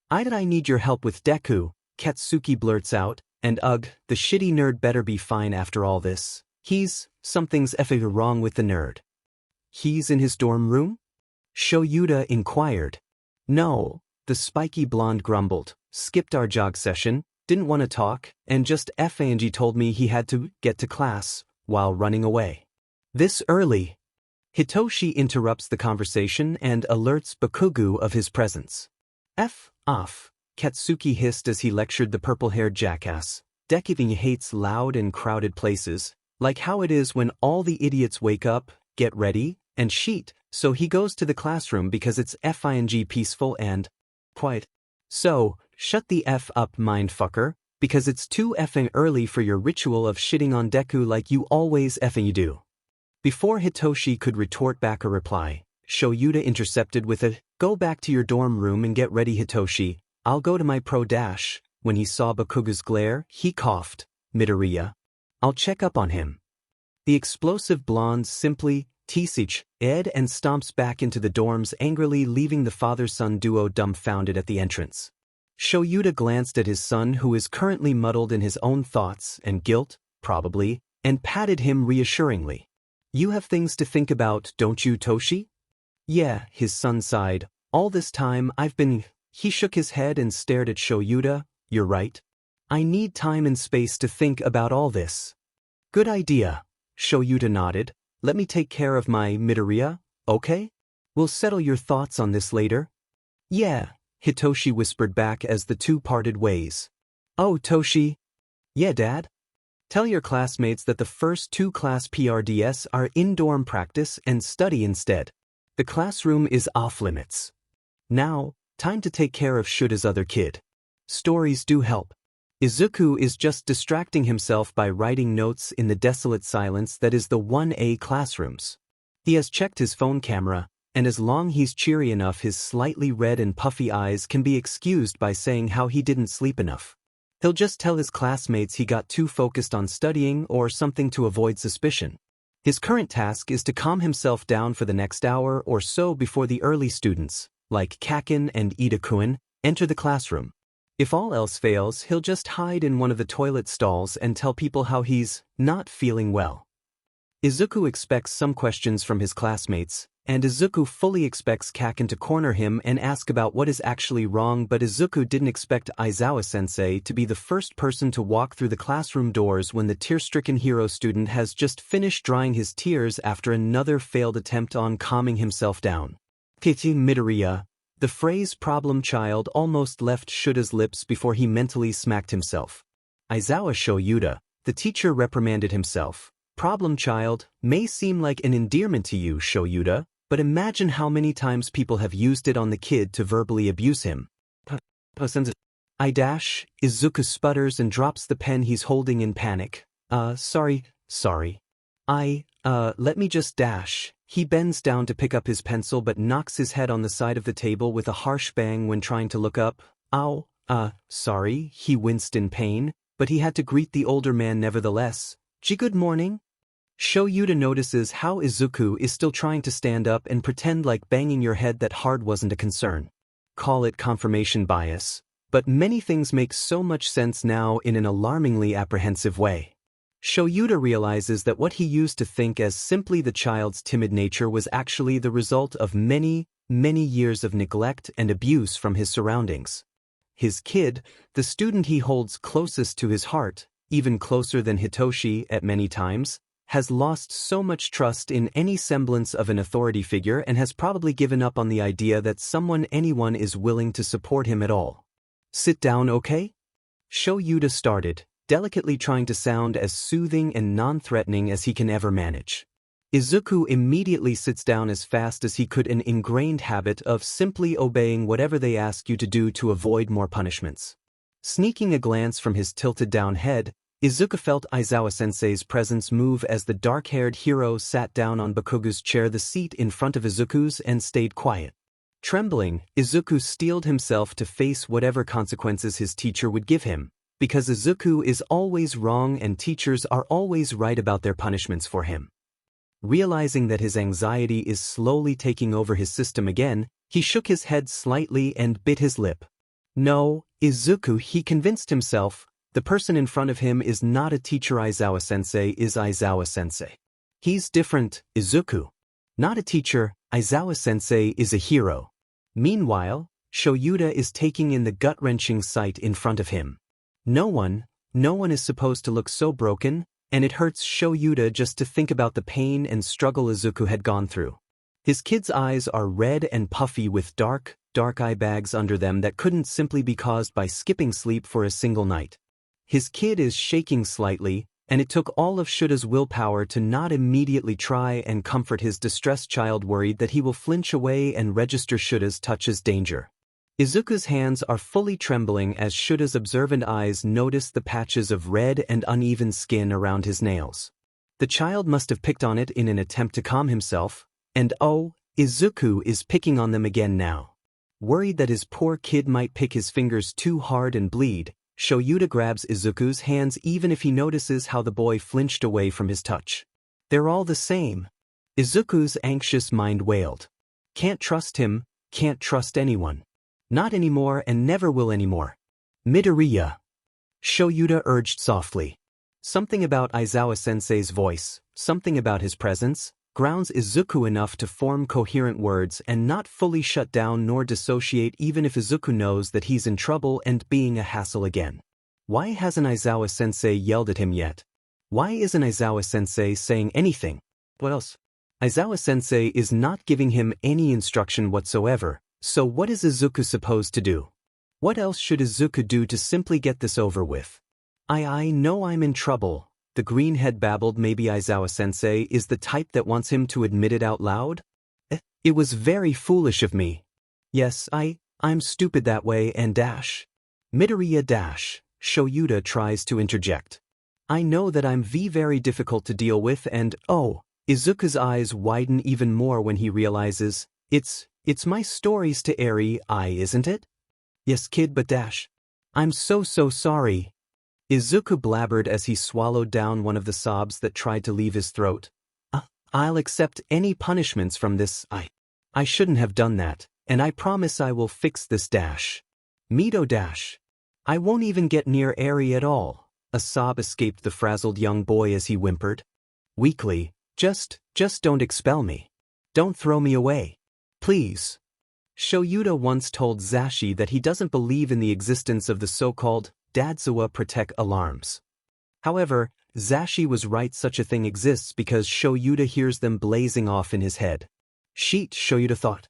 I need your help with Deku, Katsuki blurts out, and ugh, the shitty nerd better be fine after all this. Something's effing wrong with the nerd. He's in his dorm room? Shoyuta inquired. No, the spiky blonde grumbled, skipped our jog session, didn't want to talk, and just FANG told me he had to get to class, while running away. This early? Hitoshi interrupts the conversation and alerts Bakugo of his presence. F off, Katsuki hissed as he lectured the purple-haired jackass. Deku hates loud and crowded places, like how it is when all the idiots wake up, get ready, and sheet, so he goes to the classroom because it's FING peaceful and quiet. So, shut the F up, mindfucker, because it's too effing early for your ritual of shitting on Deku like you always effing do. Before Hitoshi could retort back a reply, Shoyuta intercepted with a, go back to your dorm room and get ready, Hitoshi, I'll go to my pro dash. When he saw Bakugo's glare, he coughed. Midoriya. I'll check up on him. The explosive blonde simply, Tisich, Ed and stomps back into the dorms angrily, leaving the father-son duo dumbfounded at the entrance. Shoyuta glanced at his son, who is currently muddled in his own thoughts and guilt, probably, and patted him reassuringly. You have things to think about, don't you, Toshi? Yeah, his son sighed. All this time I've been... He shook his head and stared at Shoyuta. You're right. I need time and space to think about all this. Good idea. Shoyuta nodded. let me take care of my Midoriya, okay? We'll settle your thoughts on this later. Yeah, Hitoshi whispered back as the two parted ways. Oh, Toshi. Yeah, Dad? Tell your classmates that the first 2 class PRDS are in-dorm practice and study instead. The classroom is off limits. Now, time to take care of Shuda's other kid. Stories do help. Izuku is just distracting himself by writing notes in the desolate silence that is the 1A classrooms. He has checked his phone camera, and as long he's cheery enough, his slightly red and puffy eyes can be excused by saying how he didn't sleep enough. He'll just tell his classmates he got too focused on studying or something to avoid suspicion. His current task is to calm himself down for the next hour or so before the early students, like Kaken and Iida-kun, enter the classroom. If all else fails, he'll just hide in one of the toilet stalls and tell people how he's not feeling well. Izuku expects some questions from his classmates, and Izuku fully expects Kaken to corner him and ask about what is actually wrong, but Izuku didn't expect Aizawa-sensei to be the first person to walk through the classroom doors when the tear-stricken hero student has just finished drying his tears after another failed attempt on calming himself down. Pity Midoriya. The phrase problem child almost left Shuda's lips before he mentally smacked himself. Aizawa Shoyuda, the teacher, reprimanded himself. Problem child may seem like an endearment to you, Shoyuda, but imagine how many times people have used it on the kid to verbally abuse him. Izuku sputters and drops the pen he's holding in panic. Sorry. Let me just dash. He bends down to pick up his pencil but knocks his head on the side of the table with a harsh bang when trying to look up. Ow, sorry, he winced in pain, but he had to greet the older man nevertheless. Good morning? Shoyuda notices how Izuku is still trying to stand up and pretend like banging your head that hard wasn't a concern. Call it confirmation bias, but many things make so much sense now in an alarmingly apprehensive way. Shoyuda realizes that what he used to think as simply the child's timid nature was actually the result of many years of neglect and abuse from his surroundings. His kid, the student he holds closest to his heart, even closer than Hitoshi at many times, has lost so much trust in any semblance of an authority figure and has probably given up on the idea that anyone is willing to support him at all. Sit down, okay? Shoyuda started, delicately trying to sound as soothing and non-threatening as he can ever manage. Izuku immediately sits down as fast as he could, an ingrained habit of simply obeying whatever they ask you to do to avoid more punishments. Sneaking a glance from his tilted-down head, Izuku felt Aizawa-sensei's presence move as the dark-haired hero sat down on Bakugo's chair, the seat in front of Izuku's, and stayed quiet. Trembling, Izuku steeled himself to face whatever consequences his teacher would give him, because Izuku is always wrong and teachers are always right about their punishments for him. Realizing that his anxiety is slowly taking over his system again, he shook his head slightly and bit his lip. No, Izuku, he convinced himself, the person in front of him is not a teacher. Aizawa-sensei is Aizawa-sensei. He's different, Izuku. Not a teacher, Aizawa-sensei is a hero. Meanwhile, Shoyuda is taking in the gut-wrenching sight in front of him. No one is supposed to look so broken, and it hurts Shoyuda just to think about the pain and struggle Izuku had gone through. His kid's eyes are red and puffy with dark eye bags under them that couldn't simply be caused by skipping sleep for a single night. His kid is shaking slightly, and it took all of Shuda's willpower to not immediately try and comfort his distressed child, worried that he will flinch away and register Shuda's touch as danger. Izuku's hands are fully trembling as Shuda's observant eyes notice the patches of red and uneven skin around his nails. The child must have picked on it in an attempt to calm himself, and Izuku is picking on them again now. Worried that his poor kid might pick his fingers too hard and bleed, Shoyuda grabs Izuku's hands even if he notices how the boy flinched away from his touch. They're all the same. Izuku's anxious mind wailed. Can't trust him, can't trust anyone. Not anymore and never will anymore. Midoriya. Shoyuda urged softly. Something about Aizawa-sensei's voice, something about his presence, grounds Izuku enough to form coherent words and not fully shut down nor dissociate, even if Izuku knows that he's in trouble and being a hassle again. Why hasn't Aizawa-sensei yelled at him yet? Why isn't Aizawa-sensei saying anything? What else? Aizawa-sensei is not giving him any instruction whatsoever, so what is Izuku supposed to do? What else should Izuku do to simply get this over with? I know I'm in trouble, the greenhead babbled. Maybe Aizawa-sensei is the type that wants him to admit it out loud? It was very foolish of me. Yes, I'm stupid that way and dash. Midoriya dash, Shoyuta tries to interject. I know that I'm very difficult to deal with and oh, Izuku's eyes widen even more when he realizes, it's my stories to Eri, isn't it? Yes kid but dash. I'm so sorry. Izuku blabbered as he swallowed down one of the sobs that tried to leave his throat. I'll accept any punishments from this. I shouldn't have done that, and I promise I will fix this dash. Mito dash. I won't even get near Eri at all. A sob escaped the frazzled young boy as he whimpered. Weakly, just don't expel me. Don't throw me away. Please. Shoyuta once told Zashi that he doesn't believe in the existence of the so-called Dadzuwa Protect alarms. However, Zashi was right, such a thing exists because Shoyuta hears them blazing off in his head. Sheet, Shoyuta thought.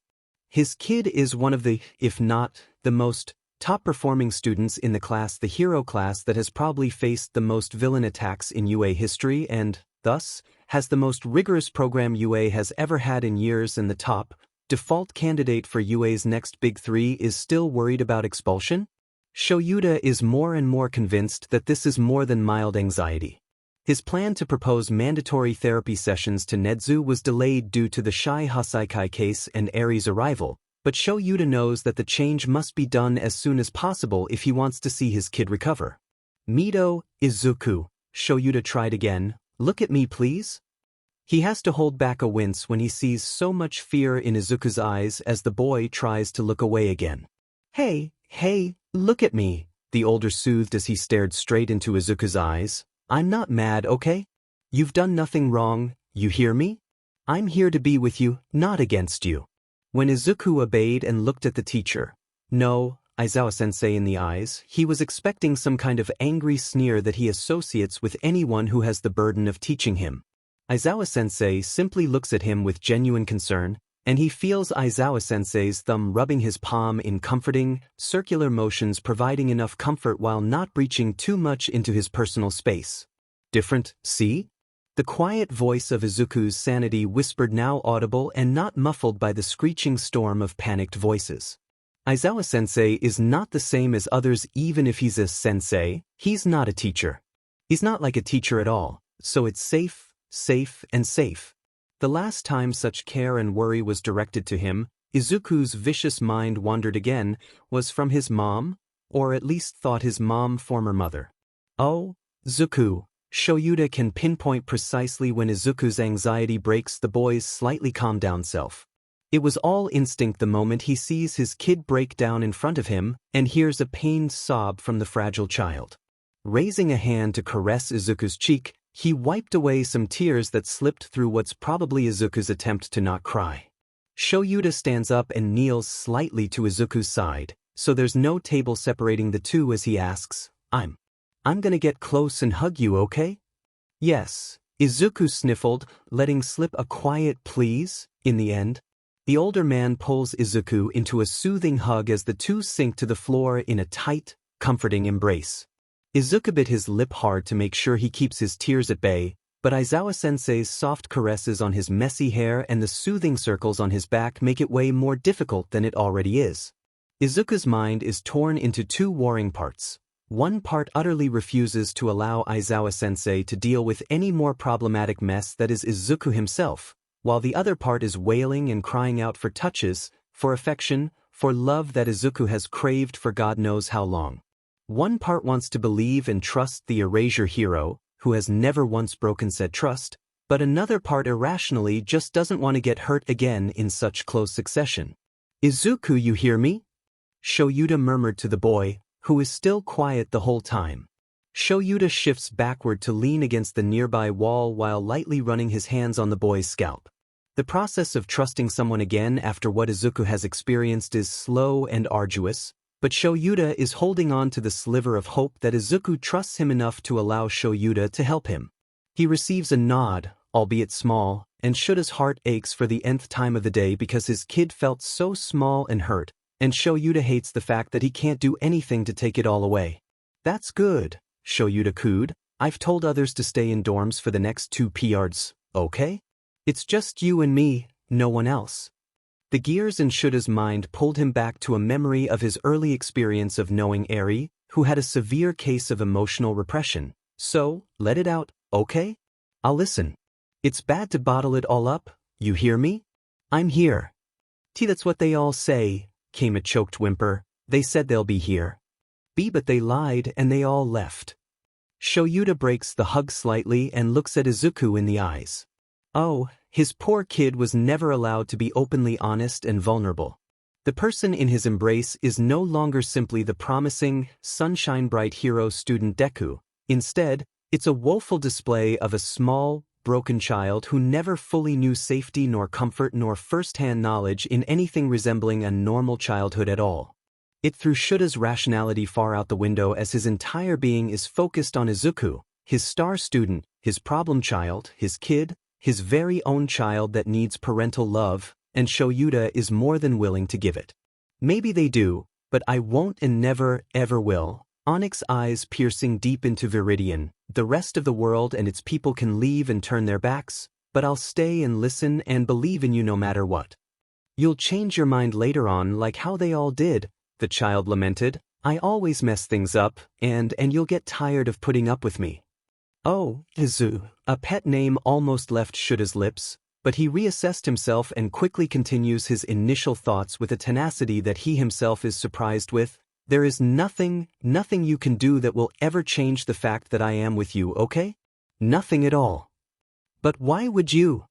His kid is one of the, if not, the most top-performing students in the class, the hero class that has probably faced the most villain attacks in UA history and, thus, has the most rigorous program UA has ever had in years, and the top default candidate for UA's next big three is still worried about expulsion? Shoyuta is more and more convinced that this is more than mild anxiety. His plan to propose mandatory therapy sessions to Nezu was delayed due to the Shai Hasaikai case and Eri's arrival, but Shoyuta knows that the change must be done as soon as possible if he wants to see his kid recover. Mito, Izuku, Shoyuta tried again, look at me please? He has to hold back a wince when he sees so much fear in Izuku's eyes as the boy tries to look away again. Hey, look at me, the older soothed as he stared straight into Izuku's eyes. I'm not mad, okay? You've done nothing wrong, you hear me? I'm here to be with you, not against you. When Izuku obeyed and looked at the teacher, no, Aizawa-sensei in the eyes, he was expecting some kind of angry sneer that he associates with anyone who has the burden of teaching him. Aizawa-sensei simply looks at him with genuine concern, and he feels Aizawa-sensei's thumb rubbing his palm in comforting, circular motions, providing enough comfort while not breaching too much into his personal space. Different, see? The quiet voice of Izuku's sanity whispered, now audible and not muffled by the screeching storm of panicked voices. Aizawa-sensei is not the same as others. Even if he's a sensei, he's not a teacher. He's not like a teacher at all, so it's safe. The last time such care and worry was directed to him, Izuku's vicious mind wandered again, was from his mom, or at least thought his mom, former mother. Oh, Zuku. Shoyuta can pinpoint precisely when Izuku's anxiety breaks the boy's slightly calmed down self. It was all instinct the moment he sees his kid break down in front of him and hears a pained sob from the fragile child. Raising a hand to caress Izuku's cheek, he wiped away some tears that slipped through what's probably Izuku's attempt to not cry. Shoyuta stands up and kneels slightly to Izuku's side, so there's no table separating the two as he asks, I'm gonna get close and hug you, okay? Yes, Izuku sniffled, letting slip a quiet please. In the end, the older man pulls Izuku into a soothing hug as the two sink to the floor in a tight, comforting embrace. Izuku bit his lip hard to make sure he keeps his tears at bay, but Aizawa-sensei's soft caresses on his messy hair and the soothing circles on his back make it way more difficult than it already is. Izuku's mind is torn into two warring parts. One part utterly refuses to allow Aizawa-sensei to deal with any more problematic mess that is Izuku himself, while the other part is wailing and crying out for touches, for affection, for love that Izuku has craved for God knows how long. One part wants to believe and trust the Erasure hero, who has never once broken said trust, but another part irrationally just doesn't want to get hurt again in such close succession. Izuku, you hear me? Shoyuta murmured to the boy, who is still quiet the whole time. Shoyuta shifts backward to lean against the nearby wall while lightly running his hands on the boy's scalp. The process of trusting someone again after what Izuku has experienced is slow and arduous, but Shoyuta is holding on to the sliver of hope that Izuku trusts him enough to allow Shoyuta to help him. He receives a nod, albeit small, and Shuta's heart aches for the nth time of the day because his kid felt so small and hurt, and Shoyuta hates the fact that he can't do anything to take it all away. That's good, Shoyuta cooed. I've told others to stay in dorms for the next 2 periods, okay? It's just you and me, no one else. The gears in Shuta's mind pulled him back to a memory of his early experience of knowing Eri, who had a severe case of emotional repression. So, let it out, okay? I'll listen. It's bad to bottle it all up, you hear me? I'm here. That's what they all say, came a choked whimper. They said they'll be here. But they lied and they all left. Shoyuta breaks the hug slightly and looks at Izuku in the eyes. Oh, his poor kid was never allowed to be openly honest and vulnerable. The person in his embrace is no longer simply the promising, sunshine-bright hero student Deku. Instead, it's a woeful display of a small, broken child who never fully knew safety nor comfort nor first-hand knowledge in anything resembling a normal childhood at all. It threw Shuta's rationality far out the window as his entire being is focused on Izuku, his star student, his problem child, his kid, his very own child that needs parental love, and Shoyuta is more than willing to give it. Maybe they do, but I won't and never, ever will. Onyx eyes piercing deep into Viridian. The rest of the world and its people can leave and turn their backs, but I'll stay and listen and believe in you no matter what. You'll change your mind later on like how they all did, the child lamented. I always mess things up, and you'll get tired of putting up with me. Oh, Izu, a pet name almost left Shuta's lips, but he reassessed himself and quickly continues his initial thoughts with a tenacity that he himself is surprised with. There is nothing you can do that will ever change the fact that I am with you, okay? Nothing at all. But why would you?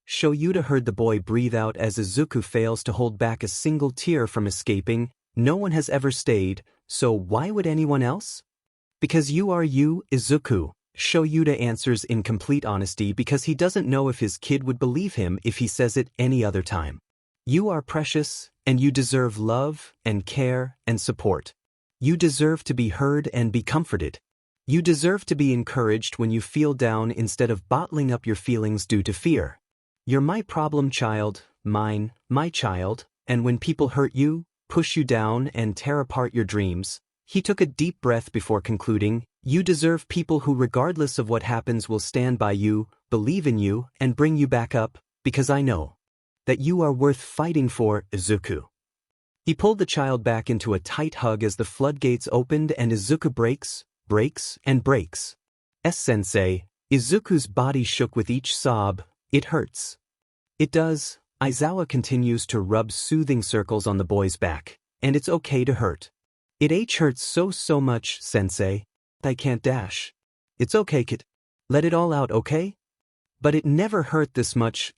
Shoyuta heard the boy breathe out as Izuku fails to hold back a single tear from escaping. No one has ever stayed, so why would anyone else? Because you are you, Izuku, Shoyuta answers in complete honesty because he doesn't know if his kid would believe him if he says it any other time. You are precious, and you deserve love, and care, and support. You deserve to be heard and be comforted. You deserve to be encouraged when you feel down instead of bottling up your feelings due to fear. You're my problem child, mine, my child, and when people hurt you, push you down, and tear apart your dreams, he took a deep breath before concluding, you deserve people who regardless of what happens will stand by you, believe in you, and bring you back up, because I know that you are worth fighting for, Izuku. He pulled the child back into a tight hug as the floodgates opened and Izuku breaks, and breaks. Sensei, Izuku's body shook with each sob. It hurts. It does. Aizawa continues to rub soothing circles on the boy's back, and it's okay to hurt. It hurts so much, Sensei. I can't dash. It's okay, kid. Let it all out, okay? But it never hurt this much,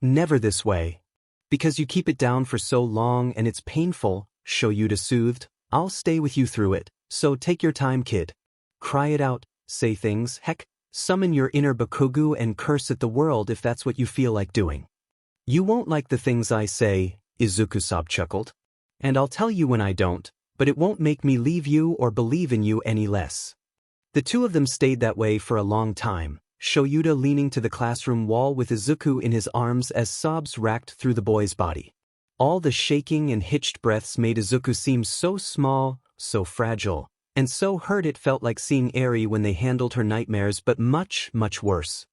never this way. Because you keep it down for so long and it's painful, Shoyuta soothed. I'll stay with you through it, so take your time, kid. Cry it out, say things, heck, summon your inner Bakugu and curse at the world if that's what you feel like doing. You won't like the things I say, Izuku chuckled. And I'll tell you when I don't, but it won't make me leave you or believe in you any less. The two of them stayed that way for a long time, Shoyuta leaning to the classroom wall with Izuku in his arms as sobs racked through the boy's body. All the shaking and hitched breaths made Izuku seem so small, so fragile, and so hurt it felt like seeing Eri when they handled her nightmares, but much worse.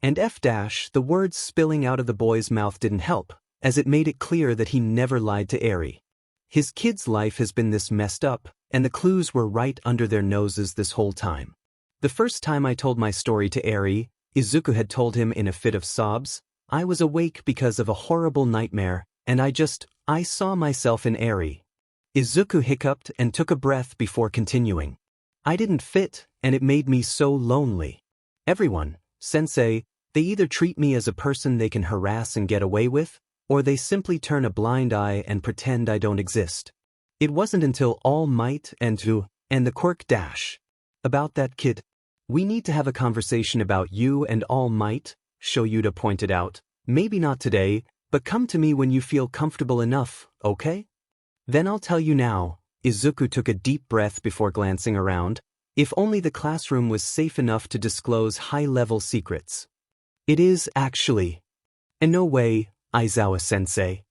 And the words spilling out of the boy's mouth didn't help, as it made it clear that he never lied to Eri. His kid's life has been this messed up, and the clues were right under their noses this whole time. The first time I told my story to Eri, Izuku had told him in a fit of sobs, I was awake because of a horrible nightmare, and I saw myself in Eri. Izuku hiccuped and took a breath before continuing. I didn't fit, and it made me so lonely. Everyone, Sensei, they either treat me as a person they can harass and get away with, or they simply turn a blind eye and pretend I don't exist. It wasn't until All Might and the quirk dash. About that, kid. We need to have a conversation about you and All Might, Shoyuta pointed out. Maybe not today, but come to me when you feel comfortable enough, okay? Then I'll tell you now. Izuku took a deep breath before glancing around. If only the classroom was safe enough to disclose high-level secrets. It is, actually. And no way, Aizawa-sensei.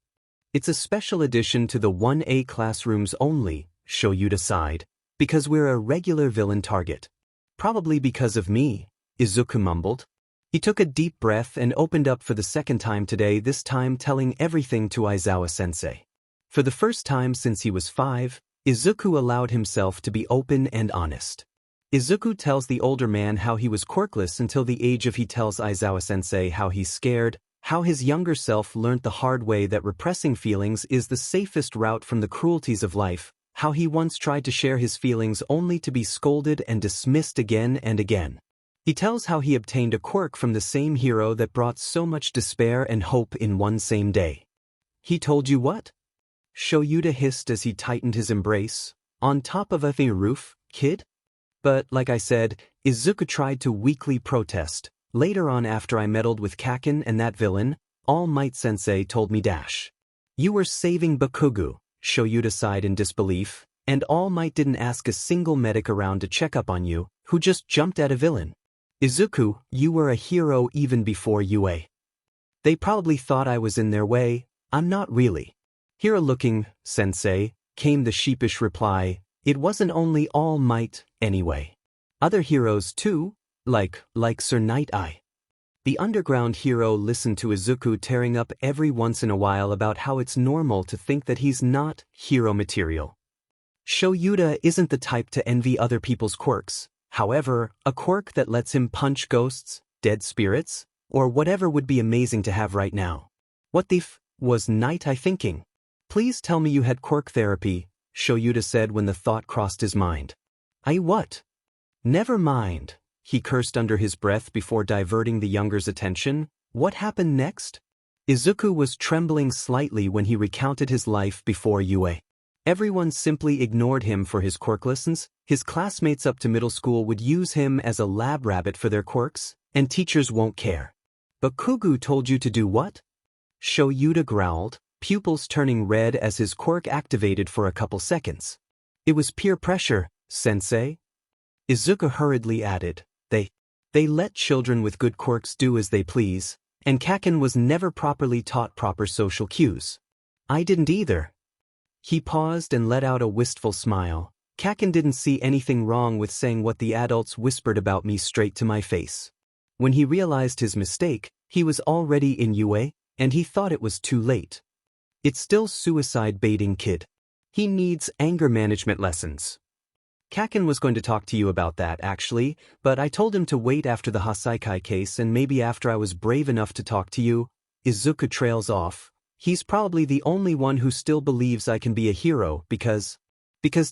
It's a special addition to the 1A classrooms only, Shoyuta sighed, because we're a regular villain target. Probably because of me, Izuku mumbled. He took a deep breath and opened up for the second time today, this time telling everything to Aizawa-sensei. For the first time since he was 5, Izuku allowed himself to be open and honest. Izuku tells the older man how he was quirkless until the age of he tells Aizawa-sensei how he's scared, how his younger self learnt the hard way that repressing feelings is the safest route from the cruelties of life, how he once tried to share his feelings only to be scolded and dismissed again and again. He tells how he obtained a quirk from the same hero that brought so much despair and hope in one same day. He told you what? Shoyuta hissed as he tightened his embrace. On top of a roof, kid? But, like I said, Izuku tried to weakly protest. Later on, after I meddled with Kaken and that villain, All Might-sensei told me dash. You were saving Bakugo, Shoyuta sighed in disbelief, and All Might didn't ask a single medic around to check up on you, who just jumped at a villain. Izuku, you were a hero even before UA. They probably thought I was in their way. I'm not really. Hero-looking, sensei, came the sheepish reply. It wasn't only All Might, anyway. Other heroes too, like Sir Night-Eye. The underground hero listened to Izuku tearing up every once in a while about how it's normal to think that he's not hero material. Shoyuta isn't the type to envy other people's quirks. However, a quirk that lets him punch ghosts, dead spirits, or whatever would be amazing to have right now. What the f was Night-Eye thinking? Please tell me you had quirk therapy, Shoyuta said when the thought crossed his mind. What? Never mind, he cursed under his breath before diverting the younger's attention. What happened next? Izuku was trembling slightly when he recounted his life before UA. Everyone simply ignored him for his quirk lessons. His classmates up to middle school would use him as a lab rabbit for their quirks, and teachers won't care. But Bakugo told you to do what? Shoyuta growled, pupils turning red as his quirk activated for a couple seconds. It was peer pressure, sensei. Izuku hurriedly added, They let children with good quirks do as they please, and Kaken was never properly taught proper social cues. I didn't either. He paused and let out a wistful smile. Kaken didn't see anything wrong with saying what the adults whispered about me straight to my face. When he realized his mistake, he was already in UA, and he thought it was too late. It's still suicide baiting, kid. He needs anger management lessons. Kaken was going to talk to you about that, actually, but I told him to wait after the Hasaikai case and maybe after I was brave enough to talk to you. Izuku trails off. He's probably the only one who still believes I can be a hero because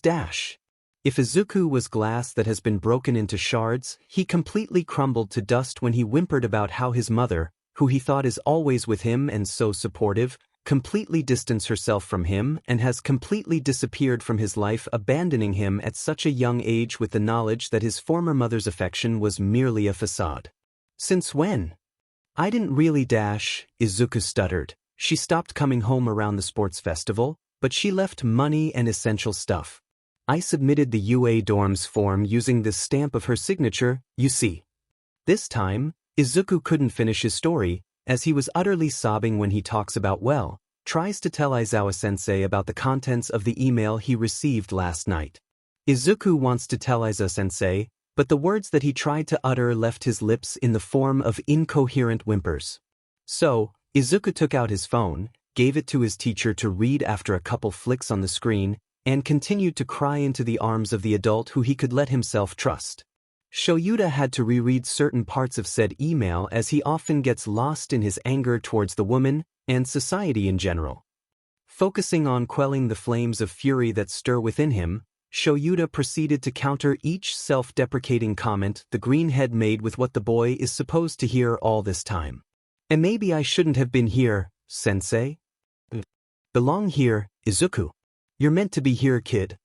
dash. If Izuku was glass that has been broken into shards, he completely crumbled to dust when he whimpered about how his mother, who he thought is always with him and so supportive, completely distanced herself from him and has completely disappeared from his life, abandoning him at such a young age with the knowledge that his former mother's affection was merely a facade. Since when? I didn't really dash, Izuku stuttered. She stopped coming home around the sports festival, but she left money and essential stuff. I submitted the UA dorms form using this stamp of her signature, you see. This time, Izuku couldn't finish his story, as he was utterly sobbing when he talks about tries to tell Aizawa-sensei about the contents of the email he received last night. Izuku wants to tell Aizawa-sensei, but the words that he tried to utter left his lips in the form of incoherent whimpers. So, Izuku took out his phone, gave it to his teacher to read after a couple flicks on the screen, and continued to cry into the arms of the adult who he could let himself trust. Shoyuta had to reread certain parts of said email as he often gets lost in his anger towards the woman and society in general. Focusing on quelling the flames of fury that stir within him, Shoyuta proceeded to counter each self-deprecating comment the greenhead made with what the boy is supposed to hear all this time. And maybe I shouldn't have been here, sensei? Belong here, Izuku. You're meant to be here, kid.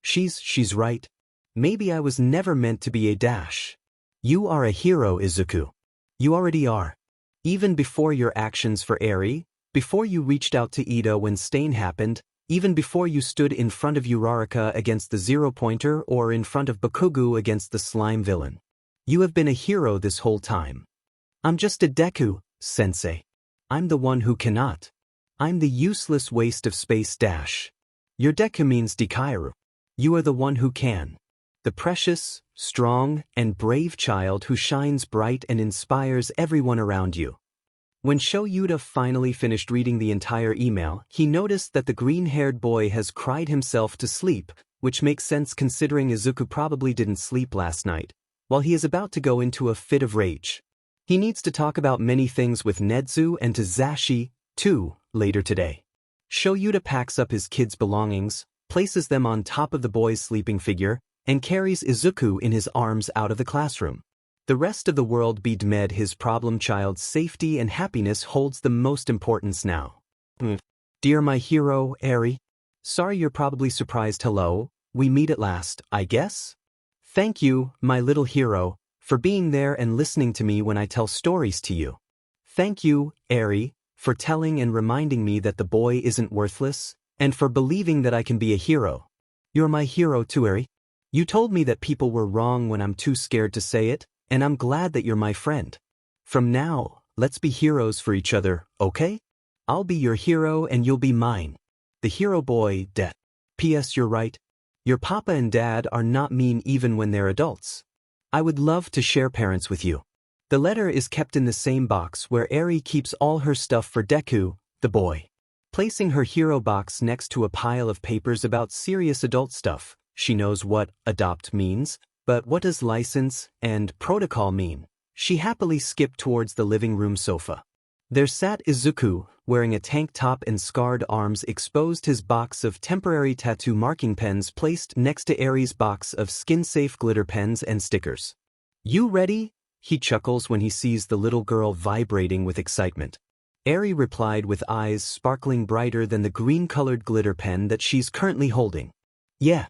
She's right. Maybe I was never meant to be a dash. You are a hero, Izuku. You already are. Even before your actions for Eri, before you reached out to Ida when Stain happened, even before you stood in front of Uraraka against the zero-pointer or in front of Bakugo against the slime villain. You have been a hero this whole time. I'm just a Deku, sensei. I'm the one who cannot. I'm the useless waste of space dash. Your Deku means Dikairu. You are the one who can. The precious, strong, and brave child who shines bright and inspires everyone around you. When Shoyuta finally finished reading the entire email, he noticed that the green-haired boy has cried himself to sleep, which makes sense considering Izuku probably didn't sleep last night, while he is about to go into a fit of rage. He needs to talk about many things with Nezu and Tazashi, too, later today. Shoyuta packs up his kids' belongings, places them on top of the boy's sleeping figure, and carries Izuku in his arms out of the classroom. The rest of the world bedmed his problem child's safety and happiness holds the most importance now. Dear my hero, Eri. Sorry you're probably surprised. Hello, we meet at last, I guess? Thank you, my little hero, for being there and listening to me when I tell stories to you. Thank you, Eri, for telling and reminding me that the boy isn't worthless, and for believing that I can be a hero. You're my hero too, Eri. You told me that people were wrong when I'm too scared to say it, and I'm glad that you're my friend. From now, let's be heroes for each other, okay? I'll be your hero and you'll be mine. The hero boy, Det. P.S. You're right. Your papa and dad are not mean even when they're adults. I would love to share parents with you. The letter is kept in the same box where Eri keeps all her stuff for Deku, the boy. Placing her hero box next to a pile of papers about serious adult stuff, she knows what adopt means, but what does license and protocol mean? She happily skipped towards the living room sofa. There sat Izuku, wearing a tank top and scarred arms exposed his box of temporary tattoo marking pens placed next to Eri's box of skin-safe glitter pens and stickers. You ready? He chuckles when he sees the little girl vibrating with excitement. Eri replied with eyes sparkling brighter than the green-colored glitter pen that she's currently holding. Yeah.